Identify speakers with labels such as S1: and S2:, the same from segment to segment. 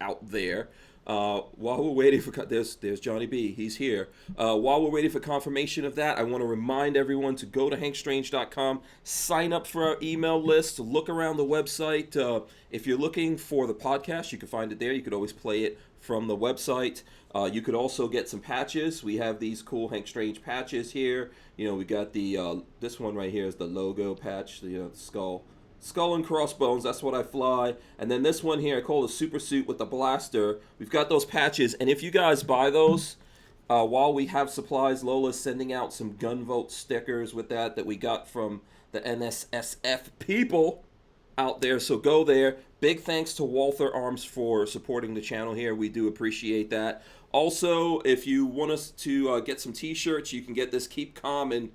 S1: out there. While we're waiting for there's Johnny B. He's here. While we're waiting for confirmation of that, I want to remind everyone to go to hankstrange.com, sign up for our email list, look around the website. If you're looking for the podcast, you can find it there. You could always play it from the website. You could also get some patches. We have these cool Hank Strange patches here. We got the this one right here is the logo patch, the skull and crossbones. That's what I fly. And then this one here I call the super suit with the blaster. We've got those patches, and if you guys buy those, while we have supplies, Lola's sending out some gunvote stickers with that we got from the NSSF people out there. So go there. Big thanks to Walther Arms for supporting the channel here. We do appreciate that. Also, if you want us to get some t-shirts, you can get this Keep Calm and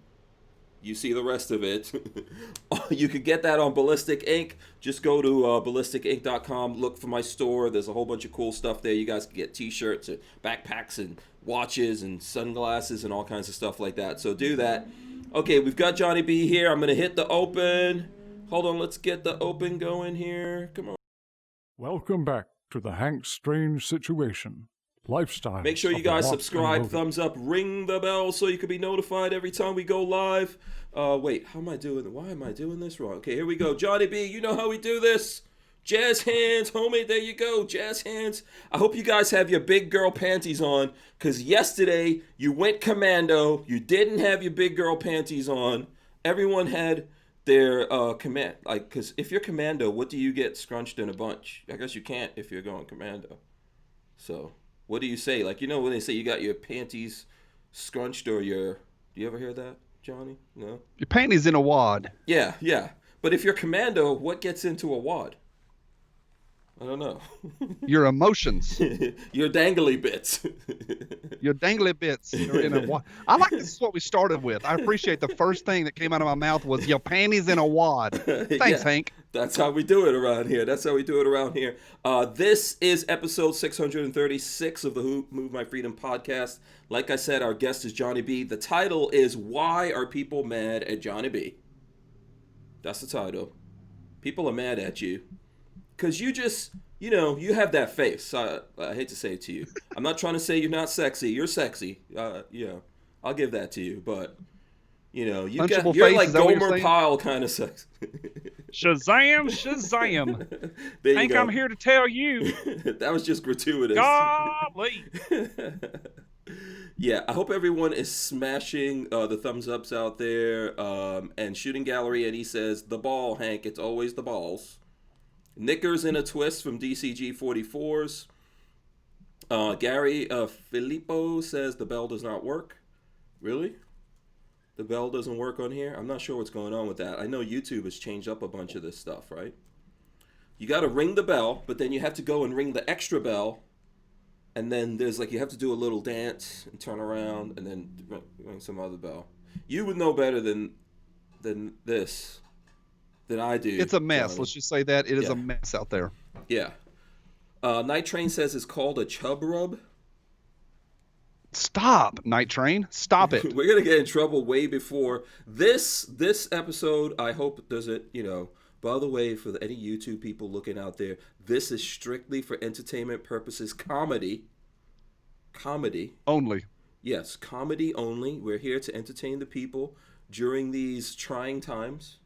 S1: you see the rest of it. You could get that on Ballistic Ink. Just go to ballisticink.com, look for my store. There's a whole bunch of cool stuff there. You guys can get t-shirts and backpacks and watches and sunglasses and all kinds of stuff like that. So do that. Okay, we've got Johnny B here. I'm going to hit the open. Hold on, let's get the open going here. Come on.
S2: Welcome back to the Hank Strange Situation. Lifestyle.
S1: Make sure you guys subscribe, thumbs up, ring the bell so you can be notified every time we go live. Wait, how am I doing? Why am I doing this wrong? Okay, here we go. Johnny B, you know how we do this. Jazz hands, homie, there you go. Jazz hands. I hope you guys have your big girl panties on, because yesterday you went commando. You didn't have your big girl panties on. Everyone had their command. Because if you're commando, what do you get scrunched in a bunch? I guess you can't if you're going commando. So what do you say? When they say you got your panties scrunched or do you ever hear that, Johnny? No?
S3: Your panties in a wad.
S1: Yeah. But if you're commando, what gets into a wad? I don't know.
S3: Your emotions.
S1: Your dangly bits.
S3: Your dangly bits are in a wad. I like this is what we started with. I appreciate the first thing that came out of my mouth was your panties in a wad. Thanks, Hank.
S1: That's how we do it around here. This is episode 636 of the Who Move My Freedom podcast. Like I said, our guest is Johnny B. The title is Why Are People Mad at Johnny B? That's the title. People are mad at you because you just, you have that face. I hate to say it to you. I'm not trying to say you're not sexy. You're sexy. I'll give that to you. But, you're like Gomer Pyle kind of sex.
S4: Shazam, Shazam. Hank, I'm here to tell you.
S1: That was just gratuitous.
S4: Golly.
S1: Yeah, I hope everyone is smashing the thumbs ups out there. And Shooting Gallery, and he says, the ball, Hank, it's always the balls. Knickers in a Twist from DCG 44s. Gary Filippo says the bell does not work. Really? The bell doesn't work on here? I'm not sure what's going on with that. I know YouTube has changed up a bunch of this stuff, right? You got to ring the bell, but then you have to go and ring the extra bell. And then there's you have to do a little dance and turn around and then ring some other bell. You would know better than this. Than I do.
S3: It's a mess.
S1: Johnny.
S3: Let's just say that. It is a mess out there.
S1: Yeah. Night Train says it's called a chub rub.
S3: Stop, Night Train. Stop it.
S1: We're going to get in trouble way before this episode. I hope doesn't, by the way, for any YouTube people looking out there, this is strictly for entertainment purposes. Comedy.
S3: Only.
S1: Yes, comedy only. We're here to entertain the people during these trying times.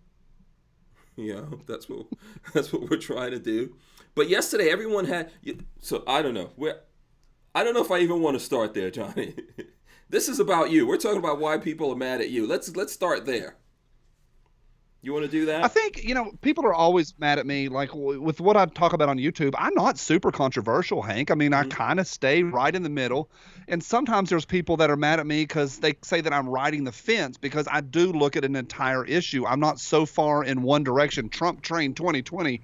S1: That's what we're trying to do. But yesterday, everyone had. So I don't know. I don't know if I even want to start there, Johnny. This is about you. We're talking about why people are mad at you. Let's start there. You want to do that?
S3: I think, people are always mad at me, with what I talk about on YouTube. I'm not super controversial, Hank. I mean, I kind of stay right in the middle. And sometimes there's people that are mad at me because they say that I'm riding the fence because I do look at an entire issue. I'm not so far in one direction, Trump train 2020.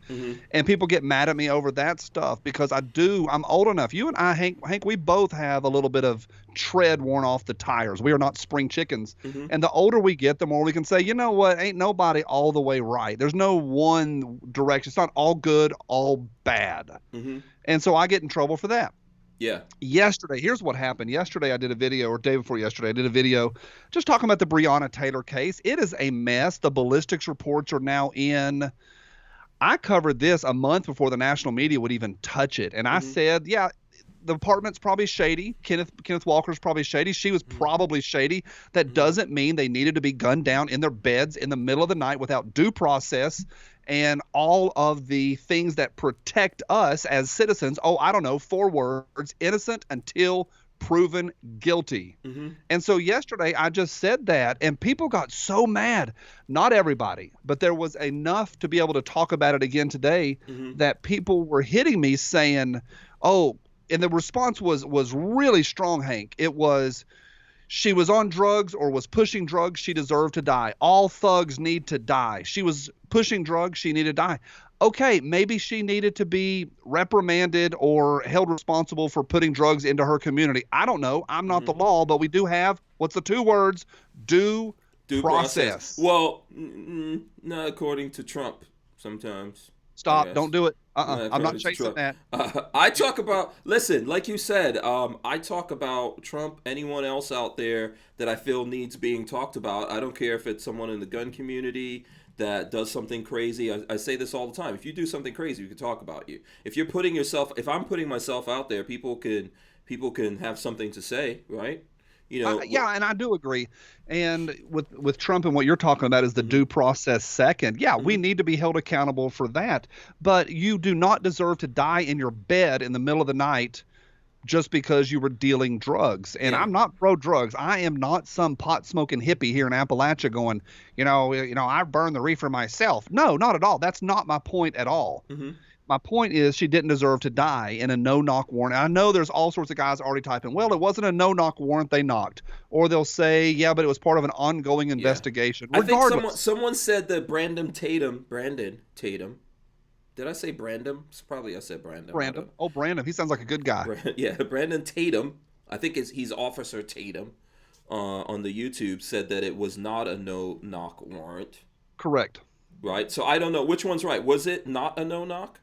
S3: And people get mad at me over that stuff because I'm old enough. You and I, Hank, we both have a little bit of tread worn off the tires. We are not spring chickens. And the older we get, the more we can say, you know what, ain't nobody all the way right. There's no one direction. It's not all good, all bad. And so I get in trouble for that.
S1: Yeah.
S3: Yesterday, here's what happened. Yesterday I did a video, or day before yesterday, I did a video just talking about the Breonna Taylor case. It is a mess. The ballistics reports are now in. I covered this a month before the national media would even touch it. And I said, yeah, the apartment's probably shady. Kenneth Walker's probably shady. She was probably shady. That doesn't mean they needed to be gunned down in their beds in the middle of the night without due process and all of the things that protect us as citizens. Oh, I don't know, 4 words: innocent until proven guilty. And so yesterday I just said that, and people got so mad. Not everybody, but there was enough to be able to talk about it again today that people were hitting me saying, oh, and the response was really strong, Hank. It was, she was on drugs or was pushing drugs, she deserved to die. All thugs need to die. She was pushing drugs, she needed to die. Okay, maybe she needed to be reprimanded or held responsible for putting drugs into her community. I don't know. I'm not the law, but we do have, what's the 2 words? Due process.
S1: Well, not according to Trump sometimes.
S3: Stop. Don't do it. I'm not chasing that.
S1: I talk about, listen, like you said, I talk about Trump, anyone else out there that I feel needs being talked about. I don't care if it's someone in the gun community that does something crazy. I say this all the time. If you do something crazy, we can talk about you. If I'm putting myself out there, people can have something to say, right?
S3: Yeah, and I do agree. And with Trump and what you're talking about is the due process second. Yeah, we need to be held accountable for that. But you do not deserve to die in your bed in the middle of the night just because you were dealing drugs. And I'm not pro drugs. I am not some pot smoking hippie here in Appalachia going, I burn the reefer myself. No, not at all. That's not my point at all. My point is she didn't deserve to die in a no-knock warrant. I know there's all sorts of guys already typing, well, it wasn't a no-knock warrant, they knocked. Or they'll say, yeah, but it was part of an ongoing investigation. Regardless.
S1: I think someone said that Brandon Tatum, did I say Brandon? Probably I said Brandon.
S3: Brandon. Oh, Brandon. He sounds like a good guy.
S1: Yeah, Brandon Tatum. I think he's Officer Tatum on the YouTube said that it was not a no-knock warrant.
S3: Correct.
S1: Right. So I don't know. Which one's right? Was it not a no-knock?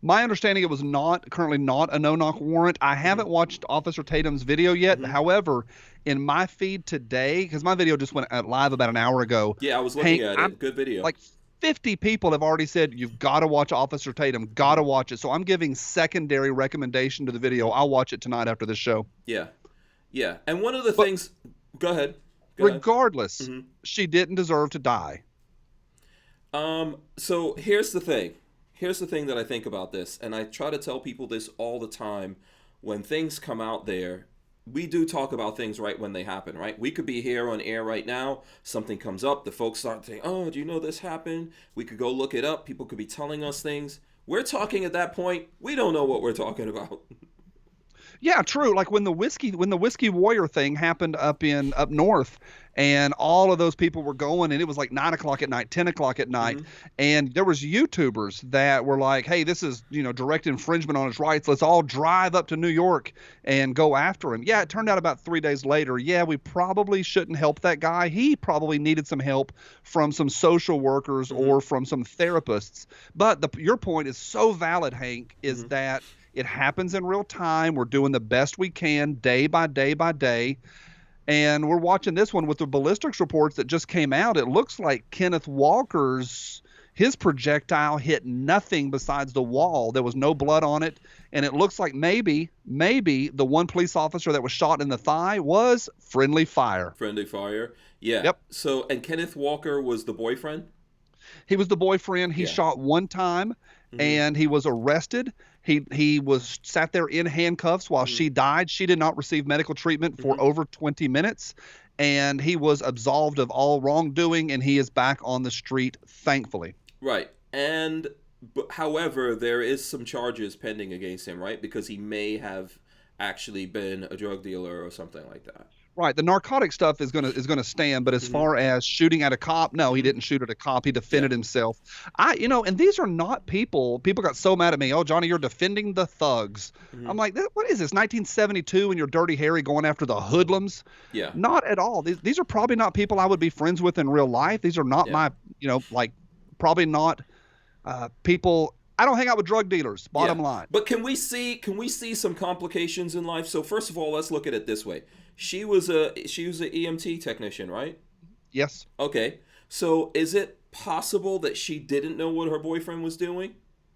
S3: My understanding, it was currently not a no-knock warrant. I haven't watched Officer Tatum's video yet. However, in my feed today, because my video just went live about an hour ago.
S1: Yeah, I was looking at it. Good video.
S3: Like 50 people have already said, you've got to watch Officer Tatum, got to watch it. So I'm giving secondary recommendation to the video. I'll watch it tonight after this show.
S1: Yeah. Yeah. And one of the things, go ahead.
S3: Regardless, she didn't deserve to die.
S1: So here's the thing. Here's the thing that I think about this, and I try to tell people this all the time. When things come out there, we do talk about things right when they happen, right? We could be here on air right now. Something comes up. The folks start saying, oh, do you know this happened? We could go look it up. People could be telling us things. We're talking at that point. We don't know what we're talking about.
S3: Yeah, true. Like when the whiskey warrior thing happened up north, and all of those people were going, and it was like 9 o'clock at night, 10 o'clock at night, and there was YouTubers that were like, hey, this is direct infringement on his rights. Let's all drive up to New York and go after him. Yeah, it turned out about 3 days later, yeah, we probably shouldn't help that guy. He probably needed some help from some social workers or from some therapists. But your point is so valid, Hank, is that it happens in real time. We're doing the best we can day by day by day. And we're watching this one with the ballistics reports that just came out. It looks like Kenneth Walker's projectile hit nothing besides the wall. There was no blood on it. And it looks like maybe the one police officer that was shot in the thigh was friendly fire.
S1: Friendly fire. Yeah.
S3: Yep.
S1: So, and Kenneth Walker was the boyfriend?
S3: He was the boyfriend. He shot one time and he was arrested. He was sat there in handcuffs while she died. She did not receive medical treatment for over 20 minutes, and he was absolved of all wrongdoing, and he is back on the street, thankfully.
S1: Right. However, there is some charges pending against him, right? Because he may have actually been a drug dealer or something like that.
S3: Right. The narcotic stuff is gonna stand, but as far as shooting at a cop, no, he didn't shoot at a cop. He defended himself. And these are not people got so mad at me. Oh, Johnny, you're defending the thugs. I'm like, what is this, 1972 and you're Dirty Harry going after the hoodlums? Yeah. Not at all. These are probably not people I would be friends with in real life. These are not my, probably not people. I don't hang out with drug dealers, bottom line.
S1: But can we see some complications in life? So first of all, let's look at it this way. She was an EMT technician, right?
S3: Yes.
S1: Okay. So is it possible that she didn't know what her boyfriend was doing.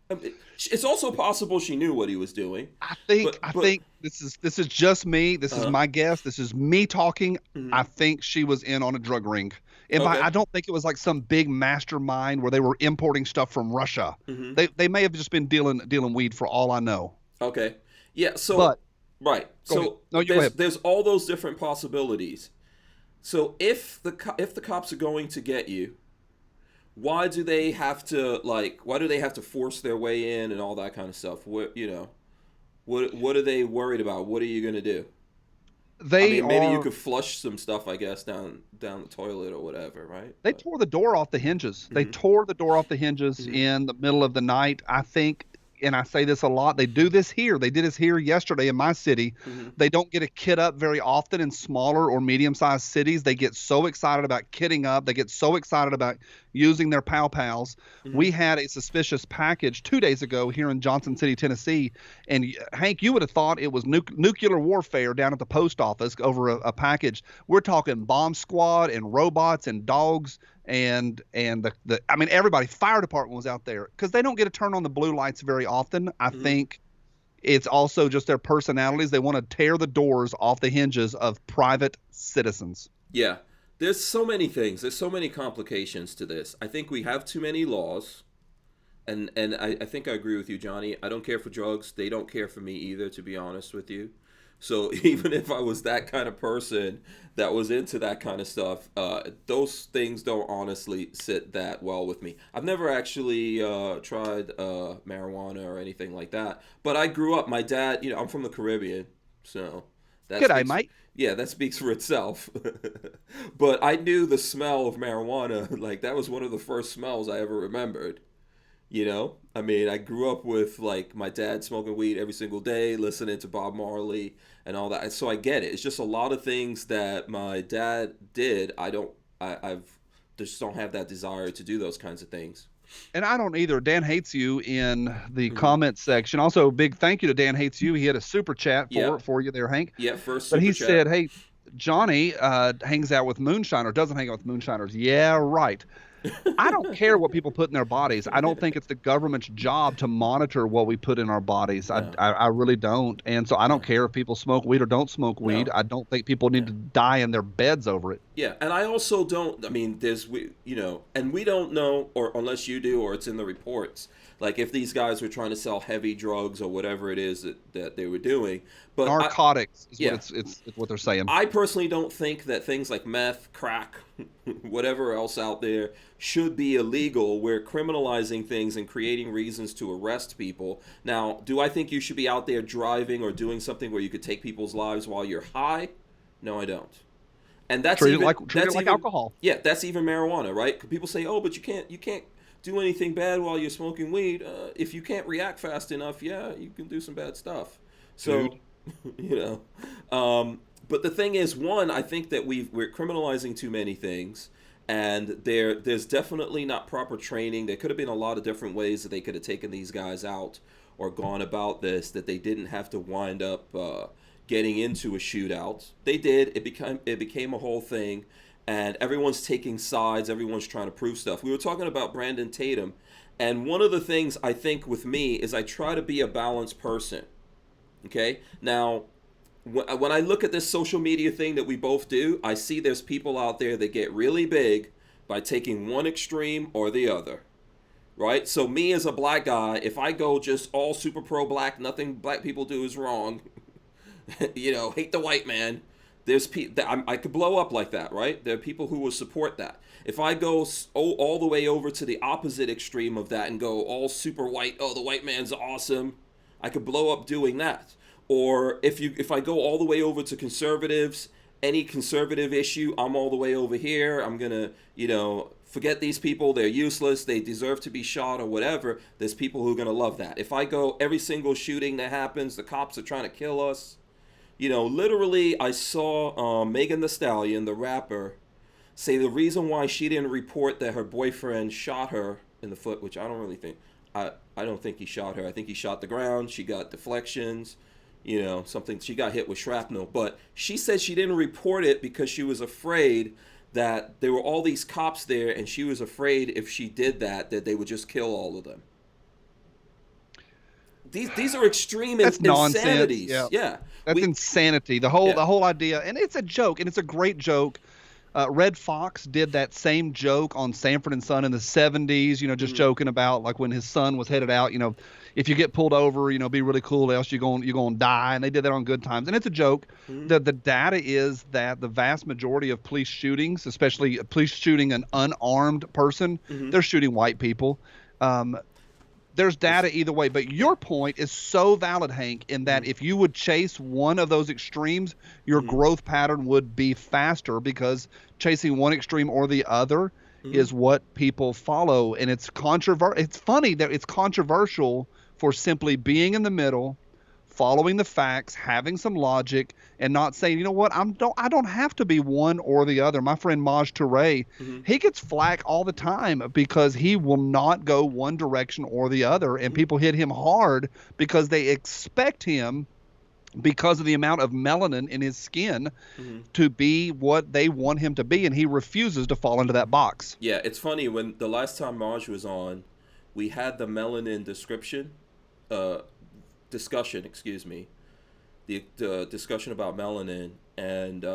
S1: It's also possible she knew what he was doing.
S3: I think this is just me. This is my guess. This is me talking. I think she was in on a drug ring. And I don't think it was like some big mastermind where they were importing stuff from Russia. They may have just been dealing weed for all I know.
S1: Okay. Yeah. So right. So there's all those different possibilities. So if the cops are going to get you, why do they have to force their way in and all that kind of stuff? What are they worried about? What are you going to do? Maybe you could flush some stuff, I guess, down the toilet or whatever, right?
S3: They tore the door off the hinges. They tore the door off the hinges in the middle of the night. I think, and I say this a lot, they do this here. They did this here yesterday in my city. They don't get a kit up very often in smaller or medium-sized cities. They get so excited about kitting up. They get so excited about using their pals. We had a suspicious package 2 days ago here in Johnson City, Tennessee. And Hank, you would have thought it was nuclear warfare down at the post office over a package. We're talking bomb squad and robots and dogs and everybody, fire department was out there because they don't get to turn on the blue lights very often. I think it's also just their personalities. They want to tear the doors off the hinges of private citizens.
S1: Yeah. There's so many things. There's so many complications to this. I think we have too many laws. And I think I agree with you, Johnny. I don't care for drugs. They don't care for me either, to be honest with you. So even if I was that kind of person that was into that kind of stuff, those things don't honestly sit that well with me. I've never actually tried marijuana or anything like that. But I grew up, my dad, I'm from the Caribbean, so...
S3: G'day, mate.
S1: Yeah, that speaks for itself. But I knew the smell of marijuana. Like, that was one of the first smells I ever remembered. I grew up with, like, my dad smoking weed every single day, listening to Bob Marley and all that. And so I get it. It's just a lot of things that my dad did. I've just don't have that desire to do those kinds of things.
S3: And I don't either. Dan Hates You in the comment section. Also, big thank you to Dan Hates You. He had a super chat for you there, Hank.
S1: Yeah, first super
S3: chat. But he said, hey, Johnny hangs out with moonshiners, doesn't hang out with moonshiners. Yeah, right. I don't care what people put in their bodies. I don't think it's the government's job to monitor what we put in our bodies. No. I really don't. And so I don't care if people smoke weed or don't smoke weed. No. I don't think people need to die in their beds over it.
S1: Yeah, and I also don't, and we don't know, or unless you do, or it's in the reports, like if these guys were trying to sell heavy drugs or whatever it is that they were doing. But
S3: narcotics is it's what they're saying.
S1: I personally don't think that things like meth, crack, whatever else out there should be illegal. We're criminalizing things and creating reasons to arrest people. Now, do I think you should be out there driving or doing something where you could take people's lives while you're high? No, I don't. And that's
S3: treat it like alcohol.
S1: Yeah, that's even marijuana, right? People say, "Oh, but you can't do anything bad while you're smoking weed." If you can't react fast enough, you can do some bad stuff. So, but the thing is, one, I think that we're criminalizing too many things, and there's definitely not proper training. There could have been a lot of different ways that they could have taken these guys out or gone about this, that they didn't have to wind up getting into a shootout. They did. It became a whole thing, and everyone's taking sides. Everyone's trying to prove stuff. We were talking about Brandon Tatum, and one of the things I think with me is I try to be a balanced person. Okay? Now, when I look at this social media thing that we both do, I see there's people out there that get really big by taking one extreme or the other. Right? So me as a black guy, if I go just all super pro black, nothing black people do is wrong, hate the white man, there's I could blow up like that, right? There are people who will support that. If I go all the way over to the opposite extreme of that and go all super white, the white man's awesome, I could blow up doing that. Or if I go all the way over to conservatives, any conservative issue, I'm all the way over here. I'm going to, forget these people. They're useless. They deserve to be shot or whatever. There's people who are going to love that. If I go every single shooting that happens, the cops are trying to kill us. Literally, I saw Megan Thee Stallion, the rapper, say the reason why she didn't report that her boyfriend shot her in the foot, which I don't really think. I don't think he shot her. I think he shot the ground. She got deflections. Something, she got hit with shrapnel, but she said she didn't report it because she was afraid that there were all these cops there, and she was afraid if she did that they would just kill all of them. These are extreme insanities. Yeah.
S3: That's insanity. The whole idea, and it's a joke, and it's a great joke. Red Fox did that same joke on Sanford and Son in the 70s, just joking about like when his son was headed out, if you get pulled over, be really cool, else you're going to die. And they did that on Good Times. And it's a joke. The data is that the vast majority of police shootings, especially police shooting an unarmed person, they're shooting white people. There's data either way, but your point is so valid, Hank, in that if you would chase one of those extremes, your growth pattern would be faster, because chasing one extreme or the other is what people follow. And it's It's funny that it's controversial for simply being in the middle, following the facts, having some logic, and not saying, you know what, I don't have to be one or the other. My friend Maj Touré, he gets flack all the time because he will not go one direction or the other, and people hit him hard because they expect him, because of the amount of melanin in his skin, to be what they want him to be, and he refuses to fall into that box.
S1: Yeah, it's funny, when the last time Maj was on, we had the melanin discussion, the discussion about melanin, and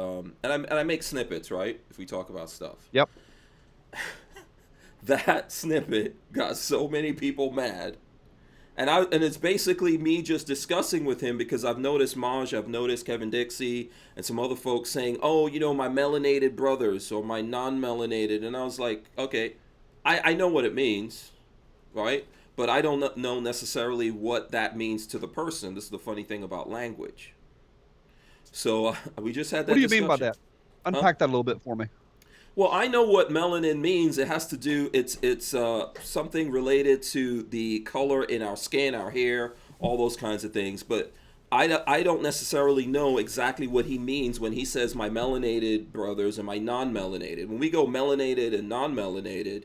S1: I make snippets, right, if we talk about stuff.
S3: Yep.
S1: That snippet got so many people mad, and it's basically me just discussing with him, because I've noticed Maj, I've noticed Kevin Dixie and some other folks saying, oh, my melanated brothers or my non-melanated, and I was like, okay, I know what it means, right? But I don't know necessarily what that means to the person. This is the funny thing about language. So we just had that.
S3: What do you
S1: discussion.
S3: mean by that? Unpack that a little bit for me.
S1: Well, I know what melanin means. It has to do. It's something related to the color in our skin, our hair, all those kinds of things. But I don't necessarily know exactly what he means when he says my melanated brothers and my non-melanated. When we go melanated and non-melanated,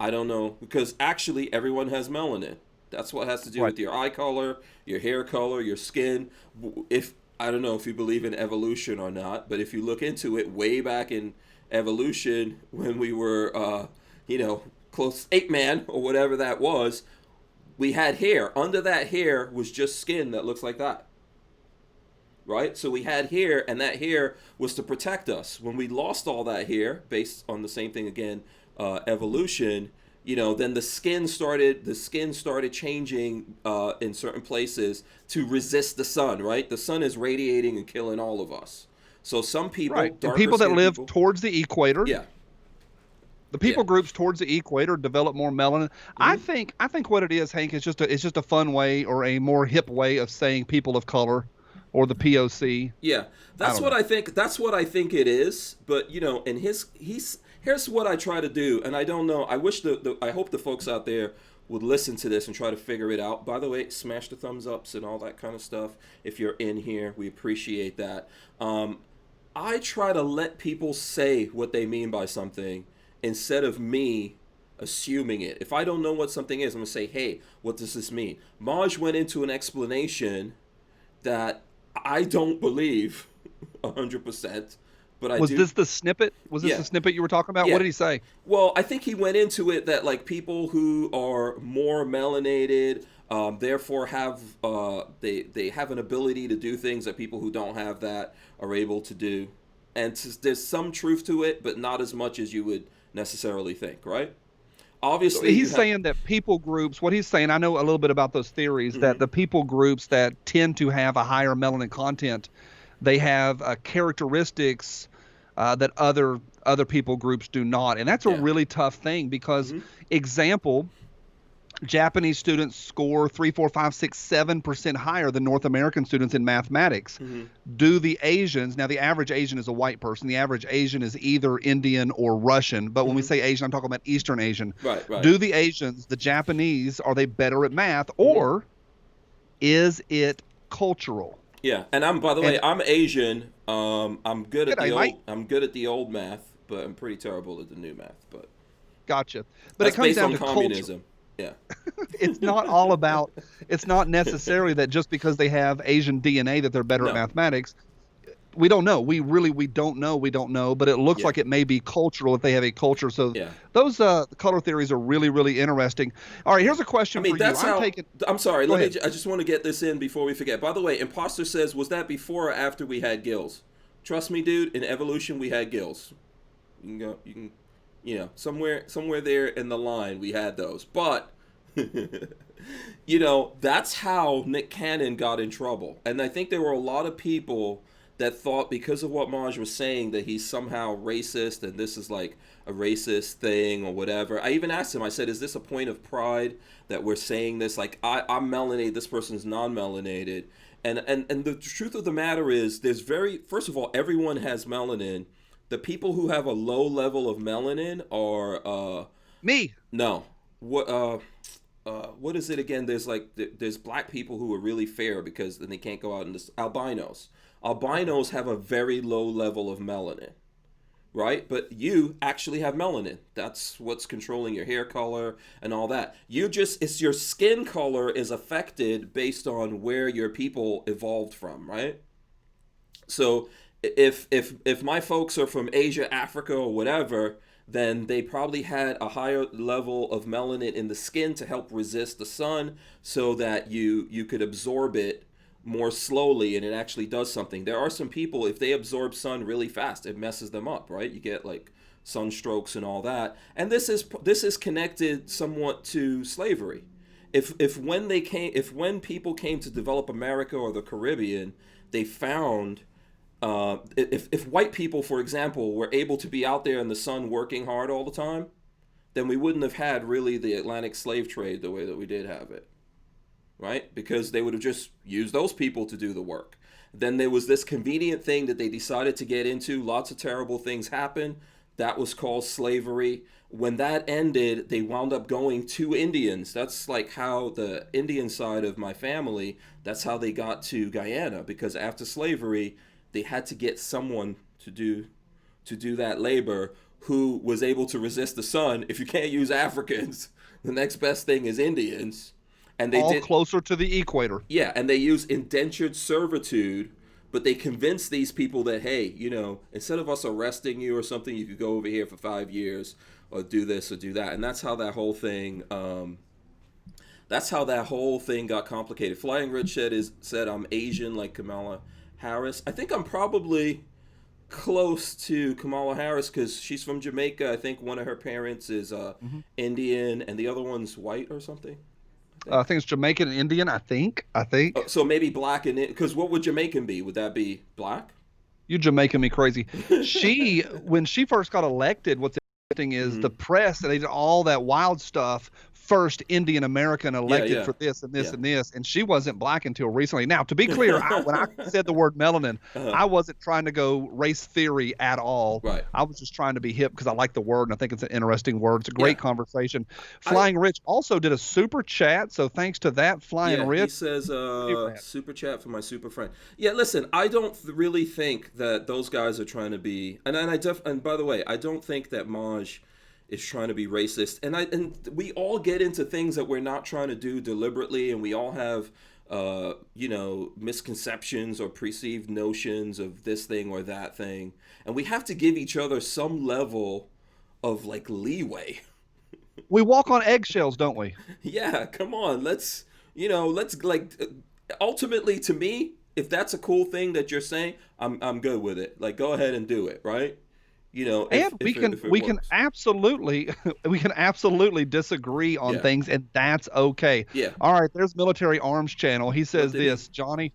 S1: I don't know, because actually everyone has melanin. That's what has to do with your eye color, your hair color, your skin. I don't know if you believe in evolution or not, but if you look into it, way back in evolution, when we were, close ape man or whatever that was, we had hair. Under that hair was just skin that looks like that. Right? So we had hair, and that hair was to protect us. When we lost all that hair, based on the same thing again, evolution, then the skin started changing in certain places to resist the sun, right? The sun is radiating and killing all of us. So some people,
S3: and people that live towards the equator, the people groups towards the equator develop more melanin. I think what it is, Hank, is just a fun way, or a more hip way of saying people of color, or the POC.
S1: Yeah, that's what I think. That's what I think it is. But and here's what I try to do, and I don't know. I wish I hope the folks out there would listen to this and try to figure it out. By the way, smash the thumbs ups and all that kind of stuff. If you're in here, we appreciate that. I try to let people say what they mean by something instead of me assuming it. If I don't know what something is, I'm going to say, hey, what does this mean? Maj went into an explanation that I don't believe 100%. But
S3: was this the snippet? Was this the snippet you were talking about? Yeah. What did he say?
S1: Well, I think he went into it that like people who are more melanated, therefore have they have an ability to do things that people who don't have that are able to do, and there's some truth to it, but not as much as you would necessarily think, right? Obviously,
S3: so he's saying that people groups. What he's saying, I know a little bit about those theories. That the people groups that tend to have a higher melanin content, they have characteristics that other people groups do not, and that's a really tough thing because, example, Japanese students score 3, 4, 5, 6, 7% higher than North American students in mathematics. Do the Asians, now the average Asian is a white person, the average Asian is either Indian or Russian, but when we say Asian, I'm talking about Eastern Asian.
S1: Right.
S3: Do the Asians, the Japanese, are they better at math, or is it cultural?
S1: Yeah, and by the way, I'm Asian. I'm good at the old math, but I'm pretty terrible at the new math. But
S3: gotcha. But it comes down to
S1: communism. Culture. Yeah.
S3: It's not all about. It's not necessarily that just because they have Asian DNA that they're better at mathematics. we don't know. We don't know. We don't know, but it looks like it may be cultural if they have a culture. So those color theories are really, really interesting. All right, here's a question for you.
S1: I'm sorry. I just want to get this in before we forget. By the way, Imposter says, was that before or after we had gills? Trust me, dude, in evolution we had gills. You can somewhere there in the line we had those. But that's how Nick Cannon got in trouble. And I think there were a lot of people that thought, because of what Maj was saying, that he's somehow racist and this is like a racist thing or whatever. I even asked him, I said, is this a point of pride that we're saying this? Like, I'm melanated, this person's non-melanated. And the truth of the matter is, first of all, everyone has melanin. The people who have a low level of melanin are...
S3: me.
S1: No. What is it again? There's black people who are really fair because then they can't go out in this. Albinos. Albinos have a very low level of melanin, right? But you actually have melanin. That's what's controlling your hair color and all that. It's your skin color is affected based on where your people evolved from, right? So if my folks are from Asia, Africa, or whatever, then they probably had a higher level of melanin in the skin to help resist the sun so that you could absorb it more slowly and it actually does something. There are some people, if they absorb sun really fast, it messes them up, right? You get like sunstrokes and all that. And this is connected somewhat to slavery. If when people came to develop America or the Caribbean, they found if white people, for example, were able to be out there in the sun working hard all the time, then we wouldn't have had really the Atlantic slave trade the way that we did have it, right? Because they would have just used those people to do the work. Then there was this convenient thing that they decided to get into. Lots of terrible things happened. That was called slavery. When that ended, they wound up going to Indians. That's like how the Indian side of my family, that's how they got to Guyana, because after slavery, they had to get someone to do that labor who was able to resist the sun. If you can't use Africans, the next best thing is Indians. And they did
S3: closer to the equator.
S1: Yeah, and they used indentured servitude, but they convinced these people that, hey, instead of us arresting you or something, you could go over here for 5 years or do this or do that. And that's how that whole thing got complicated. Flying Rich said I'm Asian like Kamala Harris. I think I'm probably close to Kamala Harris because she's from Jamaica. I think one of her parents is Indian and the other one's white or something.
S3: I think it's Jamaican and Indian, I think.
S1: Oh, so maybe black and because what would Jamaican be? Would that be black?
S3: You Jamaican me crazy. When she first got elected, what's interesting is the press, and they did all that wild stuff. First Indian American elected for this and this and this, and she wasn't black until recently. Now, to be clear, when I said the word melanin, I wasn't trying to go race theory at all.
S1: Right.
S3: I was just trying to be hip because I like the word and I think it's an interesting word. It's a great conversation. Flying Rich also did a super chat, so thanks to that, Flying Rich.
S1: He says super chat for my super friend. Yeah, listen, I don't really think that those guys are trying to be, and by the way, I don't think that Maj is trying to be racist, and we all get into things that we're not trying to do deliberately, and we all have misconceptions or perceived notions of this thing or that thing, and we have to give each other some level of like leeway.
S3: We walk on eggshells, don't we?
S1: Yeah, come on, let's ultimately, to me, if that's a cool thing that you're saying, I'm good with it. Like, go ahead and do it, right?
S3: We can absolutely disagree on things, and that's okay.
S1: Yeah.
S3: All right, there's Military Arms Channel. He says this, Johnny.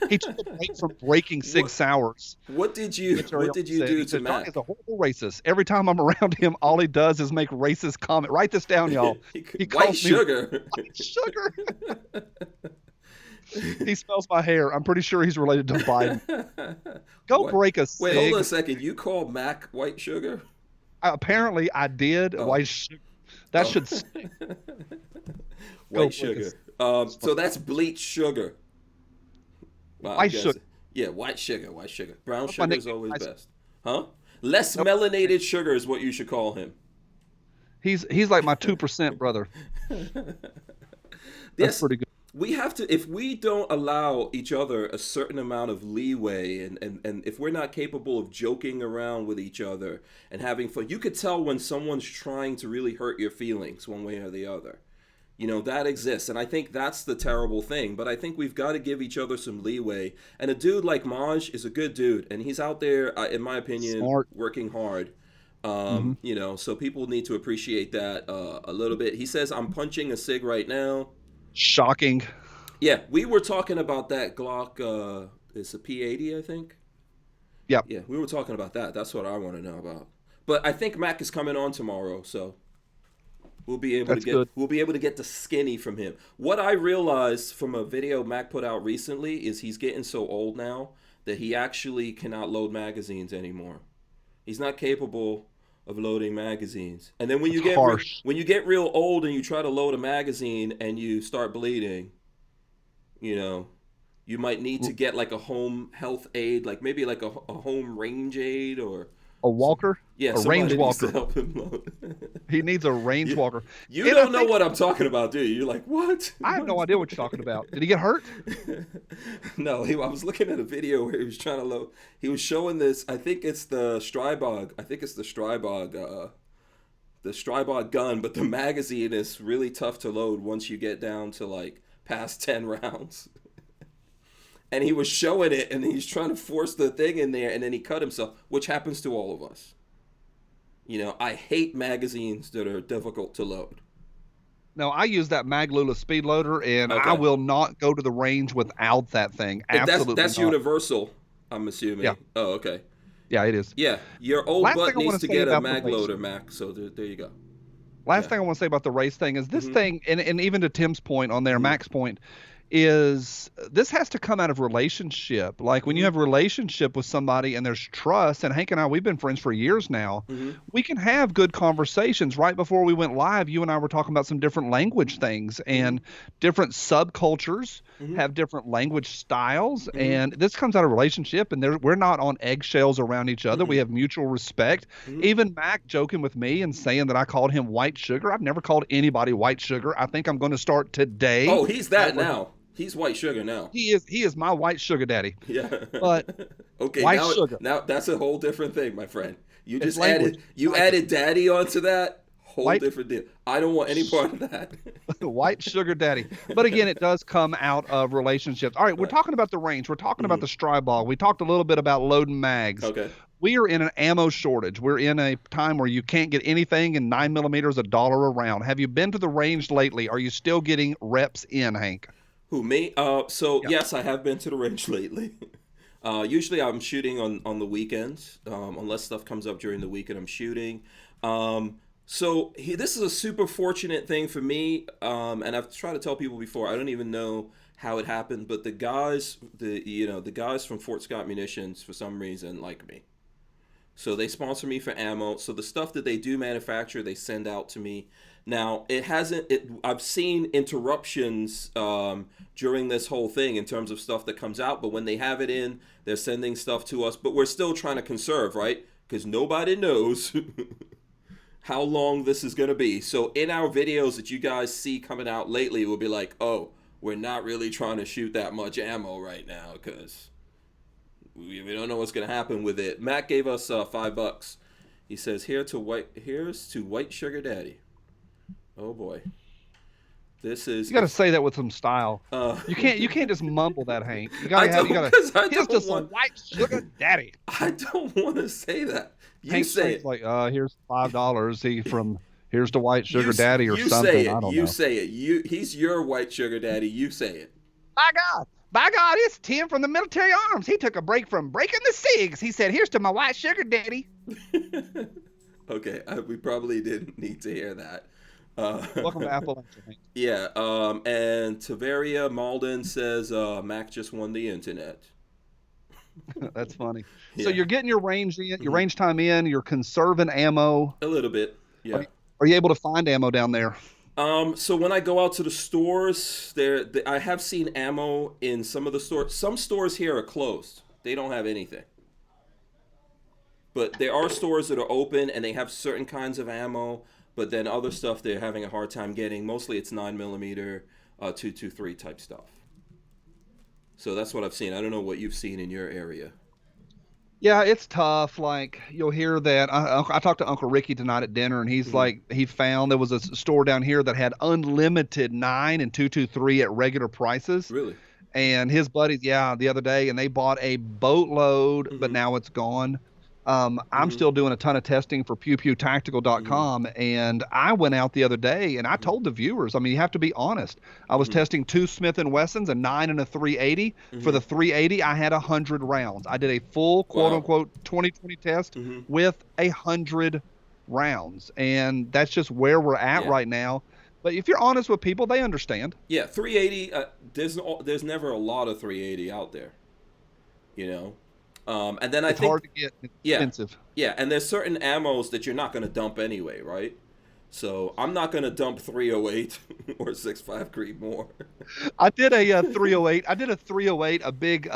S3: He took a break from breaking Sig Sauers.
S1: What did you do to Matt?
S3: Johnny's a horrible racist. Every time I'm around him, all he does is make racist comment. Write this down, y'all.
S1: He calls me
S3: white sugar. He smells my hair. I'm pretty sure he's related to Biden. Break a Sig.
S1: Wait, hold on a second. You called Mac white sugar?
S3: Apparently, I did. White sugar. That should stink.
S1: White sugar. So that's bleach sugar. Well,
S3: white sugar.
S1: Yeah, white sugar. Brown sugar is always best. Huh? Less melanated sugar is what you should call him.
S3: He's like my 2% brother. That's pretty good.
S1: we have to, if we don't allow each other a certain amount of leeway, and if we're not capable of joking around with each other and having fun, you could tell when someone's trying to really hurt your feelings one way or the other. That exists, and I think that's the terrible thing. But I think we've got to give each other some leeway. And a dude like Maj is a good dude, and he's out there, in my opinion,
S3: Smart.
S1: working hard. So people need to appreciate that a little bit. He says, I'm punching a cig right now.
S3: Shocking.
S1: Yeah, we were talking about that Glock. It's a P80, I think.
S3: Yep.
S1: Yeah, we were talking about that. That's what I want to know about. But I think Mac is coming on tomorrow, so we'll be able to get the skinny from him. What I realized from a video Mac put out recently is he's getting so old now that he actually cannot load magazines anymore. He's not capable of loading magazines. And then when you get real old and you try to load a magazine and you start bleeding, you might need to get like a home health aid, like maybe like a home range aid or
S3: a walker.
S1: Yeah,
S3: a range walker.
S1: Needs to help him load.
S3: He needs a range walker.
S1: You don't know what I'm talking about, do you? You're like, what?
S3: I have no idea what you're talking about. Did he get hurt?
S1: No, I was looking at a video where he was trying to load. He was showing this. I think it's the Strybog. The Strybog gun, but the magazine is really tough to load once you get down to like past 10 rounds. And he was showing it, and he's trying to force the thing in there, and then he cut himself, which happens to all of us. I hate magazines that are difficult to load.
S3: No, I use that Lola speed loader, and okay. I will not go to the range without that thing. Absolutely
S1: That's
S3: not.
S1: Universal, I'm assuming.
S3: Yeah.
S1: Oh, okay.
S3: Yeah, it is.
S1: Yeah, your old butt needs to get a mag loader, Mac, so there you go.
S3: Last thing I want to say about the race thing is this thing, and even to Tim's point on there, Mac's point, is this has to come out of relationship. Like when you have a relationship with somebody and there's trust, and Hank and I, we've been friends for years now, we can have good conversations. Right before we went live, you and I were talking about some different language things, and different subcultures have different language styles, and this comes out of relationship, and we're not on eggshells around each other. We have mutual respect. Even Mac joking with me and saying that I called him white sugar. I've never called anybody white sugar. I think I'm going to start today.
S1: Oh, he's that now. He's white sugar now.
S3: He is my white sugar daddy.
S1: Yeah.
S3: But
S1: okay,
S3: white sugar.
S1: Now that's a whole different thing, my friend. You just added daddy onto that. Whole different deal. I don't want any part of that.
S3: White sugar daddy. But again, it does come out of relationships. All right, we're talking about the range. We're talking about the Strybog. We talked a little bit about loading mags. Okay. We are in an ammo shortage. We're in a time where you can't get anything, and 9mm is $1 a round. Have you been to the range lately? Are you still getting reps in, Hank?
S1: Who, me? Yes, I have been to the range lately. Usually I'm shooting on the weekends, unless stuff comes up during the week and I'm shooting. This is a super fortunate thing for me, and I've tried to tell people before, I don't even know how it happened, but the guys from Fort Scott Munitions, for some reason, like me. So they sponsor me for ammo. So the stuff that they do manufacture, they send out to me. Now, I've seen interruptions during this whole thing in terms of stuff that comes out. But when they have it in, they're sending stuff to us. But we're still trying to conserve, right? Because nobody knows how long this is going to be. So in our videos that you guys see coming out lately, we'll be like, oh, we're not really trying to shoot that much ammo right now because we don't know what's going to happen with it. Matt gave us $5. He says, here's to white sugar daddy. Oh boy, this is.
S3: You got to say that with some style. You can't just mumble that, Hank. You got to. Here's to some white sugar daddy.
S1: I don't want to say that.
S3: You say it like, here's $5. Here's to white sugar daddy or something.
S1: Say it.
S3: I don't know.
S1: You say it. He's your white sugar daddy. You say it.
S3: By God, it's Tim from the Military Arms. He took a break from breaking the SIGs. He said, here's to my white sugar daddy.
S1: Okay, we probably didn't need to hear that.
S3: Welcome to Appalachia.
S1: Yeah, and Tavaria Malden says Mac just won the internet.
S3: That's funny. Yeah. So you're getting your range in, your range time in, you're conserving ammo.
S1: A little bit, yeah.
S3: Are you able to find ammo down there?
S1: So when I go out to the stores, I have seen ammo in some of the stores. Some stores here are closed. They don't have anything. But there are stores that are open and they have certain kinds of ammo, but then other stuff they're having a hard time getting. Mostly it's 9mm. .223 type stuff. So that's what I've seen. I don't know what you've seen in your area.
S3: Yeah, it's tough. Like you'll hear that. I talked to Uncle Ricky tonight at dinner, and he's like, he found there was a store down here that had unlimited 9 and 223 at regular prices.
S1: Really?
S3: And his buddies, the other day, and they bought a boatload, but now it's gone. I'm still doing a ton of testing for pewpewtactical.com, and I went out the other day and I told the viewers, I mean, you have to be honest. I was testing 2 Smith & Wessons, a 9 and a 380. For the 380, I had 100 rounds. I did a full quote-unquote 2020 test with 100 rounds, and that's just where we're at right now. But if you're honest with people, they understand.
S1: Yeah, 380, there's never a lot of 380 out there, you know? And then
S3: it's hard to get. It's expensive.
S1: Yeah, and there's certain ammos that you're not going to dump anyway, right? So I'm not going to dump 308 or 6.5 Creedmoor.
S3: I did a 308. I did a 308, a big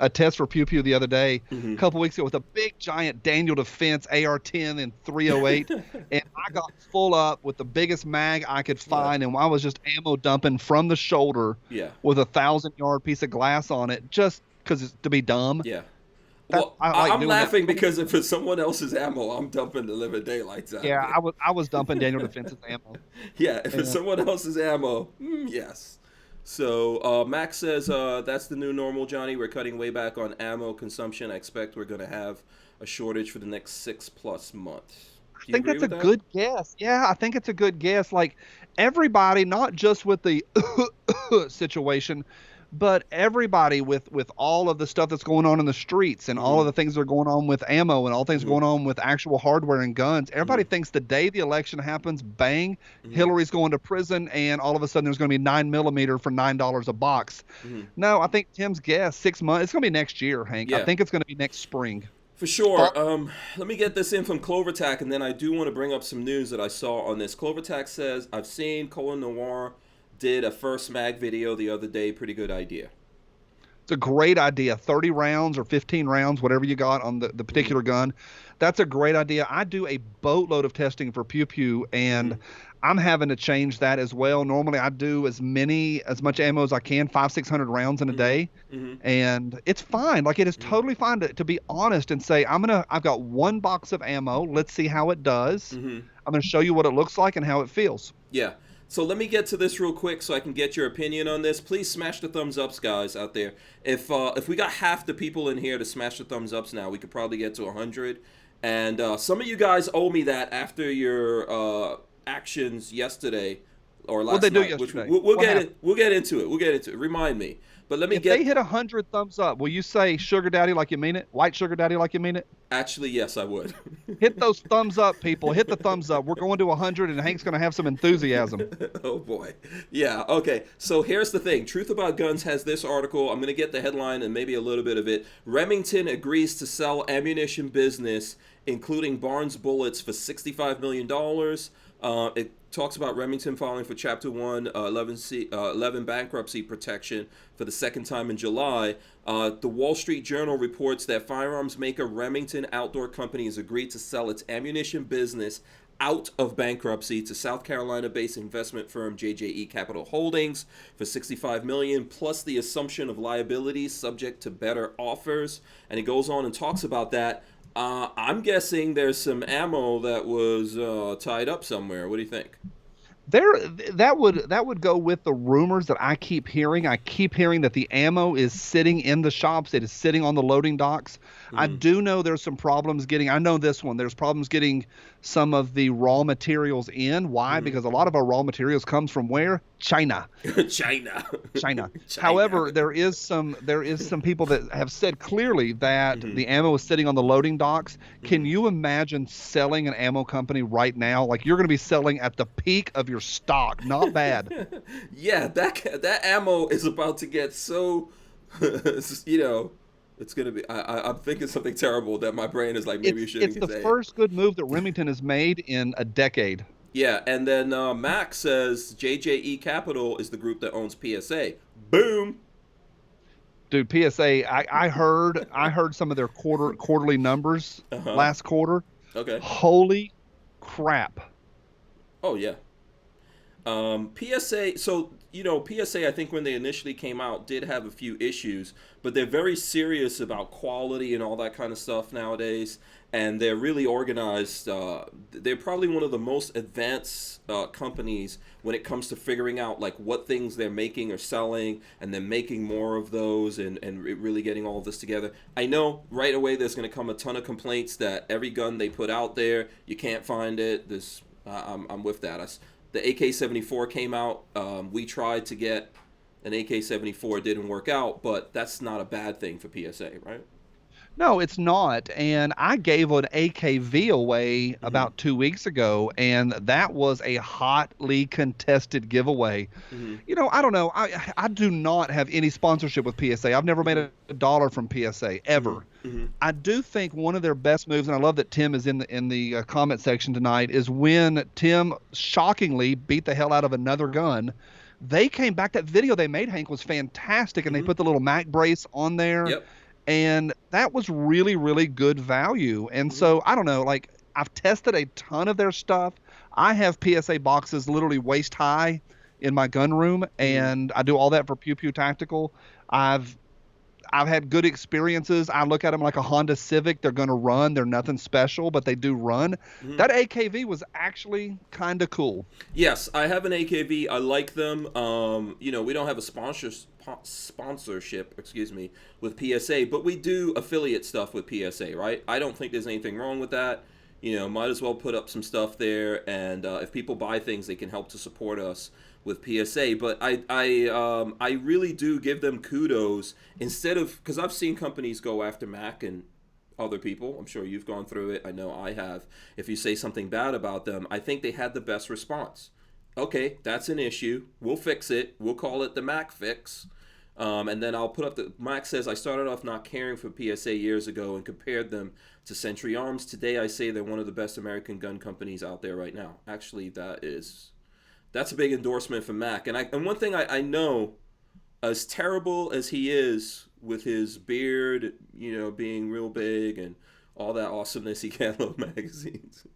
S3: a test for Pew Pew the other day, a couple weeks ago, with a big giant Daniel Defense AR-10 and 308, and I got full up with the biggest mag I could find, and I was just ammo dumping from the shoulder with a 1,000-yard piece of glass on it, just because it's to be dumb.
S1: Yeah. Well, I'm laughing because if it's someone else's ammo, I'm dumping the living daylights out.
S3: Yeah, I was dumping Daniel Defense's ammo.
S1: Yeah, if it's someone else's ammo, yes. So Max says that's the new normal, Johnny. We're cutting way back on ammo consumption. I expect we're going to have a shortage for the next 6+ months.
S3: I think that's a good guess. Yeah, I think it's a good guess. Like everybody, not just with the situation, but everybody with all of the stuff that's going on in the streets and all of the things that are going on with ammo and all things going on with actual hardware and guns, everybody thinks the day the election happens, bang, Hillary's going to prison, and all of a sudden there's going to be 9mm for $9 a box. No, I think Tim's guess, 6 months. It's going to be next year, Hank.
S1: Yeah.
S3: I think it's going to be next spring.
S1: For sure. Let me get this in from CloverTac, and then I do want to bring up some news that I saw on this. CloverTac says, I've seen Colin Noir did a first mag video the other day. Pretty good idea.
S3: It's a great idea. 30 rounds or 15 rounds, whatever you got on the particular gun. That's a great idea. I do a boatload of testing for Pew Pew, and I'm having to change that as well. Normally I do as much ammo as I can, 500-600 rounds in a day. And it's fine. Like it is totally fine to be honest and say, I've got 1 box of ammo. Let's see how it does. I'm going to show you what it looks like and how it feels.
S1: Yeah. So let me get to this real quick so I can get your opinion on this. Please smash the thumbs ups, guys, out there. If we got half the people in here to smash the thumbs ups now, we could probably get to 100. And some of you guys owe me that after your actions yesterday or last
S3: night.
S1: What they do
S3: yesterday?
S1: We'll get into it. We'll get into it. Remind me. But let me
S3: if they hit 100 thumbs up, will you say sugar daddy like you mean it? White sugar daddy like you mean it?
S1: Actually, yes, I would.
S3: Hit those thumbs up, people. Hit the thumbs up. We're going to 100, and Hank's going to have some enthusiasm.
S1: Oh, boy. Yeah, okay. So here's the thing. Truth About Guns has this article. I'm going to get the headline and maybe a little bit of it. Remington agrees to sell ammunition business, including Barnes bullets, for $65 million. It talks about Remington filing for Chapter 1, 11 bankruptcy protection for the second time in July. The Wall Street Journal reports that firearms maker Remington Outdoor Company has agreed to sell its ammunition business out of bankruptcy to South Carolina-based investment firm JJE Capital Holdings for $65 million, plus the assumption of liabilities subject to better offers. And it goes on and talks about that. I'm guessing there's some ammo that was tied up somewhere. What do you think?
S3: That would go with the rumors that I keep hearing. I keep hearing that the ammo is sitting in the shops. It is sitting on the loading docks. I do know there's some problems getting. I know this one. There's problems getting some of the raw materials in. Why? Because a lot of our raw materials comes from where? China.
S1: China.
S3: However, there is some people that have said clearly that the ammo is sitting on the loading docks. Can you imagine selling an ammo company right now? Like you're going to be selling at the peak of your stock. Not bad.
S1: Yeah, that ammo is about to get so, it's going to be, I'm thinking something terrible that my brain is like, maybe you shouldn't say.
S3: It's the first good move that Remington has made in a decade.
S1: Yeah, and then Max says JJE Capital is the group that owns PSA. Boom.
S3: Dude, PSA, I heard some of their quarterly numbers last quarter.
S1: Okay.
S3: Holy crap.
S1: Oh, yeah. PSA, so, PSA, I think when they initially came out, did have a few issues, but they're very serious about quality and all that kind of stuff nowadays, and they're really organized. They're probably one of the most advanced companies when it comes to figuring out like what things they're making or selling, and then making more of those, and really getting all of this together. I know right away there's going to come a ton of complaints that every gun they put out there, you can't find it. I'm with that. The AK-74 came out. We tried to get an AK-74. It didn't work out, but that's not a bad thing for PSA, right?
S3: No, it's not. And I gave an AKV away about 2 weeks ago, and that was a hotly contested giveaway. I don't know. I do not have any sponsorship with PSA. I've never made a dollar from PSA ever. I do think one of their best moves, and I love that Tim is in the comment section tonight, is when Tim shockingly beat the hell out of another gun. They came back. That video they made, Hank, was fantastic, and they put the little Mac brace on there.
S1: Yep.
S3: And that was really, really good value. And so, I don't know, like, I've tested a ton of their stuff. I have PSA boxes literally waist high in my gun room, and I do all that for Pew Pew Tactical. I've had good experiences. I look at them like a Honda Civic. They're going to run. They're nothing special, but they do run. That AKV was actually kind of cool.
S1: Yes, I have an AKV. I like them. We don't have a sponsorship, with PSA, but we do affiliate stuff with PSA, right? I don't think there's anything wrong with that. Might as well put up some stuff there, and if people buy things, they can help to support us with PSA. But I really do give them kudos instead of, because I've seen companies go after Mac and other people. I'm sure you've gone through it. I know I have. If you say something bad about them, I think they had the best response. Okay, that's an issue. We'll fix it. We'll call it the Mac fix. And then I'll put up Mac says, I started off not caring for PSA years ago and compared them to Century Arms. Today I say they're one of the best American gun companies out there right now. Actually, that's a big endorsement for Mac. And one thing I know, as terrible as he is with his beard, being real big and all that awesomeness he can love magazines.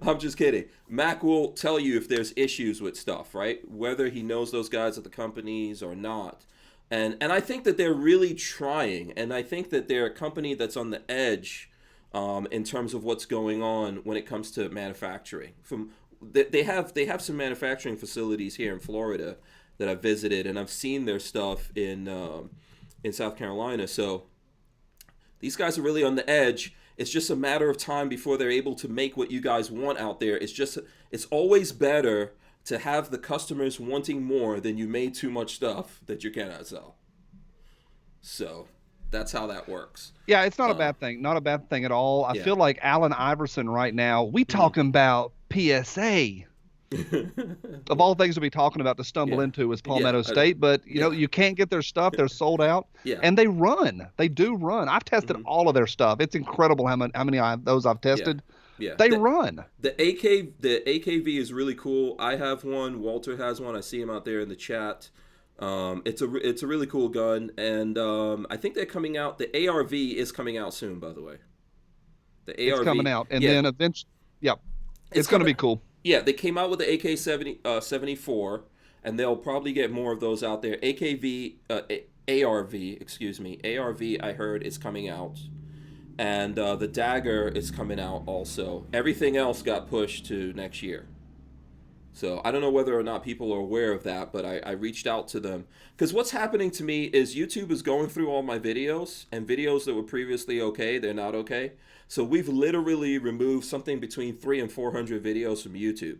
S1: I'm just kidding. Mac will tell you if there's issues with stuff, right? Whether he knows those guys at the companies or not. And I think that they're really trying, and I think that they're a company that's on the edge in terms of what's going on when it comes to manufacturing. They have some manufacturing facilities here in Florida that I've visited, and I've seen their stuff in South Carolina. So these guys are really on the edge. It's just a matter of time before they're able to make what you guys want out there. It's always better to have the customers wanting more than you made too much stuff that you cannot sell. So that's how that works.
S3: Yeah, it's not a bad thing. Not a bad thing at all. I feel like Allen Iverson right now, we talking about PSA. Of all things to be talking about to stumble into is Palmetto State, but you can't get their stuff. They're sold out, and they run. They do run. I've tested all of their stuff. It's incredible how many of those I've tested. They run.
S1: The AKV is really cool. I have one. Walter has one. I see him out there in the chat. It's a really cool gun, and I think they're coming out. The ARV is coming out soon, by the way. The ARV
S3: is coming out, and then eventually, it's going to be cool.
S1: Yeah, they came out with the AK-74, and they'll probably get more of those out there. ARV, I heard, is coming out. And the Dagger is coming out also. Everything else got pushed to next year. So I don't know whether or not people are aware of that, but I reached out to them. Because what's happening to me is YouTube is going through all my videos, and videos that were previously okay, they're not okay. So we've literally removed something between 300 and 400 videos from YouTube.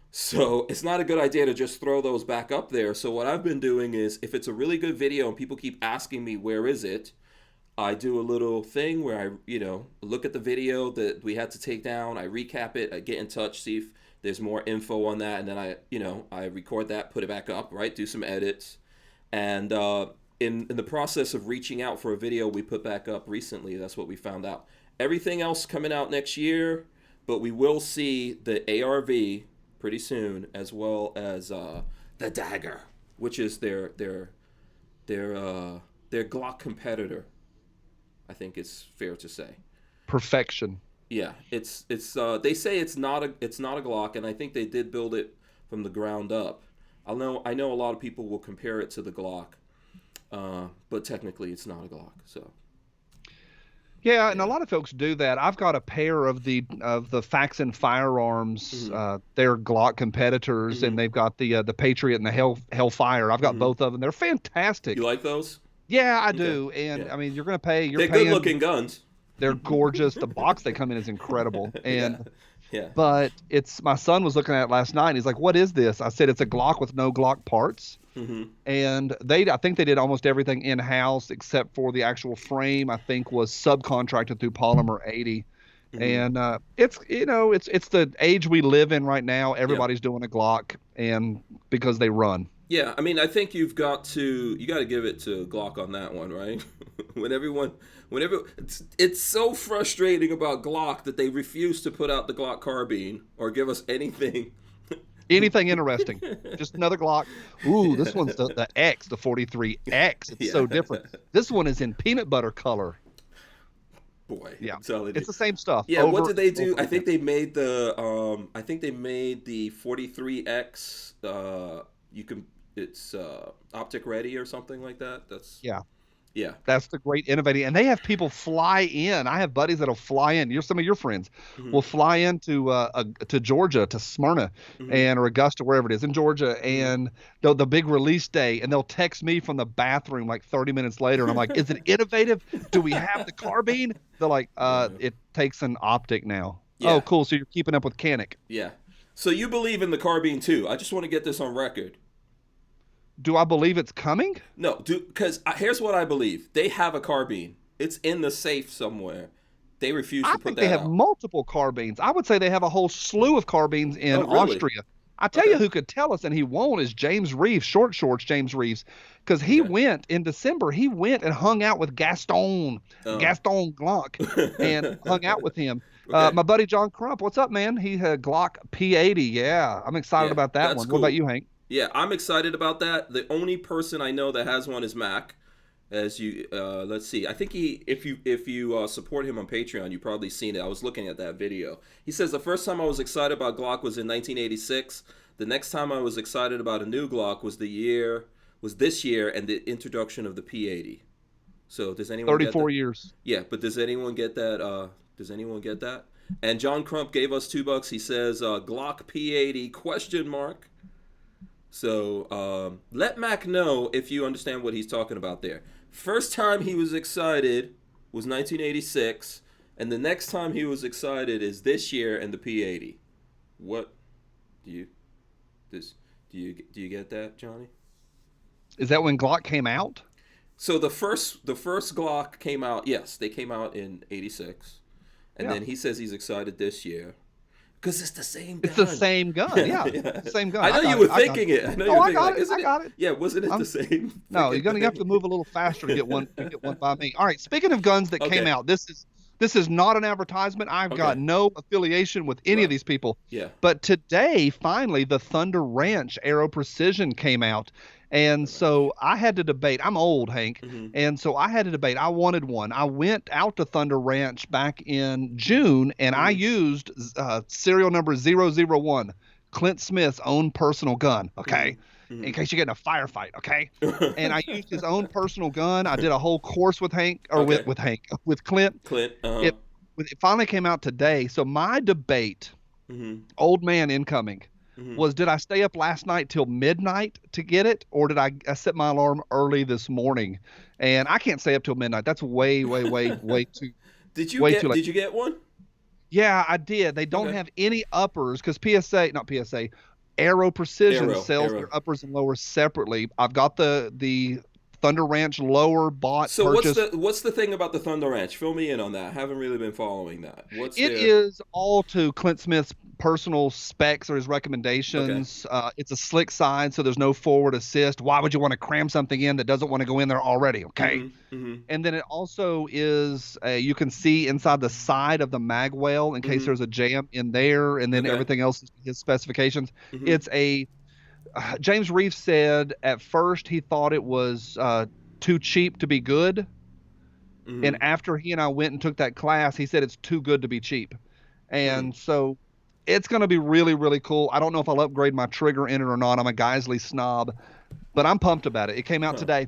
S1: So it's not a good idea to just throw those back up there. So what I've been doing is, if it's a really good video and people keep asking me where is it, I do a little thing where I, look at the video that we had to take down, I recap it, I get in touch, see if there's more info on that, and then I record that, put it back up, right? Do some edits. And in the process of reaching out for a video we put back up recently, that's what we found out. Everything else coming out next year, but we will see the ARV pretty soon, as well as the Dagger, which is their Glock competitor. I think it's fair to say.
S3: Perfection.
S1: Yeah, it's they say it's not a Glock, and I think they did build it from the ground up. I know a lot of people will compare it to the Glock, but technically it's not a Glock. So.
S3: Yeah, and a lot of folks do that. I've got a pair of the Faxon Firearms. They're Glock competitors, and they've got the Patriot and the Hellfire. I've got both of them. They're fantastic.
S1: You like those?
S3: Yeah, I do. And
S1: Yeah.
S3: I mean, you're going to pay.
S1: They're good-looking guns.
S3: They're gorgeous. The box they come in is incredible. And
S1: yeah.
S3: But my son was looking at it last night. And he's like, "What is this?" I said, "It's a Glock with no Glock parts." And I think they did almost everything in-house except for the actual frame. I think was subcontracted through Polymer 80. And it's the age we live in right now. Everybody's doing a Glock, and because they run.
S1: Yeah, I mean, I think you got to give it to Glock on that one, right? whenever it's so frustrating about Glock that they refuse to put out the Glock carbine or give us anything.
S3: Anything interesting. Just another Glock. Ooh, this one's the X, the 43X. It's so different. This one is in peanut butter color.
S1: Boy,
S3: yeah,
S1: it's
S3: the same stuff.
S1: Yeah, what did they do? I think they made the 43X. It's optic ready or something like that. Yeah.
S3: That's the great innovating, and they have people fly in. I have buddies that'll fly in. Some of your friends will fly in to Georgia, to Smyrna, or Augusta, wherever it is in Georgia, and the big release day, and they'll text me from the bathroom like 30 minutes later, and I'm like, "Is it innovative? Do we have the carbine?" They're like, "It takes an optic now." Yeah. Oh, cool. So you're keeping up with Canik.
S1: Yeah. So you believe in the carbine too? I just want to get this on record.
S3: Do I believe it's coming?
S1: No, because here's what I believe. They have a carbine. It's in the safe somewhere. They refuse to put that out. I think
S3: they have multiple carbines. I would say they have a whole slew of carbines in Austria. I tell you who could tell us, and he won't, is James Reeves, Short Shorts James Reeves, because he went in December. He went and hung out with Gaston Glock, and hung out with him. My buddy John Crump, what's up, man? He had a Glock P80. Yeah, I'm excited about that one. Cool. What about you, Hank?
S1: Yeah, I'm excited about that. The only person I know that has one is Mac. As you, let's see. I think if you support him on Patreon, you've probably seen it. I was looking at that video. He says the first time I was excited about Glock was in 1986. The next time I was excited about a new Glock was this year, and the introduction of the P80. So does anyone
S3: 34
S1: get that?
S3: years.
S1: Yeah, but does anyone get that? And John Crump gave us $2. He says Glock P80 ? So let Mac know if you understand what he's talking about there. First time he was excited was 1986, and the next time he was excited is this year and the P80. What do you get that, Johnny?
S3: Is that when Glock came out?
S1: So the first Glock came out. Yes, they came out in '86, and then he says he's excited this year. Because it's the same gun.
S3: It's the same gun, yeah. Same gun.
S1: I know you were thinking it.
S3: I got it.
S1: Yeah, wasn't it the same?
S3: No, you're going to have to move a little faster to get one by me. All right, speaking of guns that came out, this is not an advertisement. I've got no affiliation with any of these people.
S1: Yeah.
S3: But today, finally, the Thunder Ranch Aero Precision came out. And so I had to debate. I'm old, Hank. And so I had to debate. I wanted one. I went out to Thunder Ranch back in June, and I used serial number 001, Clint Smith's own personal gun, okay? In case you get in a firefight, okay? And I used his own personal gun. I did a whole course with Hank, or with Clint. It finally came out today. So my debate, old man incoming, was did I stay up last night till midnight to get it, or did I set my alarm early this morning? And I can't stay up till midnight. That's way too.
S1: Did you get one?
S3: Yeah, I did. They don't have any uppers because Aero Precision sells their uppers and lowers separately. I've got the Thunder Ranch lower bought.
S1: So what's the thing about the Thunder Ranch? Fill me in on that. I haven't really been following that.
S3: It is all to Clint Smith's personal specs or his recommendations. It's a slick side, so there's no forward assist. Why would you want to cram something in that doesn't want to go in there already? Okay. And then it also is you can see inside the side of the mag well in case there's a jam in there, and then everything else is his specifications. It's a James Reeves said at first he thought it was too cheap to be good. And after he and I went and took that class, he said it's too good to be cheap. And so It's going to be really, really cool. I don't know if I'll upgrade my trigger in it or not. I'm a Geisley snob, but I'm pumped about it. It came out
S1: Huh.
S3: today.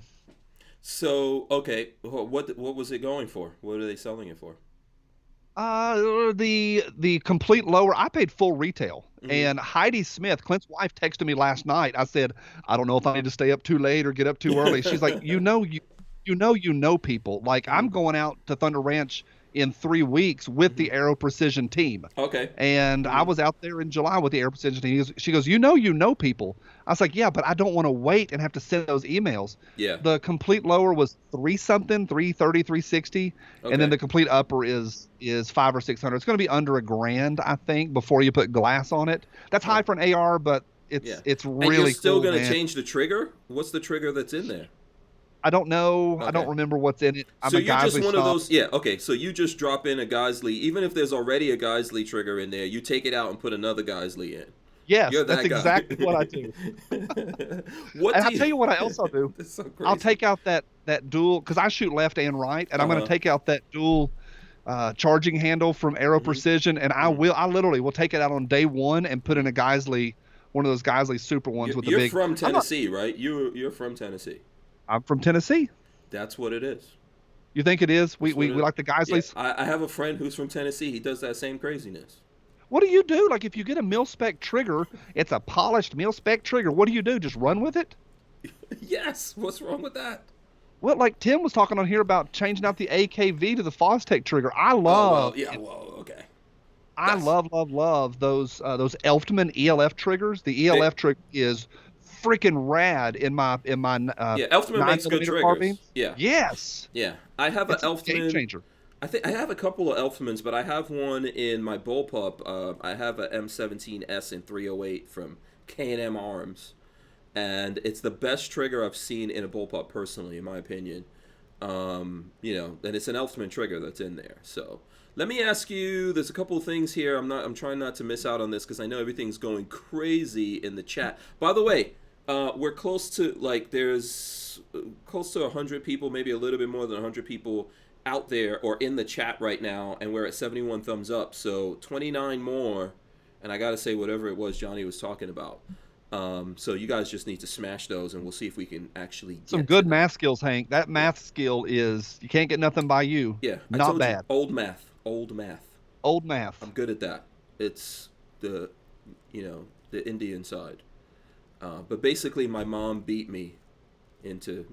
S1: So, okay, what was it going for? What are they selling it for?
S3: The complete lower. I paid full retail,
S1: Hmm.
S3: and Heidi Smith, Clint's wife, texted me last night. I said, I don't know if I need to stay up too late or get up too early. She's like, you know people. Like
S1: Hmm.
S3: I'm going out to Thunder Ranch in 3 weeks with
S1: Hmm.
S3: the Aero Precision team.
S1: Okay.
S3: And I
S1: Hmm.
S3: was out there in July with the Air Precision team. She goes, you know people. I was like, yeah, but I don't want to wait and have to send those emails.
S1: Yeah.
S3: The complete lower was three something, 330, 360, and then
S1: Okay.
S3: the complete upper is 500 or 600. It's going to be under $1,000, I think, before you put glass on it. That's high
S1: Huh.
S3: for an AR, but
S1: Yeah.
S3: it's
S1: And you're
S3: really
S1: still
S3: cool,
S1: gonna
S3: man.
S1: change the trigger? What's the trigger that's in there?
S3: I don't know. I don't
S1: Okay.
S3: remember what's in it. I'm
S1: So
S3: a
S1: you're just
S3: Geisley
S1: one of
S3: snob.
S1: those, yeah, okay. So you just drop in a Geisley, even if there's already a Geisley trigger in there, you take it out and put another Geisley in.
S3: Yes,
S1: You're
S3: that's
S1: that guy.
S3: exactly what I do.
S1: What
S3: And
S1: do
S3: I'll
S1: you
S3: tell you what else I'll do.
S1: That's so
S3: I'll
S1: crazy.
S3: take out that dual because I shoot left and right, and I'm going to
S1: Uh-huh.
S3: take out that dual charging handle from Aero
S1: Hmm.
S3: Precision, and
S1: Hmm.
S3: I literally will take it out on day one and put in a Geisley, one of those Geisley super ones with the
S1: You're
S3: big.
S1: from
S3: I'm not.
S1: Tennessee, right? You're from Tennessee.
S3: I'm from Tennessee.
S1: That's what it is.
S3: You think it is? We
S1: That's what
S3: we, we
S1: it.
S3: like the
S1: Yeah,
S3: Geisleys.
S1: I have a friend who's from Tennessee. He does that same craziness.
S3: What do you do? Like if you get a mil spec trigger, it's a polished mil spec trigger. What do you do? Just run with it?
S1: Yes. What's wrong with that?
S3: Well, like Tim was talking on here about changing out the AKV to the Fostech trigger.
S1: Oh well, yeah. Well, okay.
S3: I
S1: That's
S3: love those Elftman ELF triggers. The
S1: they.
S3: ELF trigger is freaking rad in my
S1: Yeah, Elfman
S3: nine
S1: makes good
S3: millimeter
S1: triggers.
S3: carbines.
S1: Yeah,
S3: Yes,
S1: yeah. I have an
S3: it's a game
S1: Elfman.
S3: changer.
S1: I think I have a couple of Elfmans, but I have one in my bullpup. I have a M17S in 308 from K&M Arms, and it's the best trigger I've seen in a bullpup personally, in my opinion. And it's an Elfman trigger that's in there. So let me ask you. There's a couple of things here. I'm trying not to miss out on this because I know everything's going crazy in the chat. By the way, we're close to there's close to 100 people, maybe a little bit more than 100 people out there or in the chat right now, and we're at 71 thumbs up. So 29 more, and I gotta say whatever it was Johnny was talking about. So you guys just need to smash those, and we'll see if we can actually
S3: Some
S1: get to
S3: good
S1: them.
S3: math skills, Hank. That
S1: Yeah,
S3: math skill is you can't get nothing by you.
S1: yeah. I
S3: Not
S1: told you,
S3: bad.
S1: old math, old math.
S3: Old
S1: I'm
S3: math.
S1: good at that. It's the, the Indian side. But basically, my mom beat me into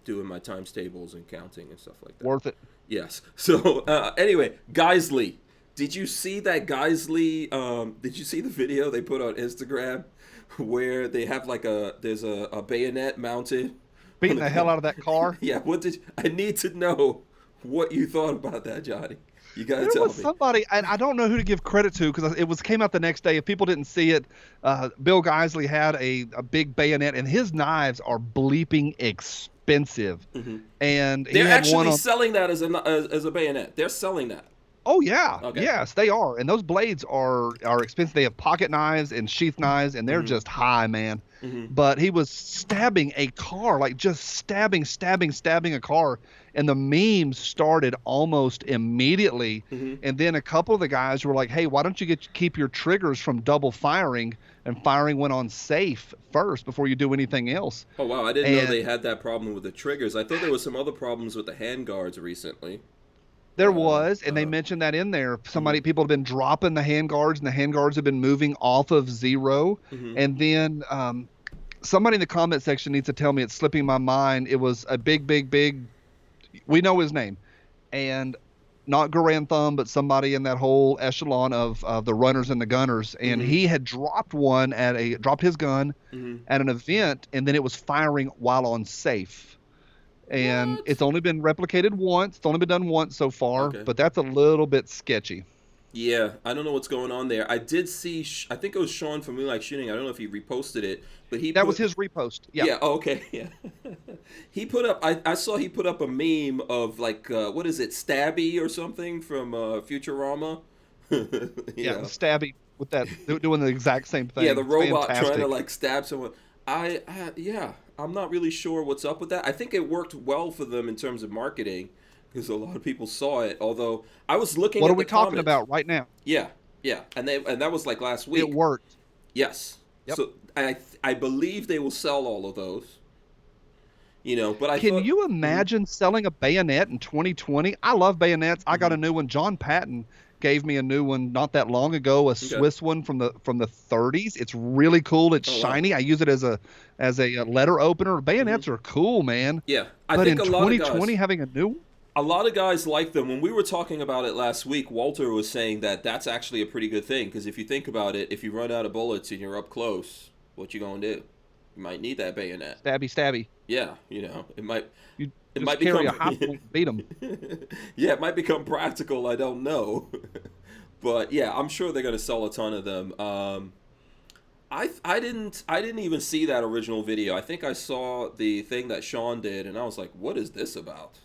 S1: doing my times tables and counting and stuff like that.
S3: Worth it.
S1: Yes. So anyway, Geisley. Did you see that Geisley? Did you see the video they put on Instagram where they have there's a bayonet mounted on
S3: Beating
S1: the
S3: the hell
S1: gun?
S3: out of that car.
S1: Yeah. I need to know what you thought about that, Johnny. You gotta
S3: There
S1: tell
S3: was
S1: me.
S3: somebody, and I don't know who to give credit to because came out the next day. If people didn't see it, Bill Geisley had a big bayonet, and his knives are bleeping expensive.
S1: Hmm.
S3: And he
S1: They're
S3: had one
S1: actually
S3: on.
S1: selling that as a bayonet. They're selling that.
S3: Oh yeah,
S1: Okay.
S3: yes, they are, and those blades are expensive. They have pocket knives and sheath knives, and they're
S1: Hmm.
S3: just high, man.
S1: Hmm.
S3: But he was stabbing a car, like just stabbing a car, and the memes started almost immediately.
S1: Hmm.
S3: And then a couple of the guys were like, "Hey, why don't you keep your triggers from double firing and firing when on safe first before you do anything else?"
S1: Oh wow, I didn't know
S3: And
S1: they had that problem with the triggers. I thought there was some other problems with the handguards recently.
S3: there was, and they
S1: Uh-huh.
S3: mentioned that in there.
S1: Hmm.
S3: People have been dropping the handguards, and the handguards have been moving off of zero.
S1: Hmm.
S3: And then somebody in the comment section needs to tell me, it's slipping my mind. It was a big. We know his name, and not Garand Thumb, but somebody in that whole echelon of the runners and the gunners. And
S1: Hmm.
S3: he had dropped his gun
S1: Hmm.
S3: at an event, and then it was firing while on safe. And
S1: What?
S3: it's only been replicated once. It's only been done once so far,
S1: Okay.
S3: but that's a little bit sketchy.
S1: Yeah, I don't know what's going on there. I did see. I think it was Sean from We Like Shooting. I don't know if he reposted it, but he
S3: That
S1: put.
S3: was his repost. Yeah.
S1: Yeah. Oh, okay. Yeah. He put up. I saw he put up a meme of what is it, Stabby or something from Futurama.
S3: Yeah,
S1: Yeah.
S3: Stabby with that, doing the exact same thing.
S1: Yeah, the
S3: It's
S1: robot trying to
S3: fantastic.
S1: stab someone. Yeah, I'm not really sure what's up with that. I think it worked well for them in terms of marketing because a lot of people saw it. Although I was looking
S3: What
S1: at
S3: are we
S1: the
S3: talking
S1: comments.
S3: about right now?
S1: Yeah, Yeah, and that was like last week.
S3: It worked.
S1: Yes.
S3: Yep.
S1: So I believe they will sell all of those. But I
S3: Can
S1: thought.
S3: you imagine selling a bayonet in 2020? I love bayonets. I got a new one. John Patton gave me a new one not that long ago, a Swiss one from the 30s. It's really cool. It's shiny.
S1: Wow.
S3: I use it as a letter opener. Bayonets are cool, man.
S1: Yeah,
S3: But in 2020 having a new one?
S1: A lot of guys like them. When we were talking about it last week, Walter was saying that that's actually a pretty good thing, because if you think about it, if you run out of bullets and you're up close, what you gonna do? You might need that bayonet.
S3: Stabby.
S1: Yeah, it might.
S3: You
S1: It
S3: just
S1: might
S3: carry
S1: become
S3: a high point and beat them.
S1: Yeah, it might become practical. I don't know, but yeah, I'm sure they're gonna sell a ton of them. I didn't even see that original video. I think I saw the thing that Sean did, and I was like, what is this about?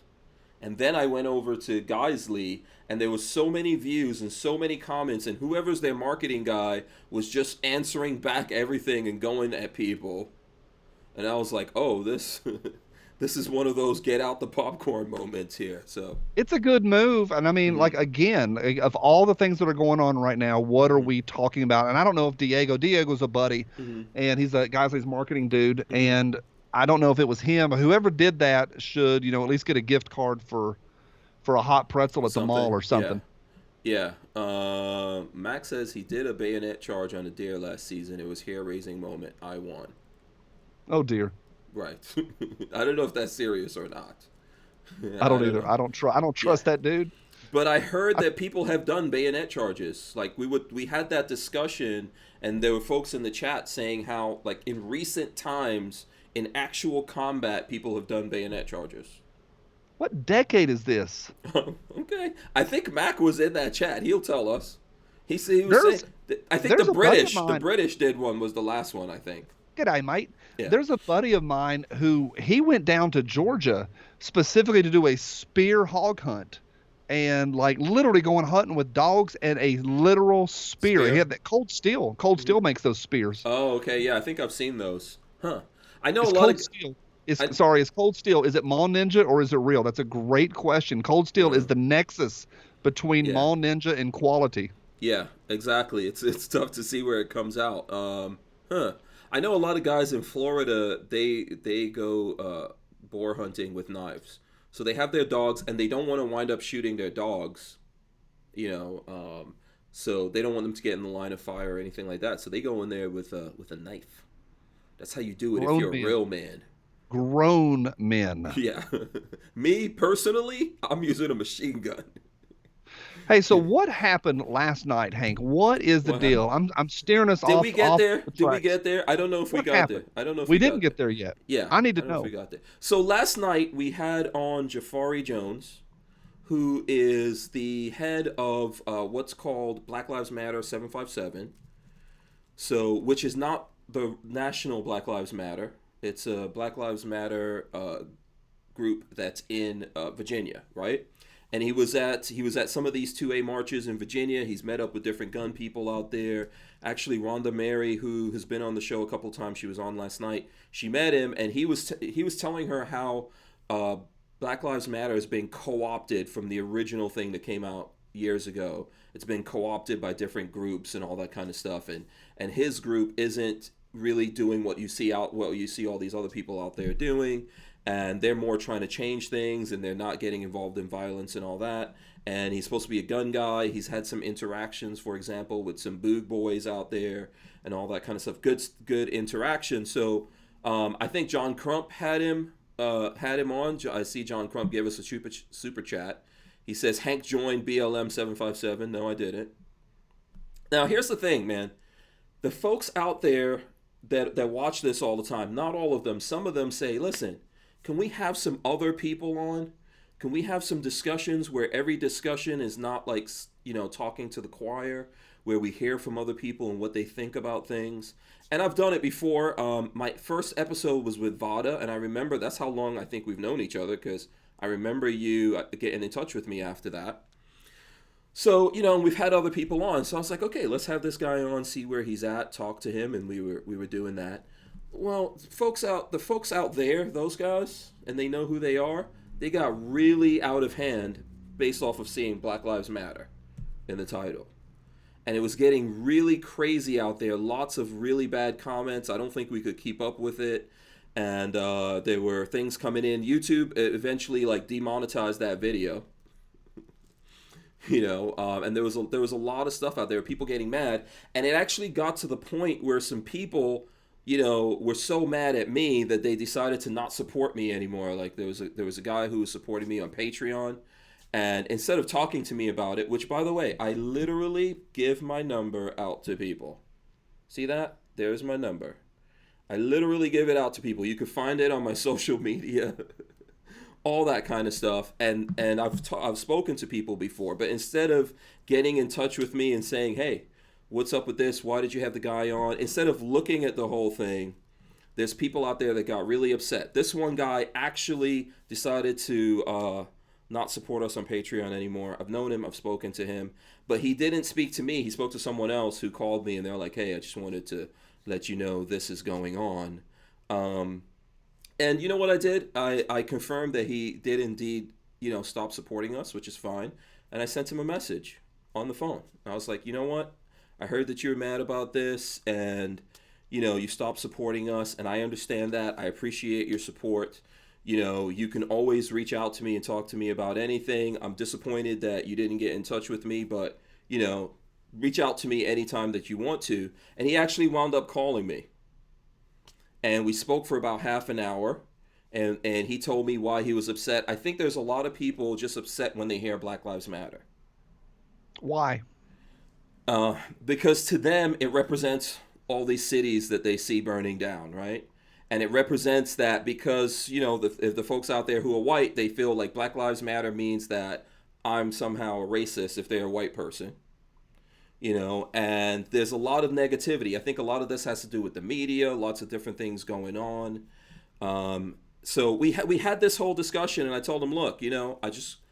S1: And then I went over to Geisley, and there was so many views and so many comments, and whoever's their marketing guy was just answering back everything and going at people. And I was like, oh, this this is one of those get out the popcorn moments here. So
S3: It's a good move. And I mean, like, again, of all the things that are going on right now, what are we talking about? And I don't know if Diego's a buddy, and he's a Geisley's marketing dude. And I don't know if it was him, but whoever did that should, at least get a gift card for a hot pretzel at the mall or something.
S1: Yeah. Max says he did a bayonet charge on a deer last season. It was hair-raising moment. I won.
S3: Oh dear.
S1: Right. I don't know if that's serious or not.
S3: I don't either. Know. I don't trust that dude.
S1: But I heard that people have done bayonet charges. Like we had that discussion, and there were folks in the chat saying how, like, in recent times in actual combat, people have done bayonet charges.
S3: What decade is this?
S1: Okay, I think Mac was in that chat. He'll tell us. He was saying. I think the British did one. Was the last one, I think.
S3: G'day, mate.
S1: Yeah.
S3: There's a buddy of mine who he went down to Georgia specifically to do a spear hog hunt, and like literally going hunting with dogs and a literal spear. He had that Cold Steel. Cold Steel makes those spears.
S1: Oh, okay, yeah, I think I've seen those. Huh? I know
S3: a
S1: lot
S3: Cold
S1: of.
S3: Steel. Is Cold Steel? Is it Mall Ninja or is it real? That's a great question. Cold Steel is the nexus between Mall Ninja and quality.
S1: Yeah, exactly. It's tough to see where it comes out. I know a lot of guys in Florida, they go boar hunting with knives. So they have their dogs, and they don't want to wind up shooting their dogs, so they don't want them to get in the line of fire or anything like that. So they go in there with a knife. That's how you do it if you're a real man.
S3: Grown men.
S1: Yeah. Me, personally, I'm using a machine gun.
S3: Hey, so what happened last night, Hank? What is the deal? I'm steering us off.
S1: Did we get there? Did we get there? I don't know if we got there. I don't know if
S3: we didn't get there yet.
S1: Yeah.
S3: I need to know.
S1: If we got there. So last night we had on Jafari Jones, who is the head of what's called Black Lives Matter 757. So, which is not the National Black Lives Matter. It's a Black Lives Matter group that's in Virginia, right? And he was at some of these 2A marches in Virginia. He's met up with different gun people out there. Actually, Rhonda Mary, who has been on the show a couple times, she was on last night. She met him, and he was telling her how Black Lives Matter has been co-opted from the original thing that came out years ago. It's been co-opted by different groups and all that kind of stuff. And his group isn't really doing what you see all these other people out there doing. And they're more trying to change things, and they're not getting involved in violence and all that. And he's supposed to be a gun guy. He's had some interactions, for example, with some boog boys out there and all that kind of stuff. Good interaction. So I think John Crump had him on. I see John Crump gave us a super chat. He says, Hank joined BLM 757. No, I didn't. Now, here's the thing, man. The folks out there that watch this all the time, not all of them, some of them say, listen, can we have some other people on? Can we have some discussions where every discussion is not like, talking to the choir, where we hear from other people and what they think about things? And I've done it before. My first episode was with Vada, and I remember that's how long I think we've known each other, because I remember you getting in touch with me after that. So, we've had other people on. So I was like, okay, let's have this guy on, see where he's at, talk to him, and we were doing that. Well, the folks out there, those guys, and they know who they are, they got really out of hand based off of seeing Black Lives Matter in the title. and it was getting really crazy out there. Lots of really bad comments. I don't think we could keep up with it. And there were things coming in. YouTube eventually like demonetized that video. And there was a lot of stuff out there, people getting mad, and it actually got to the point where some people, were so mad at me that they decided to not support me anymore. Like there was a guy who was supporting me on Patreon, and instead of talking to me about it, which by the way, I literally give my number out to people. See that? There's my number. I literally give it out to people. You can find it on my social media. All that kind of stuff, and I've spoken to people before, but instead of getting in touch with me and saying, hey, what's up with this, why did you have the guy on, instead of looking at the whole thing, there's people out there that got really upset. This one guy actually decided to not support us on Patreon anymore. I've known him, I've spoken to him, but he didn't speak to me. He spoke to someone else who called me, and they're like, hey, I just wanted to let you know this is going on. And you know what I did? I confirmed that he did indeed, stop supporting us, which is fine. And I sent him a message on the phone. I was like, you know what? I heard that you're mad about this, and, you stopped supporting us, and I understand that. I appreciate your support. You can always reach out to me and talk to me about anything. I'm disappointed that you didn't get in touch with me, but, reach out to me anytime that you want to. And he actually wound up calling me. And we spoke for about half an hour, and he told me why he was upset. I think there's a lot of people just upset when they hear Black Lives Matter.
S3: Why?
S1: Because to them, it represents all these cities that they see burning down, right? And it represents that because, the folks out there who are white, they feel like Black Lives Matter means that I'm somehow a racist if they're a white person. And there's a lot of negativity. I think a lot of this has to do with the media, lots of different things going on. So we had this whole discussion, and I told him, look,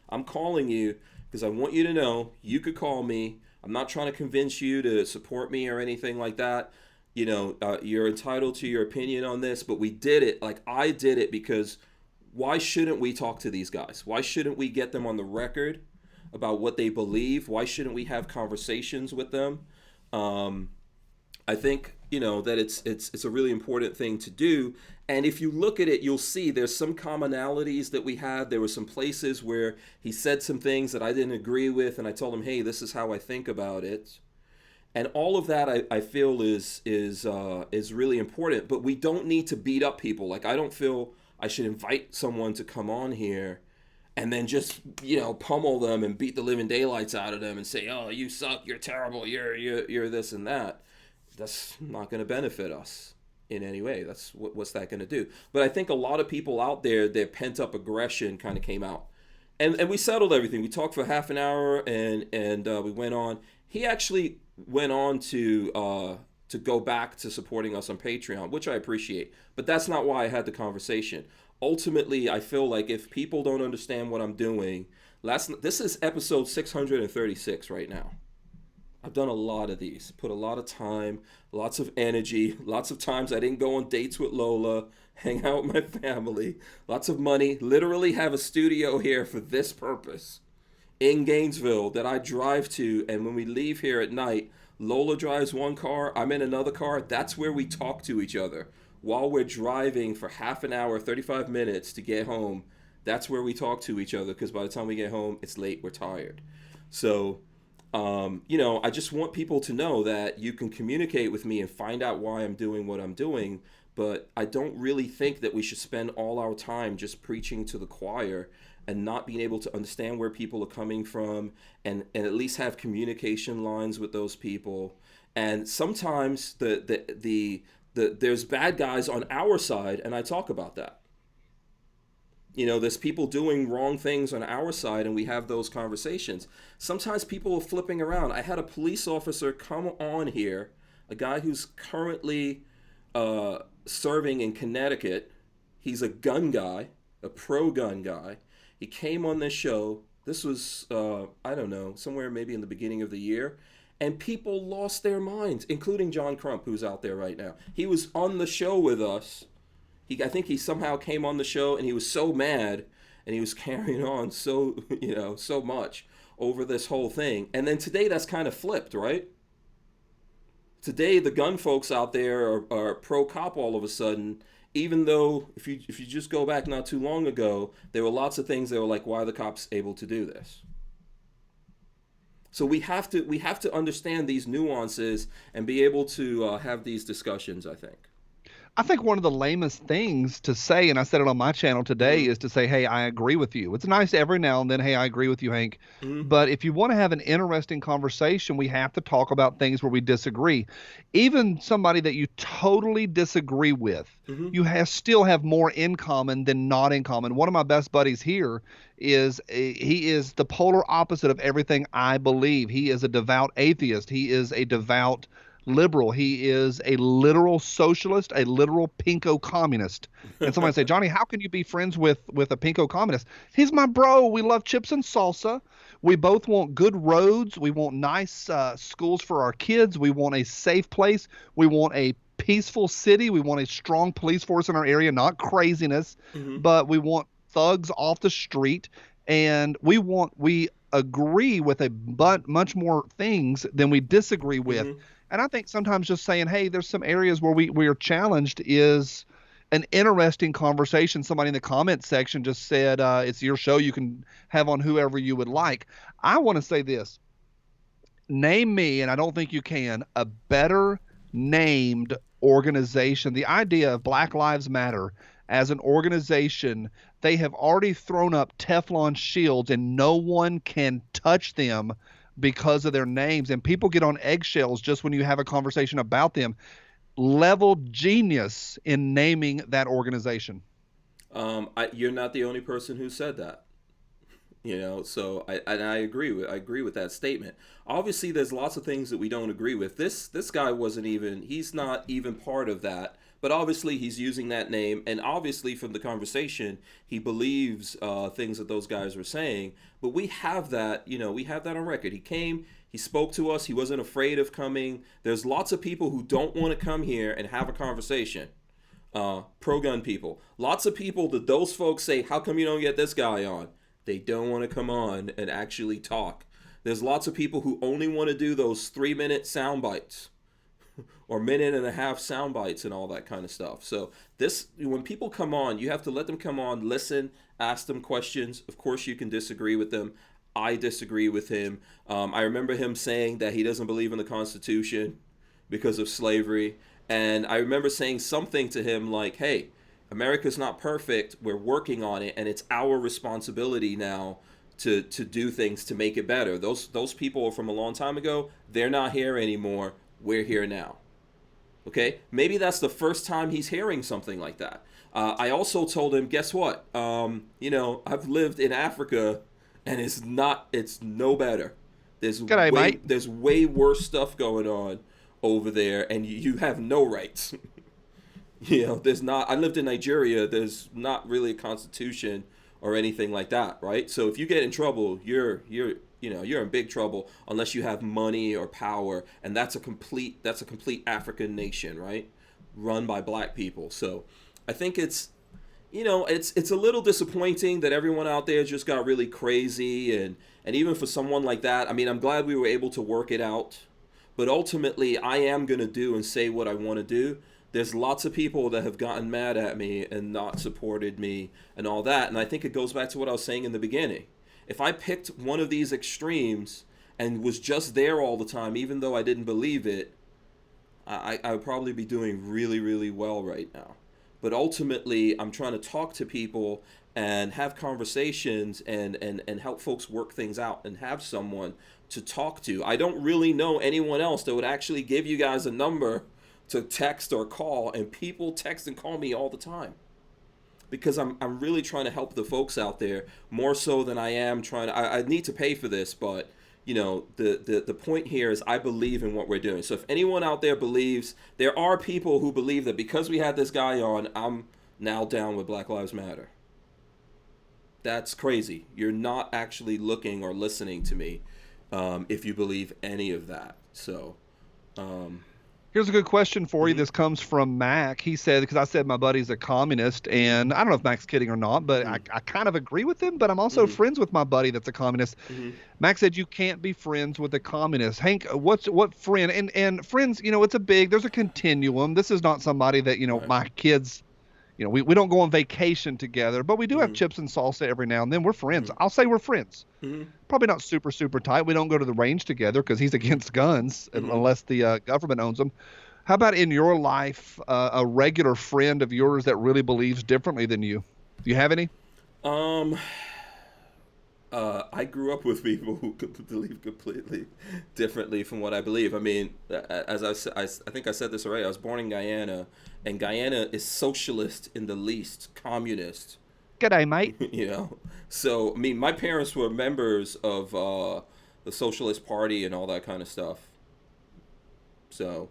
S1: I'm calling you because I want you to know you could call me. I'm not trying to convince you to support me or anything like that. You're entitled to your opinion on this, but we did it. Like I did it because why shouldn't we talk to these guys? Why shouldn't we get them on the record about what they believe? Why shouldn't we have conversations with them? I think, that it's a really important thing to do. And if you look at it, you'll see there's some commonalities that we had. There were some places where he said some things that I didn't agree with, and I told him, hey, this is how I think about it. And all of that I feel is really important. But we don't need to beat up people. Like I don't feel I should invite someone to come on here and then just, pummel them and beat the living daylights out of them and say, oh, you suck, you're terrible, you're this and that. That's not going to benefit us in any way. What's that going to do? But I think a lot of people out there, their pent-up aggression kind of came out. And we settled everything. We talked for half an hour, and we went on. He actually went on to go back to supporting us on Patreon, which I appreciate. But that's not why I had the conversation. Ultimately, I feel like if people don't understand what I'm doing, this is episode 636 right now. I've done a lot of these, put a lot of time, lots of energy, lots of times I didn't go on dates with Lola, hang out with my family, lots of money, literally have a studio here for this purpose in Gainesville that I drive to, and when we leave here at night, Lola drives one car, I'm in another car. That's where we talk to each other. While we're driving for half an hour, 35 minutes to get home, that's where we talk to each other, because by the time we get home, it's late, we're tired. So, I just want people to know that you can communicate with me and find out why I'm doing what I'm doing, but I don't really think that we should spend all our time just preaching to the choir and not being able to understand where people are coming from and at least have communication lines with those people. And sometimes there's bad guys on our side, and I talk about that. There's people doing wrong things on our side, and we have those conversations. Sometimes people are flipping around. I had a police officer come on here, a guy who's currently serving in Connecticut. He's a gun guy, a pro-gun guy. He came on this show. This was, I don't know, somewhere maybe in the beginning of the year. And people lost their minds, including John Crump, who's out there right now. He was on the show with us. I think he somehow came on the show, and he was so mad, and he was carrying on so much over this whole thing. And then today that's kind of flipped, right? today the gun folks out there are pro cop all of a sudden, even though if you just go back not too long ago, there were lots of things that were like, why are the cops able to do this? So we have to understand these nuances and be able to have these discussions, I think.
S3: I think one of the lamest things to say, and I said it on my channel today, is to say, hey, I agree with you. It's nice every now and then, hey, I agree with you, Hank. But if you want to have an interesting conversation, we have to talk about things where we disagree. Even somebody that you totally disagree with, you still have more in common than not in common. One of my best buddies here he is the polar opposite of everything I believe. He is a devout atheist. He is a devout liberal. He is a literal socialist, a literal pinko communist. And somebody say, Johnny, how can you be friends with a pinko communist? He's my bro. We love chips and salsa. We both want good roads. We want nice schools for our kids. We want a safe place. We want a peaceful city. We want a strong police force in our area, not craziness, but we want thugs off the street. And we agree with much more things than we disagree with. And I think sometimes just saying, hey, there's some areas where we are challenged is an interesting conversation. Somebody in the comments section just said, it's your show. You can have on whoever you would like. I want to say this. Name me, and I don't think you can, a better named organization. The idea of Black Lives Matter as an organization, they have already thrown up Teflon shields and no one can touch them because of their names, and people get on eggshells just when you have a conversation about them. Level genius in naming that organization.
S1: You're not the only person who said that. So I agree with that statement. Obviously, there's lots of things that we don't agree with. This guy he's not even part of that. But obviously, he's using that name, and obviously, from the conversation, he believes things that those guys were saying. But we have that, we have that on record. He came, he spoke to us, he wasn't afraid of coming. There's lots of people who don't want to come here and have a conversation. Pro-gun people. Lots of people that those folks say, how come you don't get this guy on? They don't want to come on and actually talk. There's lots of people who only want to do those 3-minute sound bites. Or minute and a half sound bites and all that kind of stuff. So when people come on, you have to let them come on, listen, ask them questions. Of course, you can disagree with them. I disagree with him. I remember him saying that he doesn't believe in the Constitution because of slavery. And I remember saying something to him like, hey, America's not perfect. We're working on it. And it's our responsibility now to do things to make it better. Those people are from a long time ago. They're not here anymore. We're here now. Okay, maybe that's the first time he's hearing something like that. I also told him, guess what? I've lived in Africa, and it's no better. There's way worse stuff going on over there, and you have no rights. There's not. I lived in Nigeria. There's not really a constitution or anything like that, right? So if you get in trouble, you're in big trouble unless you have money or power, and that's a complete African nation, right? Run by black people. So I think it's a little disappointing that everyone out there just got really crazy, and even for someone like that, I mean, I'm glad we were able to work it out, but ultimately I am going to do and say what I want to do. There's lots of people that have gotten mad at me and not supported me and all that, and I think it goes back to what I was saying in the beginning. If I picked one of these extremes and was just there all the time, even though I didn't believe it, I would probably be doing really, really well right now. But ultimately, I'm trying to talk to people and have conversations and help folks work things out and have someone to talk to. I don't really know anyone else that would actually give you guys a number to text or call, and people text and call me all the time. Because I'm really trying to help the folks out there more so than I am trying to. I need to pay for this, but the point here is I believe in what we're doing. So if anyone out there believes, there are people who believe that because we had this guy on, I'm now down with Black Lives Matter. That's crazy. You're not actually looking or listening to me if you believe any of that. So
S3: Here's a good question for you. This comes from Mac. He said, because I said my buddy's a communist, and I don't know if Mac's kidding or not, but I kind of agree with him, but I'm also friends with my buddy that's a communist. Mac said you can't be friends with a communist. Hank, what friend? And friends, there's a continuum. This is not somebody that, my kids, we don't go on vacation together, but we do have chips and salsa every now and then. We're friends. I'll say we're friends. Probably not super, super tight. We don't go to the range together because he's against guns unless the government owns them. How about in your life, a regular friend of yours that really believes differently than you? Do you have any?
S1: I grew up with people who could believe completely differently from what I believe. I mean, as I think I said this already. I was born in Guyana, and Guyana is socialist in the least, communist.
S3: G'day, mate.
S1: So I mean, my parents were members of the Socialist Party and all that kind of stuff. So,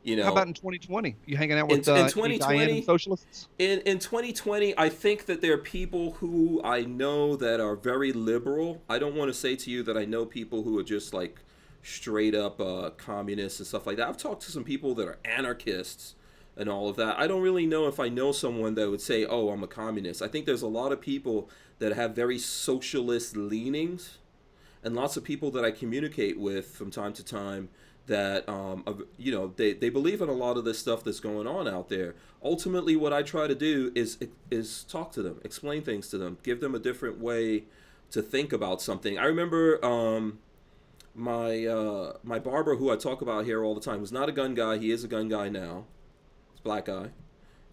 S3: how about in 2020? You hanging out with
S1: in 2020
S3: socialists?
S1: In 2020, I think that there are people who I know that are very liberal. I don't want to say to you that I know people who are just like straight up communists and stuff like that. I've talked to some people that are anarchists and all of that. I don't really know if I know someone that would say, "Oh, I'm a communist." I think there's a lot of people that have very socialist leanings, and lots of people that I communicate with from time to time that they believe in a lot of this stuff that's going on out there. Ultimately, what I try to do is talk to them, explain things to them, give them a different way to think about something. I remember my barber, who I talk about here all the time, was not a gun guy. He is a gun guy now. He's a black guy.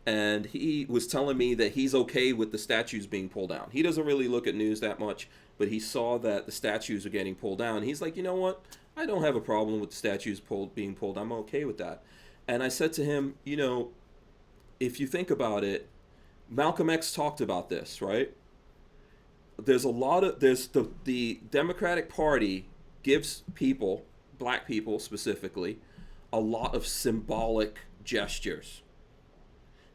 S1: And he was telling me that he's okay with the statues being pulled down. He doesn't really look at news that much, but he saw that the statues are getting pulled down. He's like, you know what? I don't have a problem with the statues being pulled. I'm okay with that. And I said to him, if you think about it, Malcolm X talked about this, right? There's the Democratic Party gives people, black people specifically, a lot of symbolic gestures,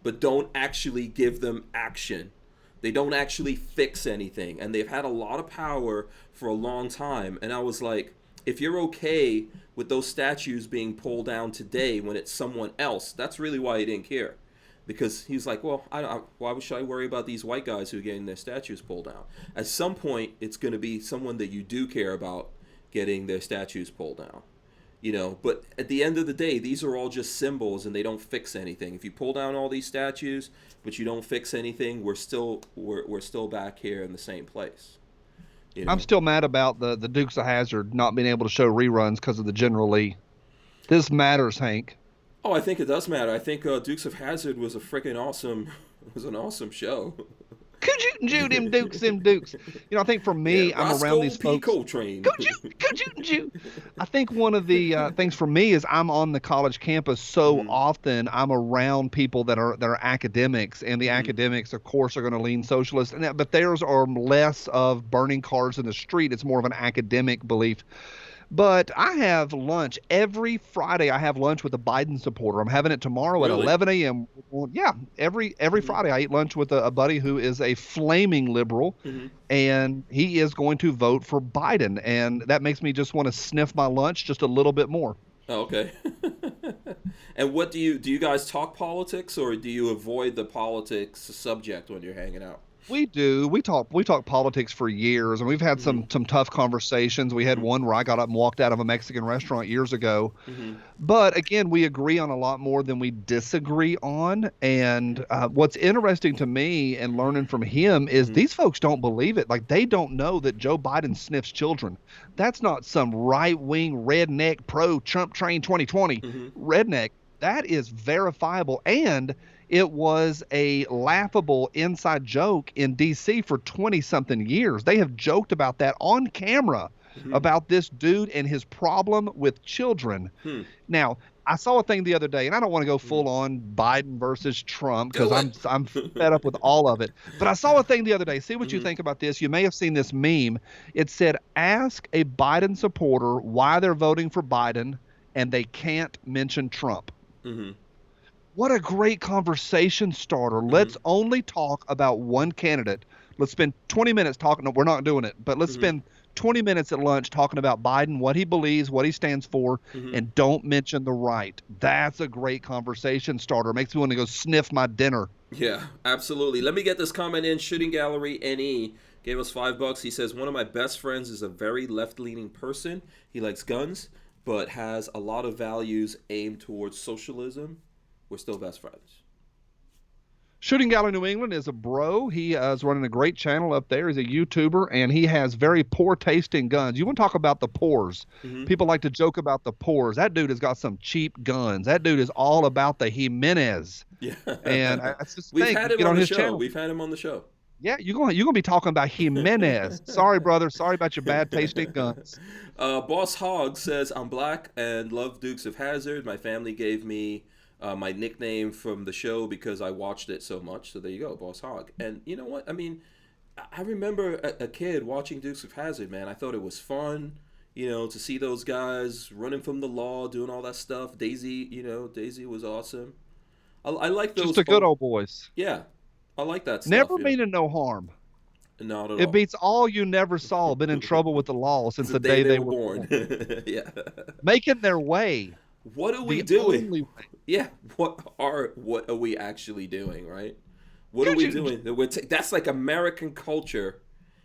S1: but don't actually give them action. They don't actually fix anything. And they've had a lot of power for a long time. And I was like, if you're okay with those statues being pulled down today when it's someone else, that's really why he didn't care. Because he's like, well, why should I worry about these white guys who are getting their statues pulled down? At some point, it's going to be someone that you do care about getting their statues pulled down. But at the end of the day, these are all just symbols and they don't fix anything. If you pull down all these statues, but you don't fix anything, we're still back here in the same place.
S3: I'm still mad about the Dukes of Hazzard not being able to show reruns because of the General Lee. This matters, Hank.
S1: Oh, I think it does matter. I think Dukes of Hazzard was an awesome show.
S3: Could you them Dukes? I think for me, I'm around these folks.
S1: Coltrane.
S3: Could you? I think one of the things for me is I'm on the college campus so often. I'm around people that are academics, and the academics, of course, are going to lean socialist. But theirs are less of burning cars in the street. It's more of an academic belief. But I have lunch every Friday. I have lunch with a Biden supporter. I'm having it tomorrow at 11 a.m. Yeah, every Friday I eat lunch with a buddy who is a flaming liberal, and he is going to vote for Biden. And that makes me just want to sniff my lunch just a little bit more.
S1: Oh, okay. And what do you guys talk politics, or do you avoid the politics subject when you're hanging out?
S3: We do. We talk politics for years, and we've had some tough conversations. We had one where I got up and walked out of a Mexican restaurant years ago. But again, we agree on a lot more than we disagree on. And what's interesting to me and learning from him is these folks don't believe it. Like, they don't know that Joe Biden sniffs children. That's not some right-wing redneck pro-Trump train 2020 redneck. That is verifiable, and it was a laughable inside joke in D.C. for 20-something years. They have joked about that on camera, about this dude and his problem with children. Now, I saw a thing the other day, and I don't want to go full on Biden versus Trump because I'm fed up with all of it. But I saw a thing the other day. See what you think about this. You may have seen this meme. It said, ask a Biden supporter why they're voting for Biden, and they can't mention Trump. What a great conversation starter. Let's only talk about one candidate. Let's spend 20 minutes talking. No, we're not doing it, but let's spend 20 minutes at lunch talking about Biden, what he believes, what he stands for, and don't mention the right. That's a great conversation starter. Makes me want to go sniff my dinner.
S1: Yeah, absolutely. Let me get this comment in. Shooting Gallery NE gave us $5. He says, one of my best friends is a very left-leaning person. He likes guns, but has a lot of values aimed towards socialism. We're still best friends.
S3: Shooting Gallery New England is a bro. He is running a great channel up there. He's a YouTuber, and he has very poor taste in guns. You want to talk about the pores. People like to joke about the pores. That dude has got some cheap guns. That dude is all about the Jimenez.
S1: Yeah.
S3: And I just
S1: We've
S3: think,
S1: had him
S3: get
S1: on the
S3: his
S1: show.
S3: channel.
S1: We've had him on the show.
S3: Yeah, you're gonna be talking about Jimenez. Sorry, brother. Sorry about your bad taste in guns.
S1: Boss Hog says, I'm black and love Dukes of Hazzard. My family gave me my nickname from the show because I watched it so much. So there you go, Boss Hog. And you know what? I mean, I remember a kid watching Dukes of Hazzard, man. I thought it was fun, to see those guys running from the law, doing all that stuff. Daisy was awesome. I like those.
S3: Just the good old boys.
S1: Yeah, I like that stuff.
S3: Never meaning no harm.
S1: Not at all.
S3: It beats all you never saw. Been in trouble with the law since the day they were born.
S1: Yeah. Making
S3: their way.
S1: What are we doing? Yeah. What are we actually doing, right? What are we doing? That's like American culture,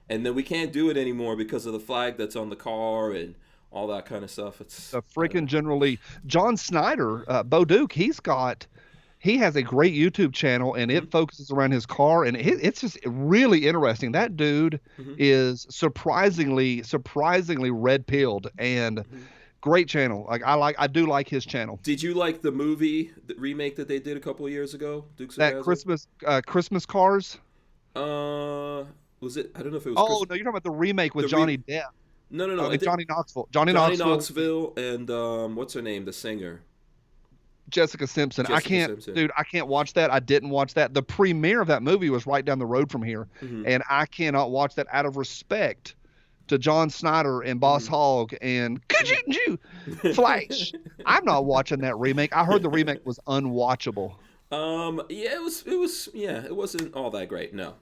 S1: and then we can't do it anymore because of the flag that's on the car and all that kind of stuff. It's
S3: the freaking General Lee. John Snyder, Bo Duke, he has a great YouTube channel, and it focuses around his car, and it's just really interesting. That dude is surprisingly red-pilled, and great channel. I do like his channel.
S1: Did you like the movie, the remake that they did a couple of years ago? Dukes of
S3: Hazzard? Christmas Cars?
S1: Was it? I don't know if it was.
S3: Oh, no, you're talking about the remake with Johnny Depp.
S1: No.
S3: Johnny Knoxville.
S1: Johnny Knoxville and what's her name? The singer.
S3: Jessica Simpson. I can't watch that. I didn't watch that. The premiere of that movie was right down the road from here, and I cannot watch that out of respect to John Snyder and Boss Hogg and Flash. I'm not watching that remake. I heard the remake was unwatchable.
S1: It wasn't all that great. No.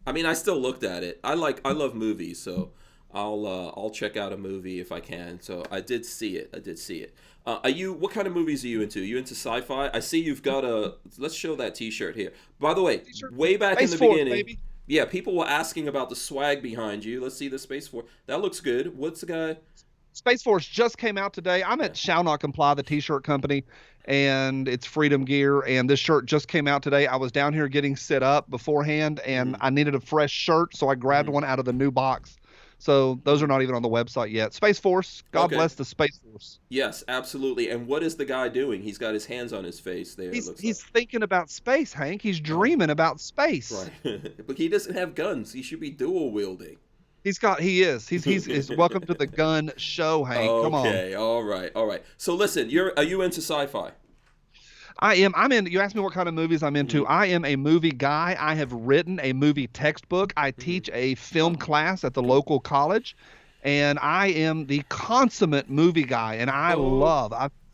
S1: I mean, I still looked at it. I love movies, so I'll check out a movie if I can. So I did see it. What kind of movies are you into? You into sci-fi? I see you've got let's show that t-shirt here. By the way, way back in the beginning, baby. Yeah, people were asking about the swag behind you. Let's see the Space Force. That looks good. What's the guy?
S3: Space Force just came out today. I'm at Shall Not Comply, the t-shirt company, and it's Freedom Gear, and this shirt just came out today. I was down here getting set up beforehand, and I needed a fresh shirt, so I grabbed one out of the new box. So those are not even on the website yet. Space Force. God bless the Space Force.
S1: Yes, absolutely. And what is the guy doing? He's got his hands on his face there.
S3: He's thinking about space, Hank. He's dreaming about space.
S1: Right. But he doesn't have guns. He should be dual wielding.
S3: He's welcome to the gun show, Hank. Come on.
S1: Okay. All right. So listen, are you into sci-fi?
S3: I am. You asked me what kind of movies I'm into. I am a movie guy. I have written a movie textbook. I teach a film class at the local college, and I am the consummate movie guy, and I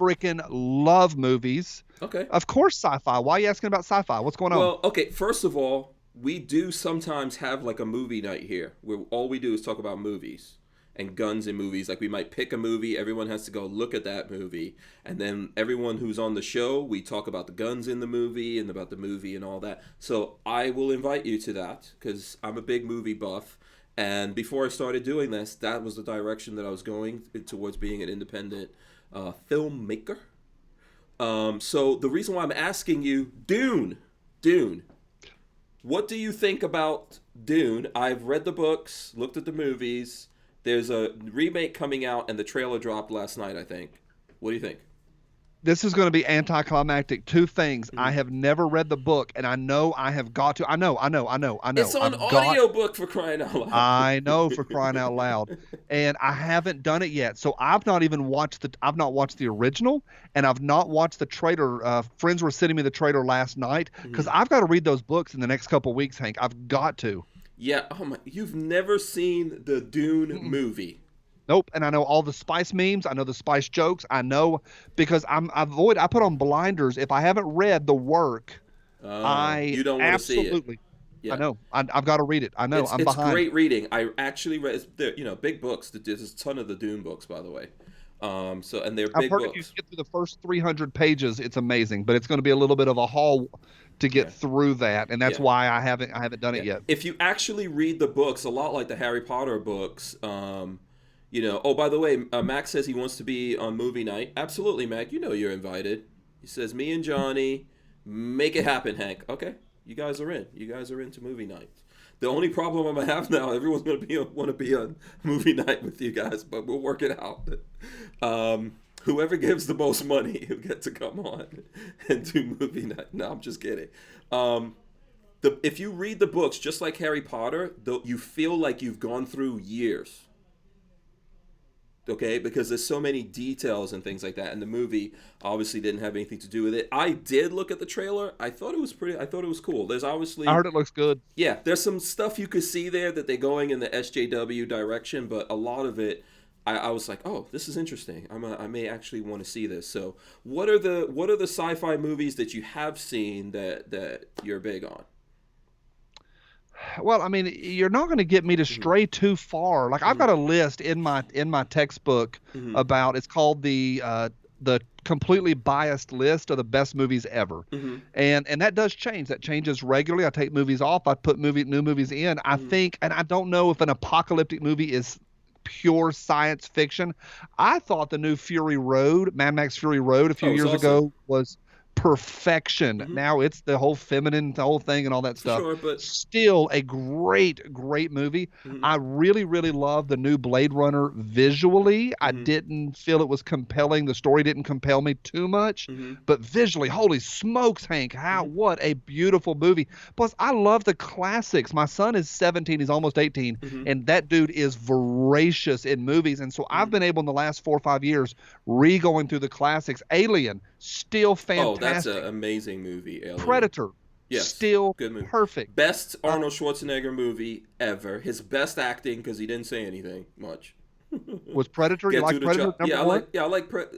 S3: freaking love movies.
S1: Okay.
S3: Of course, sci-fi. Why are you asking about sci-fi? What's going on?
S1: Well, okay, first of all, we do sometimes have like a movie night here where all we do is talk about movies and guns in movies. Like we might pick a movie, everyone has to go look at that movie, and then everyone who's on the show, we talk about the guns in the movie and about the movie and all that. So I will invite you to that because I'm a big movie buff, and before I started doing this, that was the direction that I was going towards being an independent filmmaker. So the reason why I'm asking you, Dune, what do you think about Dune? I've read the books, looked at the movies. There's a remake coming out, and the trailer dropped last night, I think. What do you think?
S3: This is going to be anticlimactic. Two things. I have never read the book, and I know I have got to. I know.
S1: It's on audiobook for crying out loud.
S3: I know, for crying out loud. And I haven't done it yet. So I've not watched the original, and I've not watched the trailer. Friends were sending me the trailer last night because I've got to read those books in the next couple of weeks, Hank. I've got to.
S1: Yeah. Oh my! You've never seen the Dune movie?
S3: Nope. And I know all the spice memes. I know the spice jokes. I know because I put on blinders. If I haven't read the work,
S1: you don't want to see it.
S3: I
S1: Yeah.
S3: know. I've got to read it. I know. I'm
S1: It's
S3: behind.
S1: great reading. I actually read, big books. There's a ton of the Dune books, by the way. And they're
S3: I've
S1: big
S3: heard if you
S1: books.
S3: get through the first 300 pages, it's amazing, but it's going to be a little bit of a haul to get
S1: Yeah.
S3: through that, and that's
S1: Yeah.
S3: why I haven't done
S1: Yeah.
S3: it yet.
S1: If you actually read the books, a lot like the Harry Potter books, oh, by the way, Max says he wants to be on movie night. Absolutely, Mac. You know you're invited. He says, me and Johnny, make it happen, Hank. Okay, you guys are in. You guys are into movie night. The only problem I'm gonna have now, everyone's gonna want to be on movie night with you guys, but we'll work it out. Whoever gives the most money will get to come on and do movie night. No, I'm just kidding. If you read the books, just like Harry Potter, you feel like you've gone through years. Okay, because there's so many details and things like that, and the movie obviously didn't have anything to do with it. I did look at the trailer. I thought it was cool. There's obviously,
S3: I heard it looks good.
S1: yeah, there's some stuff you could see there that they're going in the SJW direction, but a lot of it, I was like, oh, this is interesting. I may actually want to see this. So, what are the sci-fi movies that you have seen that you're big on?
S3: Well, I mean, you're not going to get me to stray too far. Like I've got a list in my textbook about. It's called the completely biased list of the best movies ever, and that does change. That changes regularly. I take movies off. I put new movies in. I think, and I don't know if an apocalyptic movie is pure science fiction. I thought the new Mad Max Fury Road, a few years ago was perfection. Now it's the whole thing and all that stuff.
S1: Sure, but
S3: still a great movie. I really love the new Blade Runner visually. I didn't feel it was compelling. The story didn't compel me too much, but visually, holy smokes, Hank, what a beautiful movie. Plus, I love the classics. My son is 17, he's almost 18, and that dude is voracious in movies. And so I've been able in the last 4 or 5 years going through the classics. Alien, still fantastic.
S1: Oh, that's an amazing movie. Alien.
S3: Predator, yes, still
S1: good movie.
S3: Perfect.
S1: Best Arnold Schwarzenegger movie ever. His best acting because he didn't say anything much.
S3: Was Predator? You like Predator?
S1: I like.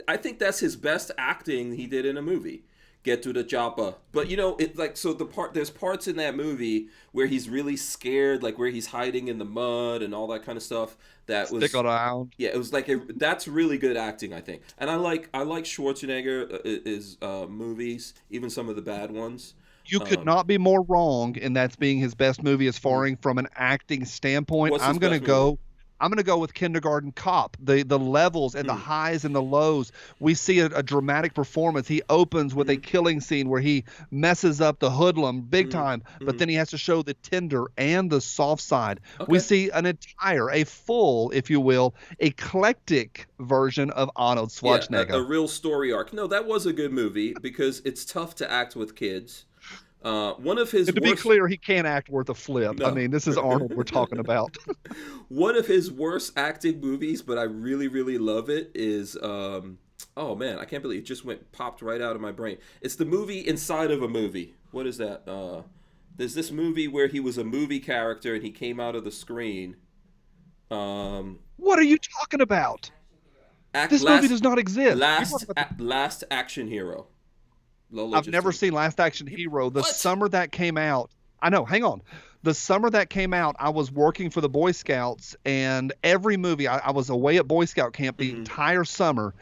S1: I think that's his best acting he did in a movie. Get to the chopper. But there's parts in that movie where he's really scared, like where he's hiding in the mud and all that kind of stuff.
S3: Stick around.
S1: Yeah, it was like that's really good acting, I think. And I like Schwarzenegger movies, even some of the bad ones.
S3: You could not be more wrong in that's being his best movie as far from an acting standpoint. I'm going to go with Kindergarten Cop. The levels and the highs and the lows. We see a dramatic performance. He opens with a killing scene where he messes up the hoodlum big time, but then he has to show the tender and the soft side. Okay. We see a full, if you will, eclectic version of Arnold Schwarzenegger.
S1: Yeah, a real story arc. No, that was a good movie because it's tough to act with kids. One of his
S3: be clear, he can't act worth a flip. No. I mean, this is Arnold we're talking about.
S1: One of his worst acting movies, but I really love it, is oh man, I can't believe it just popped right out of my brain. It's the movie inside of a movie. What is that? There's this movie where he was a movie character and he came out of the screen.
S3: What are you talking about? This movie does not exist.
S1: Last Action Hero. Lola,
S3: I've never seen Last Action Hero. The summer that came out, I know, hang on. The summer that came out, I was working for the Boy Scouts, and every movie, I was away at Boy Scout camp the entire summer.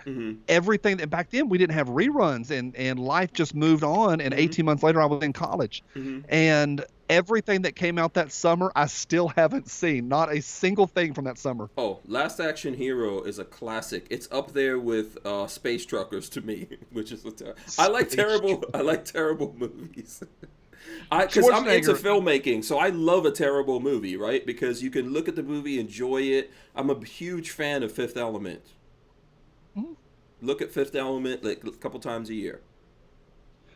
S3: Everything, and back then we didn't have reruns, and life just moved on, and 18 months later I was in college. And everything that came out that summer, I still haven't seen. Not a single thing from that summer.
S1: Oh, Last Action Hero is a classic. It's up there with Space Truckers to me, which is I like terrible movies. Because I'm into filmmaking, so I love a terrible movie, right? Because you can look at the movie, enjoy it. I'm a huge fan of Fifth Element. Look at Fifth Element like a couple times a year.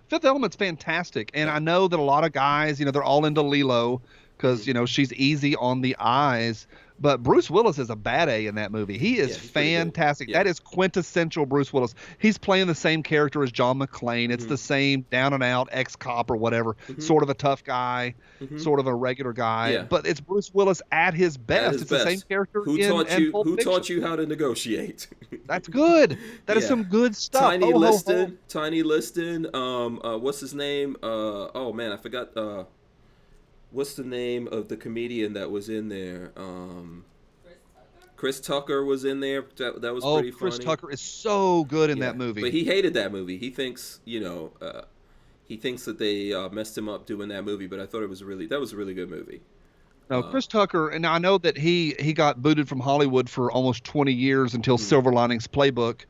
S3: Fifth Element's fantastic, and I know that a lot of guys, they're all into Lilo because she's easy on the eyes. But Bruce Willis is a bad A in that movie. He is fantastic. Yeah. That is quintessential Bruce Willis. He's playing the same character as John McClane. It's the same down and out ex-cop or whatever, sort of a tough guy, sort of a regular guy. Yeah. But it's Bruce Willis at his best. It's the same character.
S1: Who taught you how to negotiate?
S3: That's good. That is some good stuff.
S1: Tiny Liston. What's his name? Oh man, I forgot. what's the name of the comedian that was in there? Chris Tucker was in there. That was pretty
S3: Chris
S1: funny.
S3: Tucker is so good in
S1: Yeah,
S3: that movie.
S1: but he hated that movie. He thinks, he thinks that they messed him up doing that movie. But I thought that was a really good movie.
S3: No, Chris Tucker, and I know that he got booted from Hollywood for almost 20 years until Silver Linings Playbook,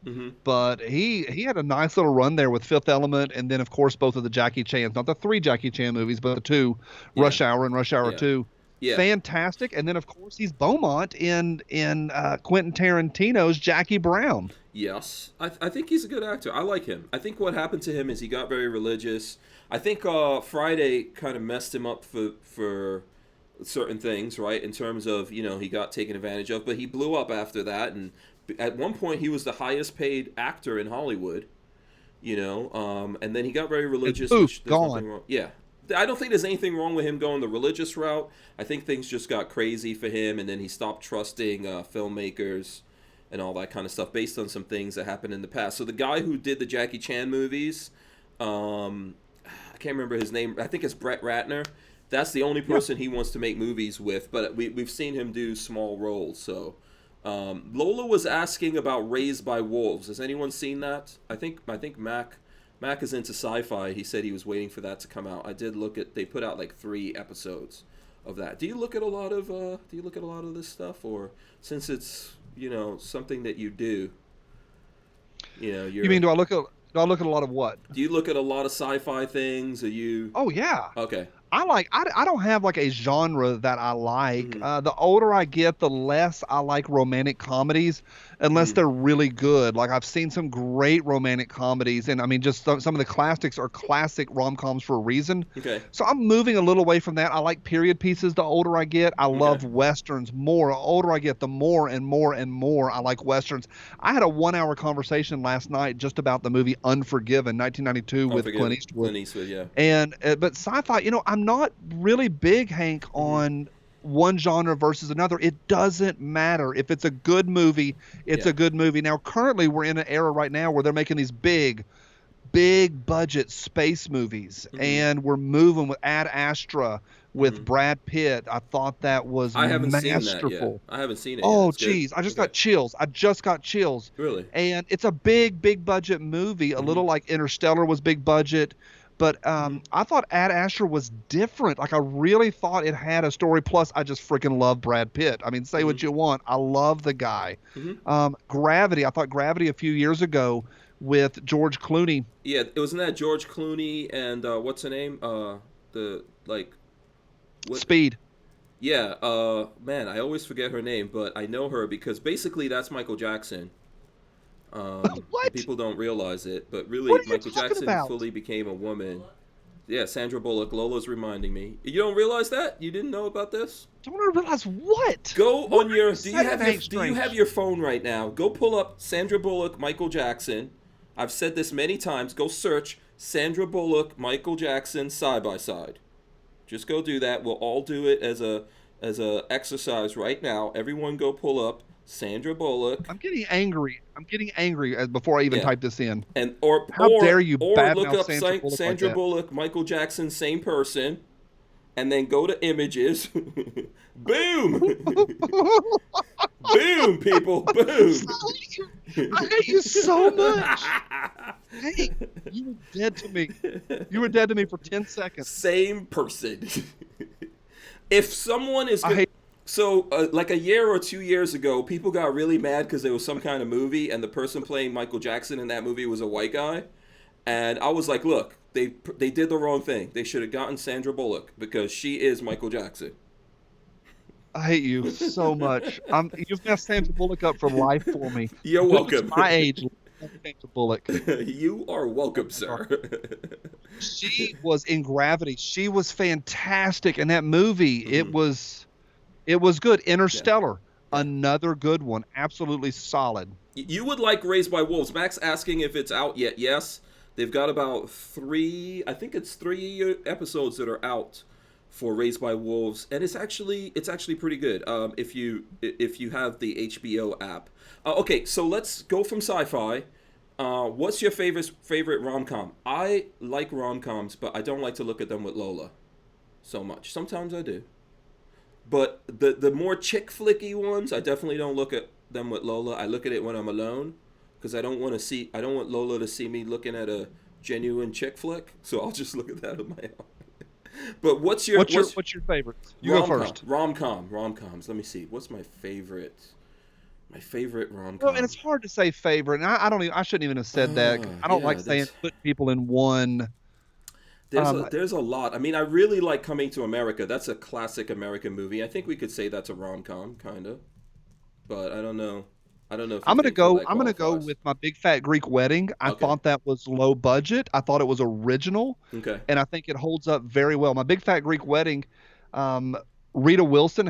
S3: but he had a nice little run there with Fifth Element, and then of course both of the Jackie Chans, not the 3 Jackie Chan movies, but the 2, Rush Hour and Rush Hour 2.
S1: Yeah.
S3: Fantastic, and then of course he's Beaumont in Quentin Tarantino's Jackie Brown.
S1: Yes, I think he's a good actor. I like him. I think what happened to him is he got very religious. I think Friday kind of messed him up for certain things, right? In terms of, he got taken advantage of, but he blew up after that. And at one point, he was the highest paid actor in Hollywood, and then he got very religious.
S3: Gone.
S1: Yeah. I don't think there's anything wrong with him going the religious route. I think things just got crazy for him, and then he stopped trusting filmmakers and all that kind of stuff based on some things that happened in the past. So the guy who did the Jackie Chan movies, I can't remember his name. I think it's Brett Ratner. That's the only person he wants to make movies with, but we've seen him do small roles. So Lola was asking about Raised by Wolves. Has anyone seen that? I think Mac is into sci-fi. He said he was waiting for that to come out. I did look at. They put out like 3 episodes of that. Do you look at a lot of this stuff, or since it's something that you do?
S3: You mean do I look at a lot of what?
S1: Do you look at a lot of sci-fi things? Are you?
S3: Oh yeah.
S1: Okay.
S3: I don't have like a genre that I like. The older I get, the less I like romantic comedies, unless they're really good. Like I've seen some great romantic comedies, and I mean, just some of the classics are classic rom-coms for a reason.
S1: Okay.
S3: So I'm moving a little away from that. I like period pieces the older I get. I love Westerns more. The older I get, the more and more and more I like Westerns. I had a 1-hour conversation last night just about the movie Unforgiven, 1992 with Clint Eastwood.
S1: Clint Eastwood, yeah.
S3: And but sci-fi, I'm not really big, Hank, on one genre versus another. It doesn't matter. If it's a good movie, it's a good movie. Now, currently, we're in an era right now where they're making these big budget space movies, and we're moving with Ad Astra with Brad Pitt. I thought that was
S1: I haven't
S3: masterful.
S1: seen that yet. I haven't seen it
S3: Oh,
S1: yet.
S3: geez. I just got chills.
S1: Really?
S3: And it's a big budget movie, a little like Interstellar was big budget. But I thought Ad Astra was different. Like, I really thought it had a story. Plus, I just freaking love Brad Pitt. I mean, say what you want. I love the guy. Gravity. I thought Gravity a few years ago with George Clooney.
S1: Yeah, it wasn't that George Clooney and what's her name?
S3: Speed.
S1: Yeah. Man, I always forget her name, but I know her because basically that's Michael Jackson.
S3: What?
S1: People don't realize it, but really Michael Jackson fully became a woman. Yeah, Sandra Bullock. Lola's reminding me. You don't realize that? You didn't know about this?
S3: Don't I realize what?
S1: Go
S3: what
S1: on your. Do you have your phone right now? Go pull up Sandra Bullock, Michael Jackson. I've said this many times. Go search Sandra Bullock, Michael Jackson side by side. Just go do that. We'll all do it as a exercise right now. Everyone, go pull up Sandra Bullock.
S3: I'm getting angry before I even type this in.
S1: And
S3: how dare you
S1: look up Sandra Bullock, Michael Jackson, same person, and then go to images. Boom! Boom, people! Boom!
S3: I hate you so much. Hey, you were dead to me. You were dead to me for 10 seconds.
S1: Same person. If someone is so, like a year or 2 years ago, people got really mad because there was some kind of movie and the person playing Michael Jackson in that movie was a white guy. And I was like, look, they did the wrong thing. They should have gotten Sandra Bullock because she is Michael Jackson.
S3: I hate you so much. You've messed Sandra Bullock up for life for me.
S1: You're welcome.
S3: My age, Sandra Bullock.
S1: You are welcome, sir.
S3: She was in Gravity. She was fantastic in that movie. It was good. Interstellar, another good one. Absolutely solid.
S1: You would like Raised by Wolves. Max asking if it's out yet. Yes, they've got about 3 episodes that are out for Raised by Wolves, and it's actually pretty good. If you have the HBO app. Okay, so let's go from sci-fi. What's your favorite rom-com? I like rom-coms, but I don't like to look at them with Lola. so much. Sometimes I do. But the more chick flicky ones, I definitely don't look at them with Lola. I look at it when I'm alone because I don't want Lola to see me looking at a genuine chick flick. So I'll just look at that on my own. But what's your
S3: favorite? You go first.
S1: Rom-coms. Let me see. What's my favorite? My favorite rom-com.
S3: Well, and it's hard to say favorite. And I shouldn't even have said that. I don't like saying put people in one.
S1: There's a lot. I mean, I really like Coming to America. That's a classic American movie. I think we could say that's a rom-com, kind of. But I don't know. If
S3: I'm gonna go with My Big Fat Greek Wedding. I thought that was low budget. I thought it was original.
S1: Okay.
S3: And I think it holds up very well. My Big Fat Greek Wedding. Rita Wilson,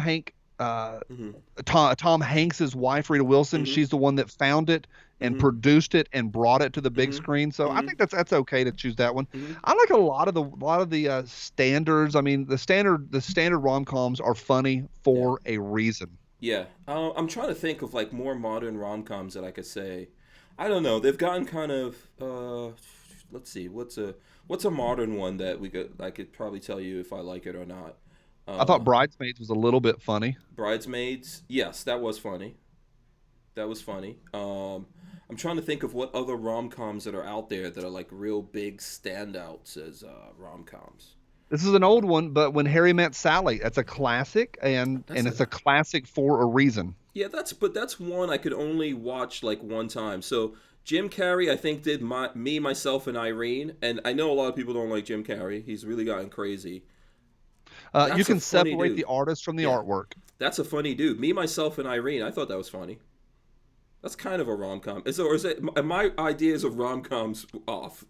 S3: Tom Hanks's wife, Rita Wilson. She's the one that found it and produced it and brought it to the big screen. So I think that's okay to choose that one. I like a lot of the standards. I mean, the standard rom-coms are funny for a reason.
S1: Yeah. I'm trying to think of like more modern rom-coms that I could say. I don't know. They've gotten kind of let's see. What's a modern one that I could probably tell you if I like it or not.
S3: I thought Bridesmaids was a little bit funny.
S1: Bridesmaids, yes, that was funny. I'm trying to think of what other rom-coms that are out there that are like real big standouts as rom-coms.
S3: This is an old one, but When Harry Met Sally, that's a classic, and it's a classic for a reason.
S1: Yeah, that's one I could only watch like one time. So Jim Carrey, I think, did Me, Myself, and Irene, and I know a lot of people don't like Jim Carrey. He's really gotten crazy.
S3: You can separate the artist from the artwork.
S1: That's a funny dude. Me, Myself, and Irene. I thought that was funny. That's kind of a rom-com. Are my ideas of rom-coms off?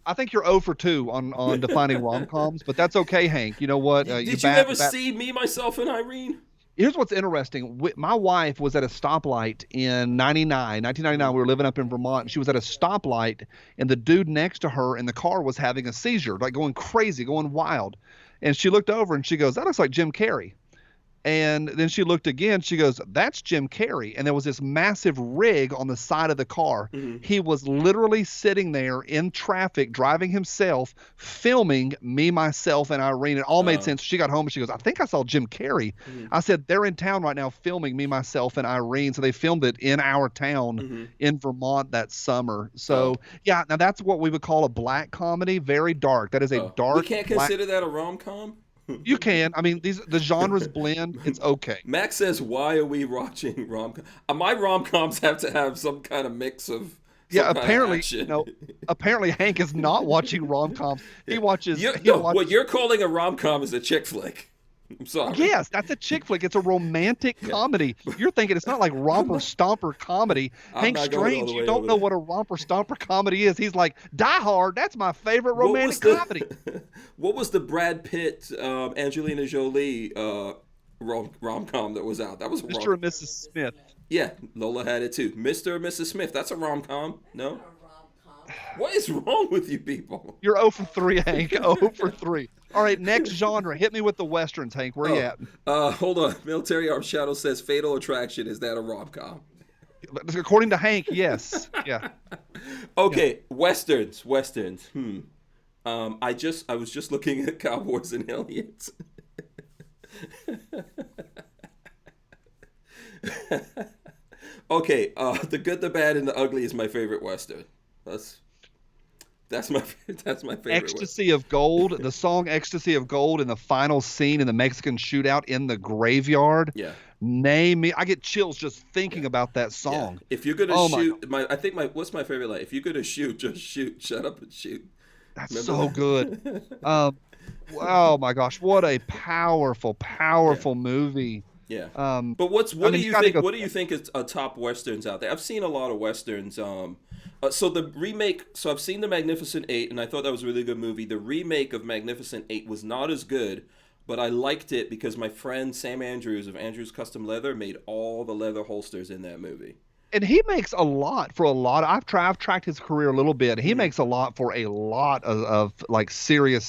S3: I think you're 0 for 2 on defining rom-coms, but that's okay, Hank. You know what?
S1: Did you ever see Me, Myself, and Irene?
S3: Here's what's interesting. My wife was at a stoplight in 1999. We were living up in Vermont, and she was at a stoplight, and the dude next to her in the car was having a seizure, like going crazy, going wild. And she looked over and she goes, "That looks like Jim Carrey." And then she looked again. She goes, "That's Jim Carrey." And there was this massive rig on the side of the car. He was literally sitting there in traffic, driving himself, filming Me, Myself, and Irene. It all made sense. She got home and she goes, "I think I saw Jim Carrey." I said, "They're in town right now filming Me, Myself, and Irene." So they filmed it in our town in Vermont that summer. So, yeah, now that's what we would call a black comedy. Very dark. That is a dark.
S1: We can't consider that a rom-com?
S3: You can. I mean, the genres blend. It's okay.
S1: Max says, "Why are we watching rom-coms?" My rom-coms have to have some kind of mix of
S3: apparently, apparently Hank is not watching rom-coms. He watches.
S1: What you're calling a rom-com is a chick flick. I'm sorry.
S3: Yes, that's a chick flick. It's a romantic comedy. You're thinking it's not like romper stomper comedy. Hank Strange, you don't know what a romper stomper comedy is. He's like, Die Hard. That's my favorite romantic comedy.
S1: What was the Brad Pitt, Angelina Jolie rom-com that was out? That was
S3: Mr. and Mrs. Smith.
S1: Yeah, Lola had it too. Mr. and Mrs. Smith. That's a rom-com. No. What is wrong with you people?
S3: You're 0 for 3, Hank. 0 for 3. All right, next genre. Hit me with the Westerns, Hank. Where you at?
S1: Hold on. Military Arms Shadow says Fatal Attraction. Is that a rom-com?
S3: According to Hank, yes. Yeah.
S1: Okay, Westerns. I was just looking at Cowboys and Aliens. Okay, The Good, the Bad, and the Ugly is my favorite Western. That's my favorite.
S3: Ecstasy of Gold, the song "Ecstasy of Gold" in the final scene in the Mexican shootout in the graveyard.
S1: Yeah.
S3: Name me. I get chills just thinking about that song.
S1: Yeah. If you're gonna shoot, what's my favorite line? If you're gonna shoot, just shoot. Shut up and shoot.
S3: That's so good. Oh my gosh, what a powerful movie.
S1: Yeah. But what do you think is a top Westerns out there? I've seen a lot of Westerns. So the remake, I've seen The Magnificent Eight, and I thought that was a really good movie. The remake of Magnificent Eight was not as good, but I liked it because my friend Sam Andrews of Andrews Custom Leather made all the leather holsters in that movie.
S3: And he makes a lot for a lot. I've tracked his career a little bit. He makes a lot for a lot of like serious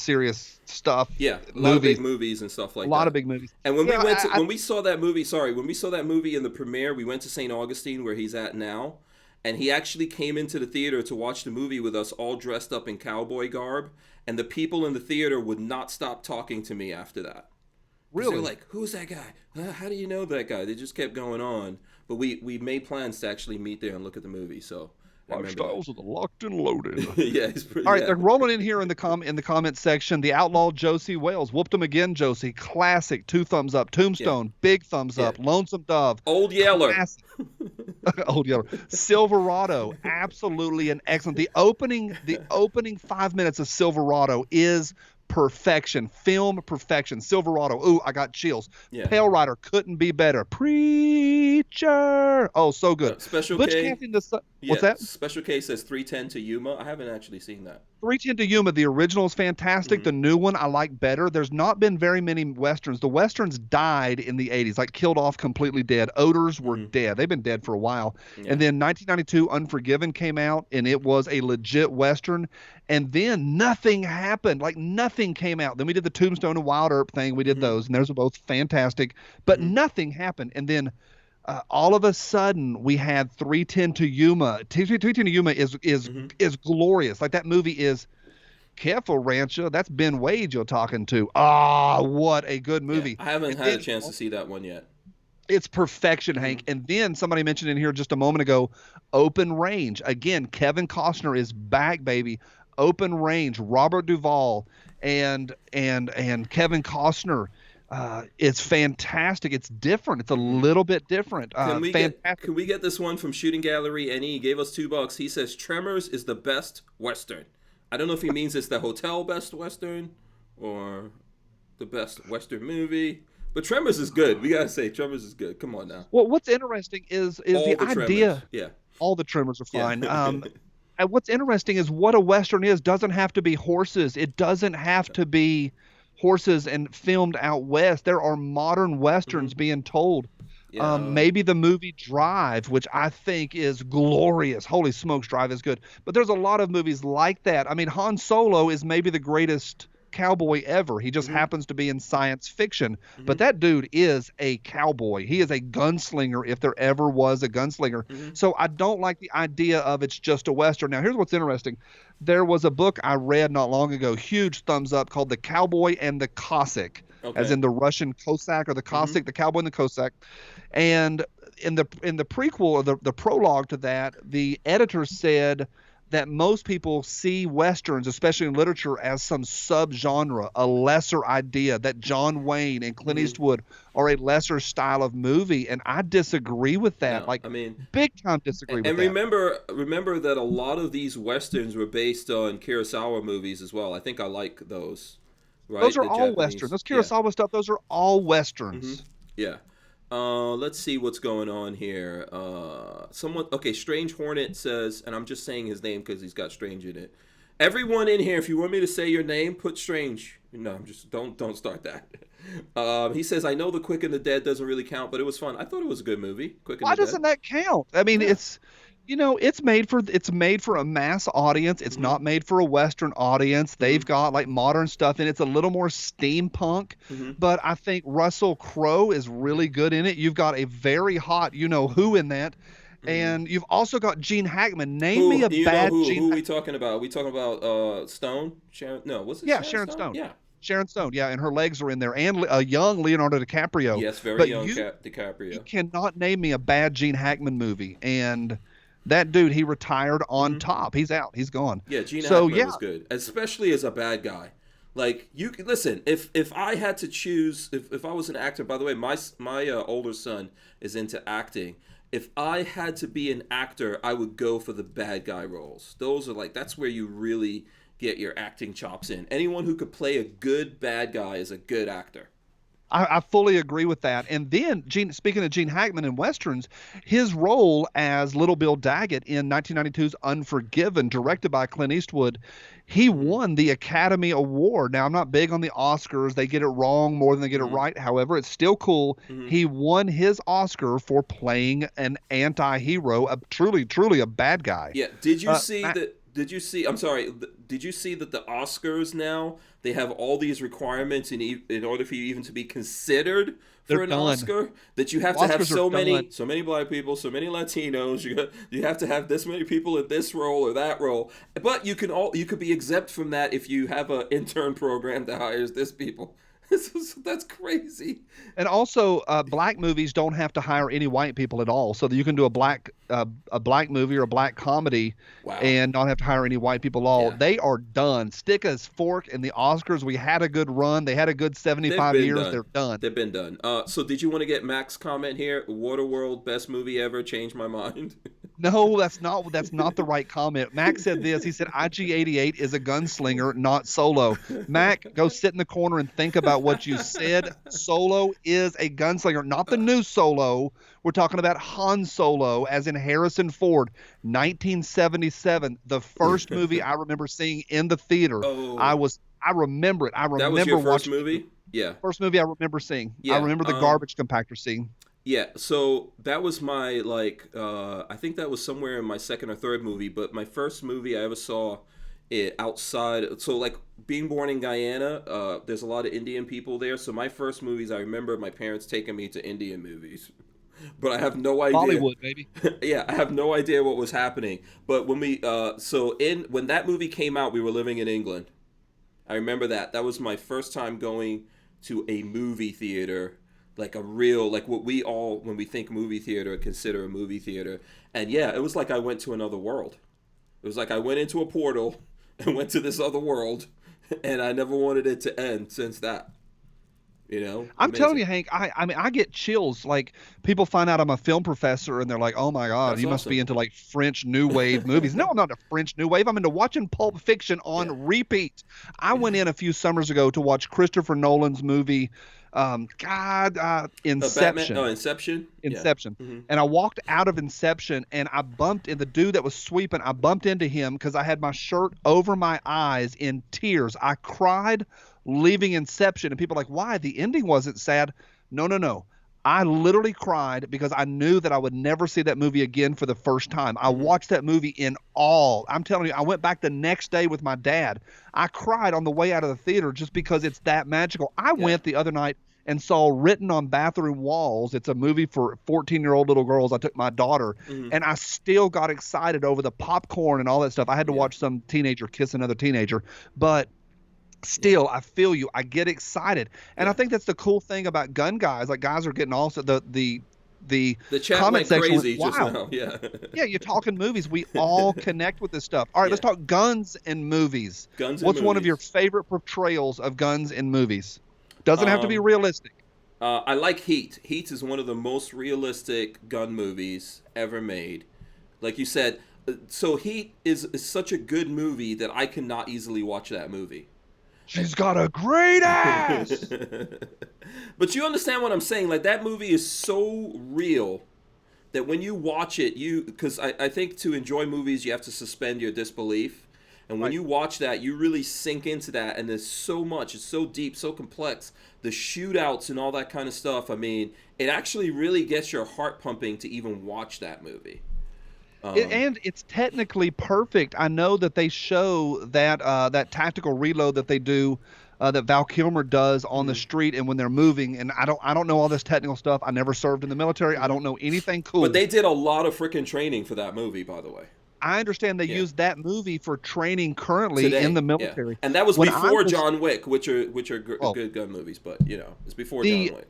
S3: stuff.
S1: Yeah, a lot of big movies and stuff like that.
S3: A lot of big movies.
S1: And when we saw that movie in the premiere, we went to St. Augustine where he's at now. and he actually came into the theater to watch the movie with us, all dressed up in cowboy garb. And the people in the theater would not stop talking to me after that.
S3: Really?
S1: They're like, "Who's that guy? How do you know that guy?" They just kept going on. But we made plans to actually meet there and look at the movie. So
S3: Lifestyles of the locked and loaded.
S1: Yeah, he's pretty.
S3: All right,
S1: yeah.
S3: they're rolling in here in the comment section. The Outlaw Josie Wales whooped him again. Josie, classic, 2 thumbs up. Tombstone, big thumbs up. Lonesome Dove,
S1: Old Yeller.
S3: Old Yeller. Silverado, absolutely an excellent. The opening 5 minutes of Silverado is perfection, film perfection. Silverado, ooh, I got chills.
S1: Yeah.
S3: Pale Rider couldn't be better. Preacher, oh, so good.
S1: Special
S3: Butch
S1: K.
S3: Cassidy, what's that?
S1: Special K says 310 to Yuma. I haven't actually seen that.
S3: 310 to Yuma, the original is fantastic. The new one I like better. There's not been very many Westerns. The Westerns died in the 80s, like killed off, completely dead. Odors were dead. They've been dead for a while. Yeah. And then 1992, Unforgiven came out, and it was a legit Western. And then nothing happened. Like nothing came out. Then we did the Tombstone and Wild Earp thing. We did those, and those were both fantastic. But nothing happened. And then all of a sudden, we had 310 to Yuma. 310 to Yuma is glorious. Like that movie is. Careful, Rancher. That's Ben Wade you're talking to. Ah, what a good movie.
S1: Yeah, I haven't had a chance to see that one yet.
S3: It's perfection, Hank. And then somebody mentioned in here just a moment ago, Open Range. Again, Kevin Costner is back, baby. Open Range, Robert Duvall, and Kevin Costner. It's fantastic. It's different. It's a little bit different.
S1: Can we get this one from Shooting Gallery NE? He gave us $2. He says Tremors is the best Western. I don't know if he means it's the hotel best Western or the best Western movie, but Tremors is good. We gotta say Tremors is good. Come on now.
S3: Well, what's interesting is the idea.
S1: Yeah.
S3: All the Tremors are fine. Yeah. And what's interesting is what a Western is. Doesn't have to be horses. It doesn't have to be horses and filmed out west. There are modern Westerns being told. Yeah. Maybe the movie Drive, which I think is glorious. Holy smokes, Drive is good. But there's a lot of movies like that. I mean, Han Solo is maybe the greatest cowboy ever. He just happens to be in science fiction. But that dude is a cowboy. He is a gunslinger if there ever was a gunslinger. So I don't like the idea of it's just a Western. Now, here's what's interesting. There was a book I read not long ago, huge thumbs up, called The Cowboy and the Cossack. Okay. As in the Russian Cossack or the Cossack, the Cowboy and the Cossack. And in the prequel or the prologue to that, the editor said that most people see Westerns, especially in literature, as some subgenre, a lesser idea, that John Wayne and Clint Eastwood are a lesser style of movie. And I disagree with that.
S1: No, I mean,
S3: big time disagree with that.
S1: And remember that a lot of these Westerns were based on Kurosawa movies as well. I think I like those. Right?
S3: Those are all Westerns. Those Kurosawa stuff, those are all Westerns.
S1: Yeah. Let's see what's going on here. Strange Hornet says, and I'm just saying his name because he's got Strange in it. Everyone in here, if you want me to say your name, put Strange. No, I'm just don't start that. He says, I know The Quick and the Dead doesn't really count, but it was fun. I thought it was a good movie.
S3: Why doesn't that count? I mean, it's made for a mass audience. It's not made for a Western audience. They've got like modern stuff in it. It's a little more steampunk, but I think Russell Crowe is really good in it. You've got a very hot who in that. And you've also got Gene Hackman. Name me a bad Gene.
S1: Who are we talking about? Are we talking about Stone? Sharon? No, was it?
S3: Yeah, Sharon Stone.
S1: Yeah.
S3: Sharon Stone, yeah, and her legs are in there, and a young Leonardo DiCaprio.
S1: Yes, very young DiCaprio.
S3: You cannot name me a bad Gene Hackman movie, and that dude, he retired on top. He's out. He's gone.
S1: Yeah, Gene Hackman was good, especially as a bad guy. Like, you can listen. If I had to choose, if I was an actor. By the way, my older son is into acting. If I had to be an actor, I would go for the bad guy roles. Those are that's where you really get your acting chops in. Anyone who could play a good bad guy is a good actor.
S3: I fully agree with that. And then, speaking of Gene Hackman in Westerns, his role as Little Bill Daggett in 1992's Unforgiven, directed by Clint Eastwood, he won the Academy Award. Now, I'm not big on the Oscars. They get it wrong more than they get it right. However, it's still cool. He won his Oscar for playing an anti-hero, truly a bad guy.
S1: Yeah. Did you see that? Did you see? I'm sorry. Did you see that the Oscars now, they have all these requirements in order for you even to be considered for an
S3: done.
S1: Oscar that you have to have
S3: Oscars are
S1: so many black people, so many Latinos. You have to have this many people in this role or that role. But you could be exempt from that if you have an intern program that hires this people. That's crazy.
S3: And also, black movies don't have to hire any white people at all, so that you can do a black movie or a black comedy,
S1: Wow.
S3: and not have to hire any white people at all.
S1: Yeah.
S3: They are done. Stick a fork in the Oscars. We had a good run. They had a good 75 years.
S1: Done.
S3: They're done.
S1: They've been done. So did you want to get Mac's comment here? Waterworld, best movie ever, changed my mind.
S3: No, that's not the right comment. Mac said this. He said IG-88 is a gunslinger, not Solo. Mac, go sit in the corner and think about what you said. Solo is a gunslinger, not the new Solo. We're talking about Han Solo, as in Harrison Ford, 1977, the first movie I remember seeing in the theater.
S1: Oh.
S3: I remember it. I remember
S1: that was your first
S3: watching
S1: movie? Yeah.
S3: First movie I remember seeing.
S1: Yeah,
S3: I remember the garbage compactor scene.
S1: Yeah, so that was my, I think that was somewhere in my second or third movie, but my first movie I ever saw outside, so like being born in Guyana, there's a lot of Indian people there, so my first movies, I remember my parents taking me to Indian movies. But I have no idea.
S3: Bollywood, baby.
S1: Yeah, I have no idea what was happening. But when when that movie came out, we were living in England. I remember that. That was my first time going to a movie theater, like a real, like what we all, when we think movie theater, consider a movie theater. And yeah, it was like I went to another world. It was like I went into a portal and went to this other world, and I never wanted it to end since that. You know,
S3: I'm telling you, Hank, I mean, I get chills. Like, people find out I'm a film professor and they're like, oh my God,
S1: That's
S3: you must
S1: awesome.
S3: be into like French New Wave movies. No, I'm not a French New Wave. I'm into watching Pulp Fiction on repeat. I went in a few summers ago to watch Christopher Nolan's movie, Inception.
S1: Inception?
S3: Inception.
S1: Yeah. Mm-hmm.
S3: And I walked out of Inception and I bumped in the dude that was sweeping. I bumped into him because I had my shirt over my eyes in tears. I cried leaving Inception, and people are like, why? The ending wasn't sad. No. I literally cried because I knew that I would never see that movie again for the first time. I watched that movie in awe. I'm telling you, I went back the next day with my dad. I cried on the way out of the theater just because it's that magical. I went the other night and saw Written on Bathroom Walls. It's a movie for 14-year-old little girls. I took my daughter, and I still got excited over the popcorn and all that stuff. I had to watch some teenager kiss another teenager, but still, I feel you. I get excited, and I think that's the cool thing about gun guys. Like, guys are getting also the
S1: chat
S3: comment
S1: went
S3: section.
S1: crazy just now. Yeah.
S3: Yeah, you're talking movies. We all connect with this stuff. All right, let's talk guns in movies. What's one of your favorite portrayals of guns in movies? Doesn't have to be realistic.
S1: I like Heat. Heat is one of the most realistic gun movies ever made. Like you said, so Heat is such a good movie that I cannot easily watch that movie.
S3: She's got a great ass.
S1: But you understand what I'm saying? Like, that movie is so real that when you watch it, because I think to enjoy movies, you have to suspend your disbelief. And when you watch that, you really sink into that. And there's so much. It's so deep, so complex. The shootouts and all that kind of stuff. I mean, it actually really gets your heart pumping to even watch that movie.
S3: And it's technically perfect. I know that they show that that tactical reload that they do, that Val Kilmer does on the street and when they're moving. And I don't know all this technical stuff. I never served in the military. I don't know anything cool.
S1: But they did a lot of freaking training for that movie, by the way.
S3: I understand they use that movie for training currently today, in the military.
S1: Yeah. And that was before John Wick, which are good gun movies, but it's before John Wick.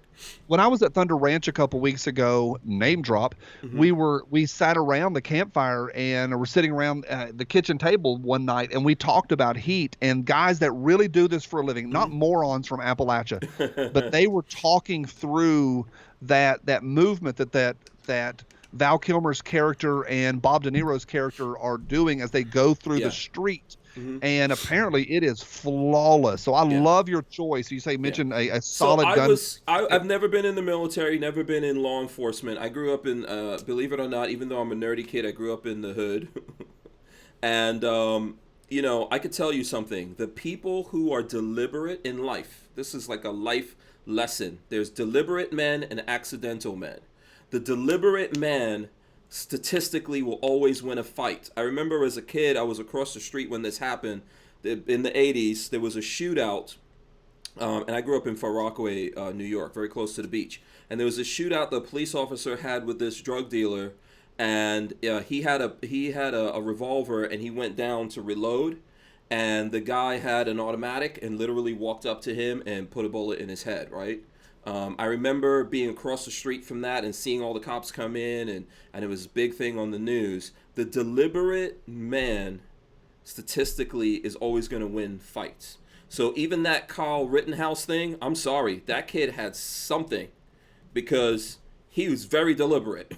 S3: When I was at Thunder Ranch a couple weeks ago, name drop, we sat around the campfire and we're sitting around the kitchen table one night and we talked about Heat and guys that really do this for a living, not morons from Appalachia, but they were talking through that movement that Val Kilmer's character and Bob De Niro's character are doing as they go through the street. And apparently it is flawless. So I love your choice. You mention a solid gun.
S1: I've never been in the military, never been in law enforcement. I grew up in, believe it or not, even though I'm a nerdy kid, I grew up in the hood. And, I could tell you something. The people who are deliberate in life, this is like a life lesson. There's deliberate men and accidental men. The deliberate man statistically will always win a fight. I remember as a kid, I was across the street when this happened. In the 80s, there was a shootout And I grew up in Far Rockaway, New York, very close to the beach. And there was a shootout the police officer had with this drug dealer, and he had a revolver, and he went down to reload, and the guy had an automatic and literally walked up to him and put a bullet in his head. Right. I remember being across the street from that and seeing all the cops come in, and it was a big thing on the news. The deliberate man, statistically, is always going to win fights. So even that Kyle Rittenhouse thing, I'm sorry, that kid had something, because he was very deliberate.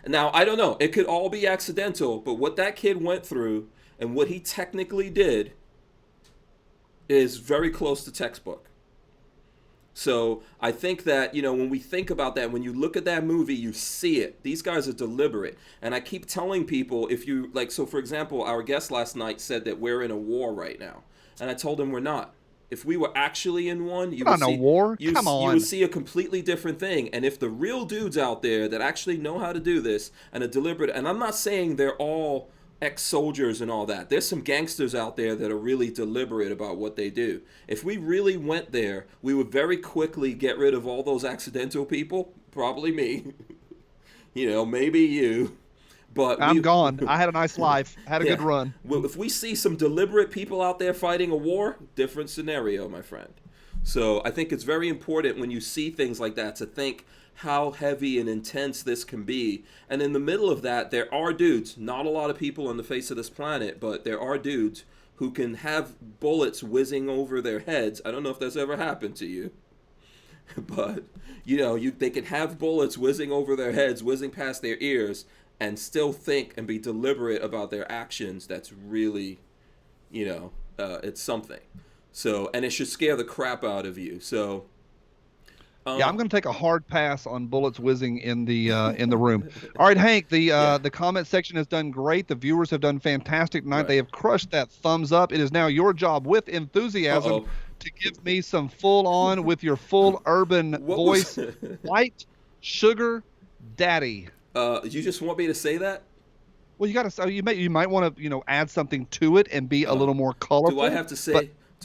S1: Now, I don't know, it could all be accidental, but what that kid went through and what he technically did is very close to textbook. So I think that, when we think about that, when you look at that movie, you see it. These guys are deliberate. And I keep telling people, so for example, our guest last night said that we're in a war right now. And I told him we're not. If we were actually in one, you would see a completely different thing. And if the real dudes out there that actually know how to do this and are deliberate, and I'm not saying they're all ex-soldiers and all that. There's some gangsters out there that are really deliberate about what they do. If we really went there, we would very quickly get rid of all those accidental people. Probably me. Maybe you. But
S3: I'm gone. I had a nice life. Had a good run.
S1: Well, if we see some deliberate people out there fighting a war, different scenario, my friend. So I think it's very important when you see things like that to think how heavy and intense this can be. And in the middle of that, there are dudes, not a lot of people on the face of this planet, but there are dudes who can have bullets whizzing over their heads. I don't know if that's ever happened to you. But, they can have bullets whizzing over their heads, whizzing past their ears, and still think and be deliberate about their actions. That's really, it's something. So, and it should scare the crap out of you. So,
S3: I'm going to take a hard pass on bullets whizzing in the room. All right, Hank, the comment section has done great. The viewers have done fantastic tonight. Right. They have crushed that thumbs up. It is now your job with enthusiasm to give me some full on with your full urban voice. White Sugar Daddy.
S1: You just want me to say that?
S3: Well, you got to. You might want to add something to it and be a little more colorful.
S1: Do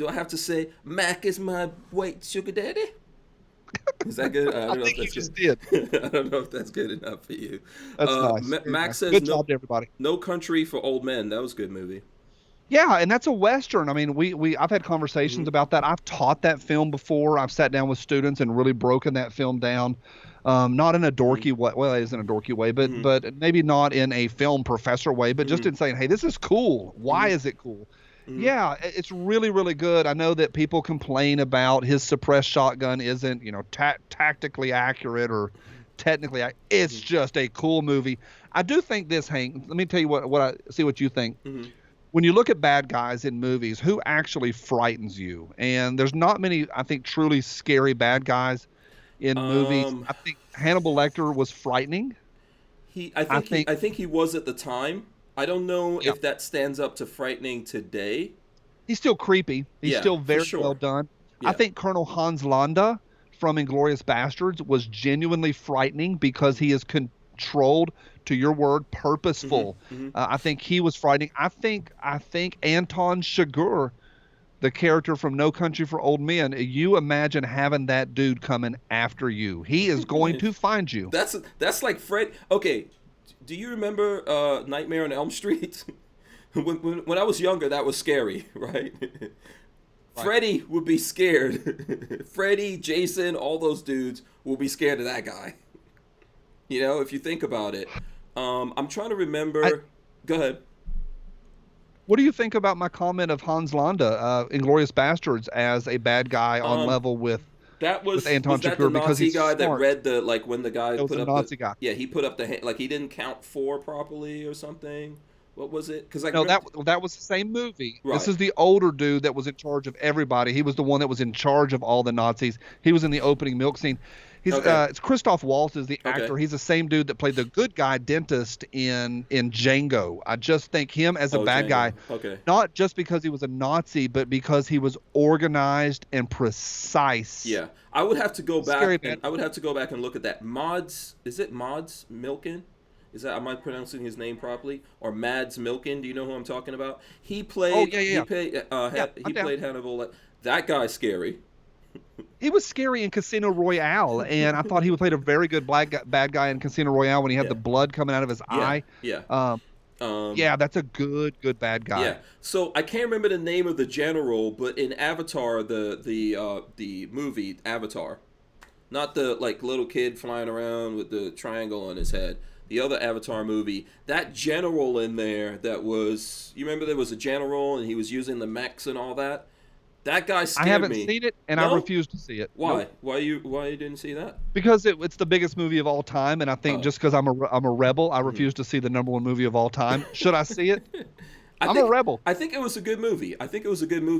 S1: I have to say Mac is my white sugar daddy? Is that good? I
S3: think you just did.
S1: I don't know if that's good enough for you.
S3: That's nice.
S1: Max says
S3: good job to everybody.
S1: No Country for Old Men. That was a good movie.
S3: Yeah, and that's a Western. I mean, I've had conversations about that. I've taught that film before. I've sat down with students and really broken that film down. Not in a dorky way. Well, it is in a dorky way, but maybe not in a film professor way, but just in saying, hey, this is cool. Why is it cool? Yeah, it's really, really good. I know that people complain about his suppressed shotgun isn't, tactically accurate or technically. It's just a cool movie. I do think this, Hank. Let me tell you what I see. What you think. When you look at bad guys in movies, who actually frightens you? And there's not many, I think, truly scary bad guys in movies. I think Hannibal Lecter was frightening.
S1: I think he was at the time. I don't know if that stands up to frightening today.
S3: He's still creepy. He's still very well done. Yeah. I think Colonel Hans Landa from Inglourious Bastards was genuinely frightening because he is controlled, to your word, purposeful. I think he was frightening. I think Anton Chigurh, the character from No Country for Old Men, you imagine having that dude coming after you. He is going to find you.
S1: That's like Fred. Okay, do you remember Nightmare on Elm Street? when I was younger, that was scary, right? Freddy would be scared. Freddy, Jason, all those dudes will be scared of that guy. If you think about it. I'm trying to remember. Go ahead.
S3: What do you think about my comment of Hans Landa, Inglourious Bastards, as a bad guy on level with Anton Chigurh?
S1: Because he's the Nazi guy that read when the guy
S3: put up Nazi guy.
S1: Yeah, he put up the hand, he didn't count 4 properly or something. What was it? Because
S3: that was the same movie.
S1: Right.
S3: This is the older dude that was in charge of everybody. He was the one that was in charge of all the Nazis. He was in the opening milk scene. It's Christoph Waltz is the actor. Okay. He's the same dude that played the good guy dentist in Django. I just think him as a bad guy, not just because he was a Nazi, but because he was organized and precise.
S1: Yeah, I would have to go back. I would have to go back and look at that. Is it Mads Milken? Am I pronouncing his name properly? Or Mads Milken? Do you know who I'm talking about? He played. He played Hannibal. That guy's scary.
S3: He was scary in Casino Royale, and I thought he played a very good bad guy in Casino Royale when he had
S1: Yeah.
S3: the blood coming out of his
S1: Yeah.
S3: eye.
S1: Yeah.
S3: Um,
S1: Um,
S3: yeah, that's a good bad guy.
S1: Yeah. So I can't remember the name of the general, but in Avatar, the movie Avatar, not the like little kid flying around with the triangle on his head. The other Avatar movie, that general in there that was, you remember there was a general and he was using the mechs and all that. That guy scared
S3: I haven't
S1: me.
S3: seen it, and
S1: No?
S3: I refuse to see it.
S1: Why?
S3: Nope.
S1: Why you didn't see that?
S3: Because it's the biggest movie of all time, and I think
S1: Oh.
S3: just because I'm a rebel, I refuse to see the #1 movie of all time. Should I see it?
S1: I
S3: I'm
S1: think,
S3: a rebel.
S1: I think it was a good movie.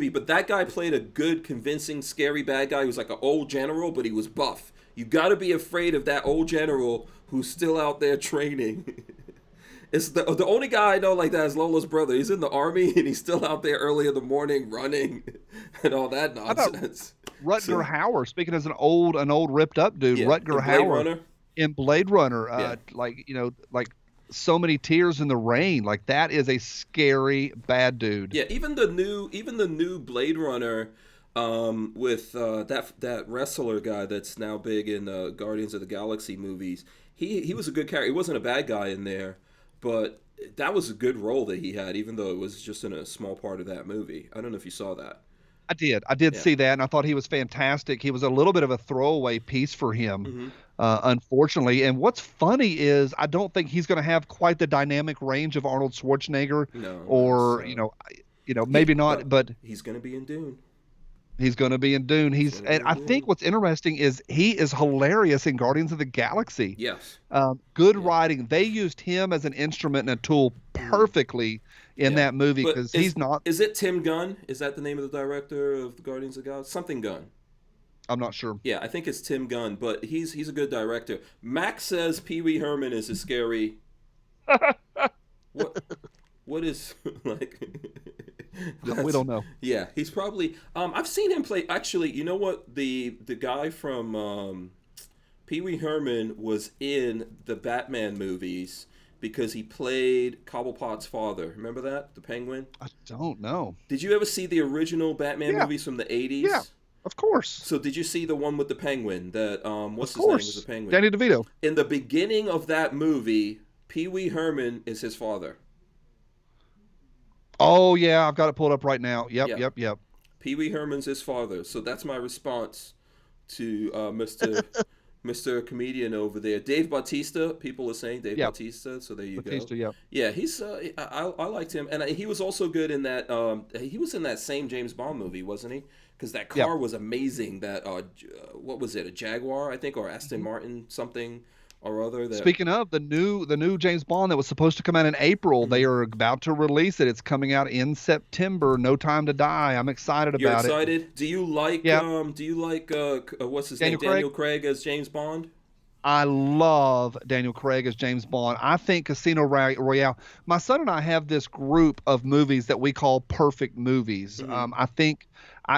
S1: But that guy played a good, convincing, scary bad guy. He was like an old general, but he was buff. You got to be afraid of that old general who's still out there training. It's the only guy I know like that is Lola's brother. He's in the army and he's still out there early in the morning running and all that nonsense.
S3: Rutger Hauer, speaking as an old ripped up dude,
S1: Yeah,
S3: Rutger
S1: in Blade
S3: Hauer
S1: Runner.
S3: in Blade Runner,
S1: Yeah.
S3: like so many tears in the rain. Like that is a scary bad dude.
S1: Yeah, even the new Blade Runner, with that wrestler guy that's now big in Guardians of the Galaxy movies. He was a good character. He wasn't a bad guy in there, but that was a good role that he had, even though it was just in a small part of that movie. I don't know if you saw that.
S3: I did
S1: Yeah.
S3: see that, and I thought he was fantastic. He was a little bit of a throwaway piece for him,
S1: Mm-hmm.
S3: unfortunately. And what's funny is I don't think he's going to have quite the dynamic range of Arnold Schwarzenegger,
S1: No,
S3: or maybe not, but
S1: he's gonna be in Dune.
S3: he's going to be in Dune. And I think what's interesting is he is hilarious in Guardians of the Galaxy.
S1: Yes.
S3: Good writing. They used him as an instrument and a tool perfectly in
S1: Yeah.
S3: that movie
S1: But
S3: because he's not.
S1: Is it Tim Gunn? Is that the name of the director of the Guardians of the Galaxy? Something Gunn.
S3: I'm not sure.
S1: Yeah, I think it's Tim Gunn, but he's a good director. Max says Pee Wee Herman is a scary. What is like?
S3: We don't know.
S1: Yeah, he's probably. I've seen him play. Actually, you know what? The guy from Pee Wee Herman was in the Batman movies because he played Cobblepot's father. Remember that? The Penguin.
S3: I don't know.
S1: Did you ever see the original Batman
S3: Yeah.
S1: movies from the 80s?
S3: Yeah, of course.
S1: So did you see the one with the penguin? That what's
S3: Of
S1: his name
S3: course.
S1: was the penguin?
S3: Danny DeVito.
S1: In the beginning of that movie, Pee Wee Herman is his father.
S3: Oh yeah, I've got it pulled up right now.
S1: Yeah.
S3: Yep.
S1: Pee Wee Herman's his father. So that's my response to Mr. Comedian over there. Dave Bautista. People are saying Dave
S3: Yep.
S1: Bautista. So there you
S3: Batista,
S1: go.
S3: yep.
S1: Yeah, he's. I liked him, and he was also good in that. He was in that same James Bond movie, wasn't he? Because that car
S3: Yep.
S1: was amazing. That what was it? A Jaguar, I think, or Aston Martin, something or other. That
S3: Speaking of the new James Bond that was supposed to come out in April, they are about to release it. It's coming out in September. No Time to Die. I'm excited
S1: You're
S3: about it.
S1: excited? Do you like?
S3: Yeah.
S1: Do you like? What's his
S3: Daniel
S1: name? Daniel Craig as James Bond.
S3: I love Daniel Craig as James Bond. I think Casino Royale. My son and I have this group of movies that we call perfect movies. I think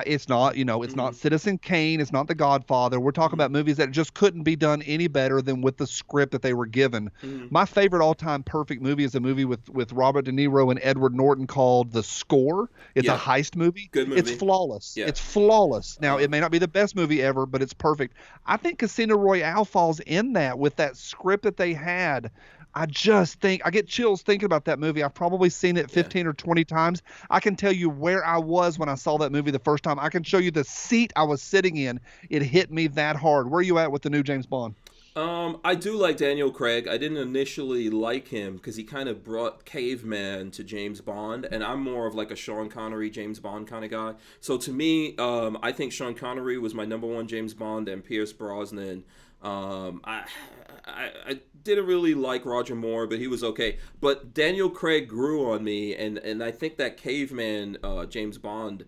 S3: it's not, it's not Citizen Kane. It's not The Godfather. We're talking about movies that just couldn't be done any better than with the script that they were given. My favorite all-time perfect movie is a movie with Robert De Niro and Edward Norton called The Score. It's a heist movie.
S1: Good movie.
S3: It's flawless.
S1: Yeah.
S3: It's flawless. Now, it may not be the best movie ever, but it's perfect. I think Casino Royale falls in that with that script that they had. I just think I get chills thinking about that movie. I've probably seen it 15 or 20 times. I can tell you where I was when I saw that movie the first time. I can show you the seat I was sitting in. It hit me that hard. Where are you at with the new James Bond?
S1: I do like Daniel Craig. I didn't initially like him because he kind of brought caveman to James Bond, and I'm more of like a Sean Connery, James Bond kind of guy. So to me, I think Sean Connery was my #1 James Bond, and Pierce Brosnan. I didn't really like Roger Moore, but he was okay. But Daniel Craig grew on me, and I think that caveman James Bond